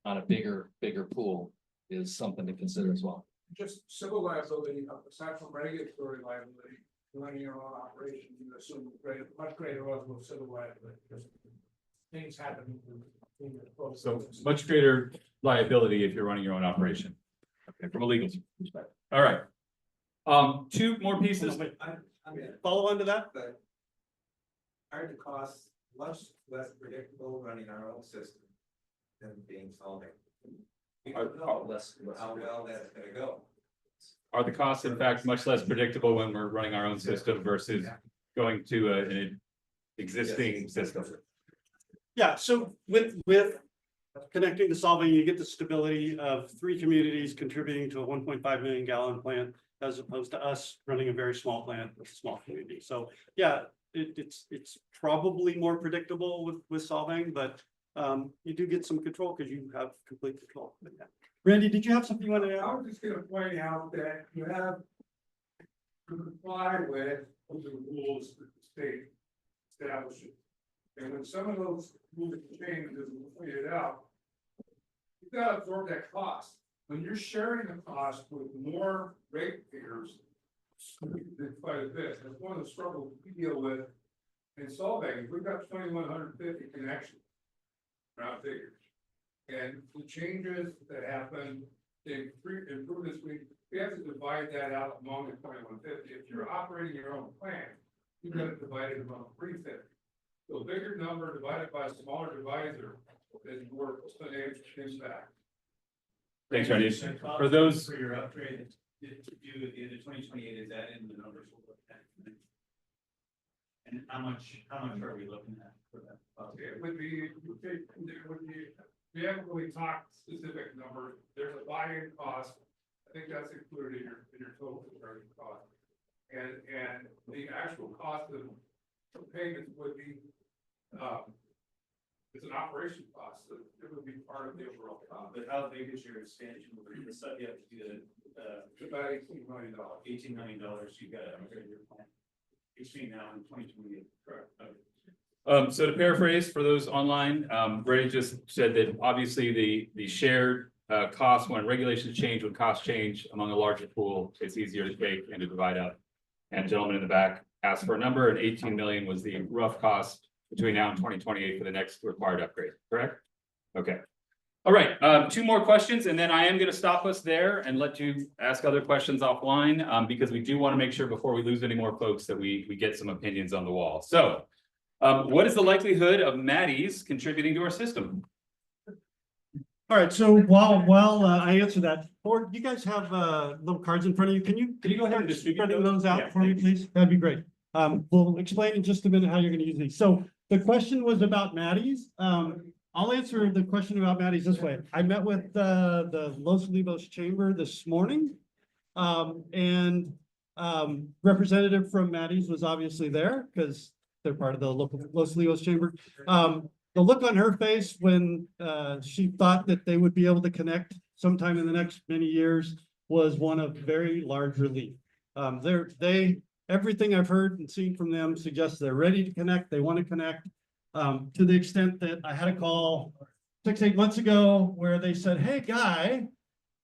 on a bigger pool is something to consider as well. Just civil liability, aside from regulatory liability, running your own operation, you assume much greater level of civil liability, because things happen. So much greater liability if you're running your own operation. Okay, from a legal perspective. All right. 2 more pieces. I mean, follow on to that. but are the costs much less predictable running our own system than being Solvang? We don't know how well that's gonna go. Are the costs in fact much less predictable when we're running our own system versus going to an existing system? Yeah, so with connecting to Solvang, you get the stability of 3 communities contributing to a 1.5 million gallon plant, as opposed to us running a very small plant with a small community. So yeah, it's probably more predictable with Solvang, but you do get some control because you have complete control. But yeah. Randy, did you have something you wanted to add? I was just gonna point out that you have to comply with the rules that the state establishes. And when some of those rules change, as we pointed out, you've got to absorb that cost. When you're sharing the cost with more ratepayers, it's quite a bit. That's one of the struggles we deal with in Solvang. We've got 2,150 connections, round figures. And the changes that happen, the improvements, we have to divide that out among the 2,150. If you're operating your own plant, you've got to divide it among 350. So a bigger number divided by a smaller divisor is more financial impact. Thanks, Randy. For those. For your upgrade to do at the end of 2028, is that in the numbers we'll look at? And how much are we looking at for that? It would be, we haven't really talked specific numbers. There's a buy-in cost I think that's included in your total construction cost. And the actual cost of payments would be, it's an operation cost, so it would be part of the overall cost. But how big is your expansion? The subject to About $18 million. $18 million you got under your plan between now and 2028. Correct. So to paraphrase for those online, Brady just said that obviously the shared cost when regulations change, when costs change among a larger pool, it's easier to take and to divide up. And gentleman in the back asked for a number, and 18 million was the rough cost between now and 2028 for the next required upgrade, correct? Okay. All right, 2 more questions, and then I am going to stop us there and let you ask other questions offline, because we do want to make sure before we lose any more folks that we get some opinions on the wall. So what is the likelihood of Maddie's contributing to our system? All right, so while I answer that, or you guys have little cards in front of you, can you go ahead and distribute spreading those out Yeah, for me, please? That'd be great. We'll explain in just a minute how you're gonna use these. So the question was about Maddie's. I'll answer the question about Maddie's this way. I met with the Los Olivos Chamber this morning. And representative from Maddie's was obviously there because they're part of the local Los Olivos Chamber. The look on her face when she thought that they would be able to connect sometime in the next many years was one of very large relief. Everything I've heard and seen from them suggests they're ready to connect. They want to connect to the extent that I had a call 6-8 months ago where they said, "Hey, Guy,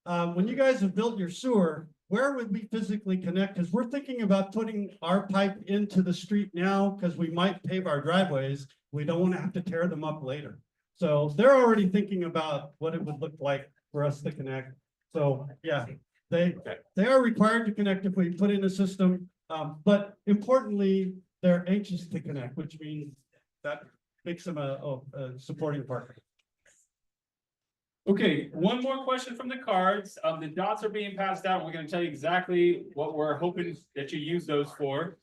when you guys have built your sewer, where would we physically connect? Because we're thinking about putting our pipe into the street now because we might pave our driveways. We don't want to have to tear them up later." So they're already thinking about what it would look like for us to connect. So yeah, they are required to connect if we put in a system. But importantly, they're anxious to connect, which means that makes them a supporting partner. Okay, one more question from the cards. The dots are being passed out. We're going to tell you exactly what we're hoping that you use those for.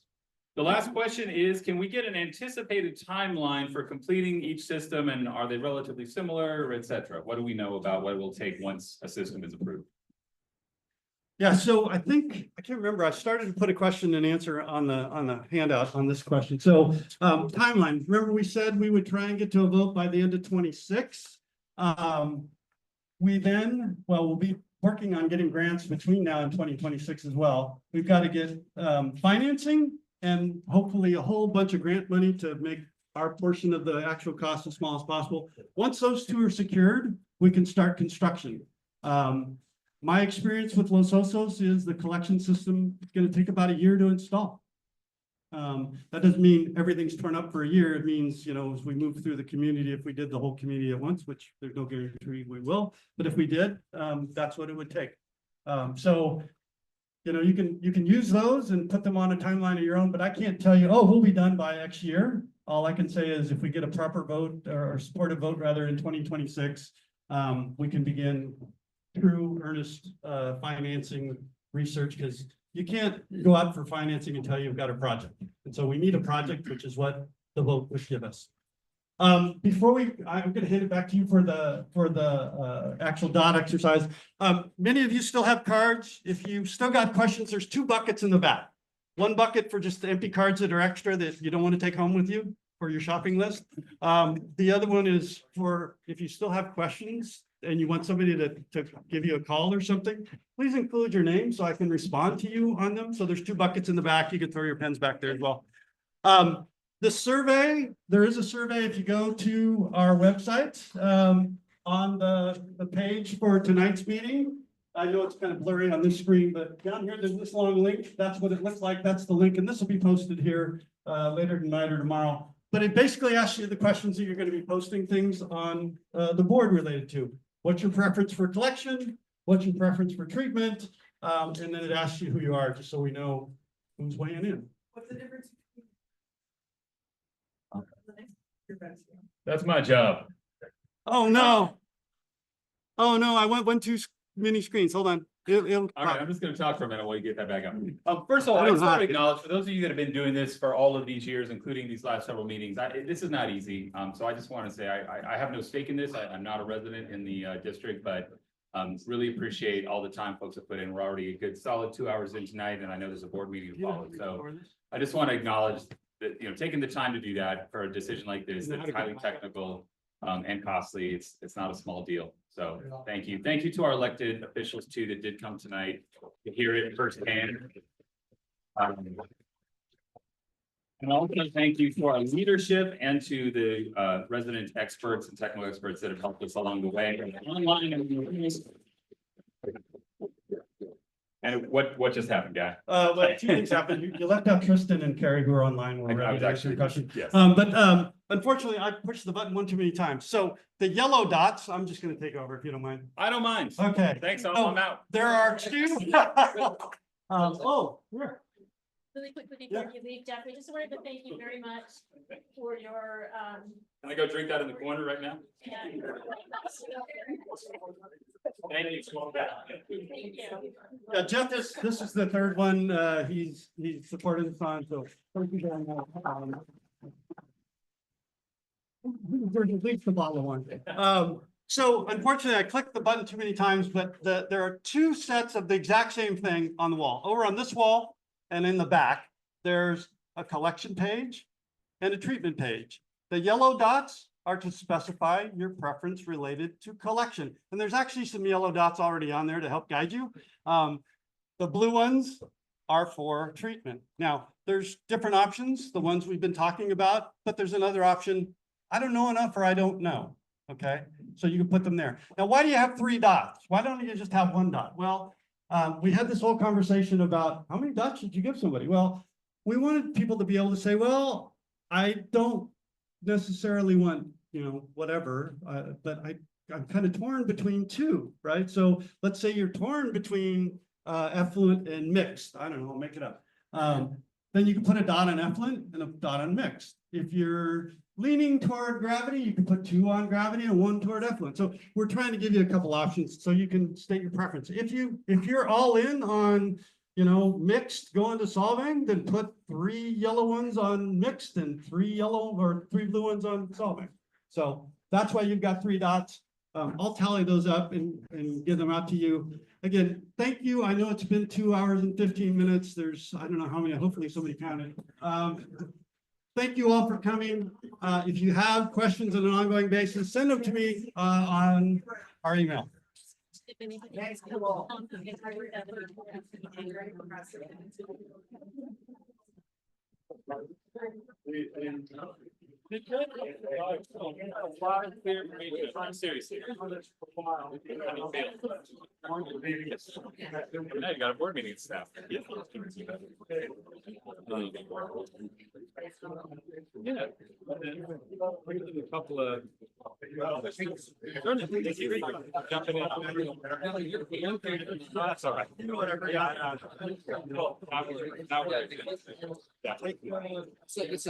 The last question is, can we get an anticipated timeline for completing each system, and are they relatively similar, et cetera? What do we know about what it will take once a system is approved? Yeah, so I think, I can't remember, I started to put a question and answer on the handout on this question. So timeline, remember we said we would try and get to a vote by the end of 26. We'll be working on getting grants between now and 2026 as well. We've got to get financing and hopefully a whole bunch of grant money to make our portion of the actual cost as small as possible. Once those 2 are secured, we can start construction. My experience with Los Osos is the collection system is going to take about a year to install. That doesn't mean everything's torn up for a year. It means, as we move through the community, if we did the whole community at once, which there's no guarantee we will, but if we did, that's what it would take. So, you can use those and put them on a timeline of your own, but I can't tell you, oh, we'll be done by X year. All I can say is if we get a proper vote or supportive vote rather in 2026, we can begin true earnest financing research, because you can't go out for financing until you've got a project. And so we need a project, which is what the vote would give us. I'm going to hand it back to you for the actual dot exercise. Many of you still have cards. If you still got questions, there's 2 buckets in the back. One bucket for just the empty cards that are extra that you don't want to take home with you for your shopping list. The other one is for if you still have questions and you want somebody to give you a call or something, please include your name so I can respond to you on them. So there's 2 buckets in the back. You can throw your pens back there as well. The survey, there is a survey if you go to our website on the page for tonight's meeting. I know it's kind of blurry on this screen, but down here, there's this long link. That's what it looks like. That's the link. And this will be posted here later tonight or tomorrow. But it basically asks you the questions that you're going to be posting things on the board related to. What's your preference for collection? What's your preference for treatment? And then it asks you who you are, just so we know who's weighing in. What's the difference? That's my job. Oh, no. Oh, no, I went too many screens. Hold on. All right, I'm just going to talk for a minute while you get that back up. First of all, I just want to acknowledge for those of you that have been doing this for all of these years, including these last several meetings, this is not easy. So I just want to say I have no stake in this. I'm not a resident in the district, but Really appreciate all the time folks have put in. We're already a good solid 2 hours in tonight, and I know there's a board meeting to follow. So I just want to acknowledge that, taking the time to do that for a decision like this, that's highly technical and costly. It's not a small deal. So thank you. Thank you to our elected officials too that did come tonight to hear it firsthand. And also thank you to our leadership and to the resident experts and technical experts that have helped us along the way. Online and what just happened, guy? Well, two things happened. You left out Tristan and Carrie who are online. We're I ready was to answer actually, your question. yes. But unfortunately, I pushed the button one too many times. So the yellow dots, I'm just gonna take over if you don't mind. I don't mind. Okay. Thanks, Oh, I'm out. There are two. Here. Really quickly before you leave, Jeff, we just wanted to thank you very much for your, Can I go drink that in the corner right now? Thank you. Thank you. Yeah, Jeff, this is the third one. He's supported us on, so thank you very much. There's at least the bottle one. So unfortunately, I clicked the button too many times, but there are two sets of the exact same thing on the wall. Over on this wall and in the back, there's a collection page and a treatment page. The yellow dots are to specify your preference related to collection. And there's actually some yellow dots already on there to help guide you. The blue ones are for treatment. Now, there's different options, the ones we've been talking about, but there's another option. I don't know enough or I don't know. Okay, so you can put them there. Now, why do you have three dots? Why don't you just have one dot? Well, we had this whole conversation about how many dots should you give somebody? Well, we wanted people to be able to say, well, I don't necessarily want, whatever, but I'm kind of torn between two, right? So let's say you're torn between effluent and mixed. I don't know, I'll make it up. Then you can put a dot on effluent and a dot on mixed. If you're leaning toward gravity, you can put 2 on gravity and 1 toward effluent. So we're trying to give you a couple options so you can state your preference. If you're all in on, mixed going to solving, then put 3 yellow ones on mixed and 3 yellow or 3 blue ones on solving. So that's why you've got 3 dots. I'll tally those up and give them out to you. Again, thank you. I know it's been 2 hours and 15 minutes. There's, I don't know how many, hopefully somebody counted. Thank you all for coming. If you have questions on an ongoing basis, send them to me on our email. Seriously. Now you got a board meeting staff. Yeah. A couple of. Jumping in. That's all right. Whatever. Yeah. This is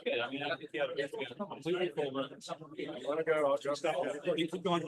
good. I mean, I think you have a completely full run. I want to go, I'll just stop. Keep going.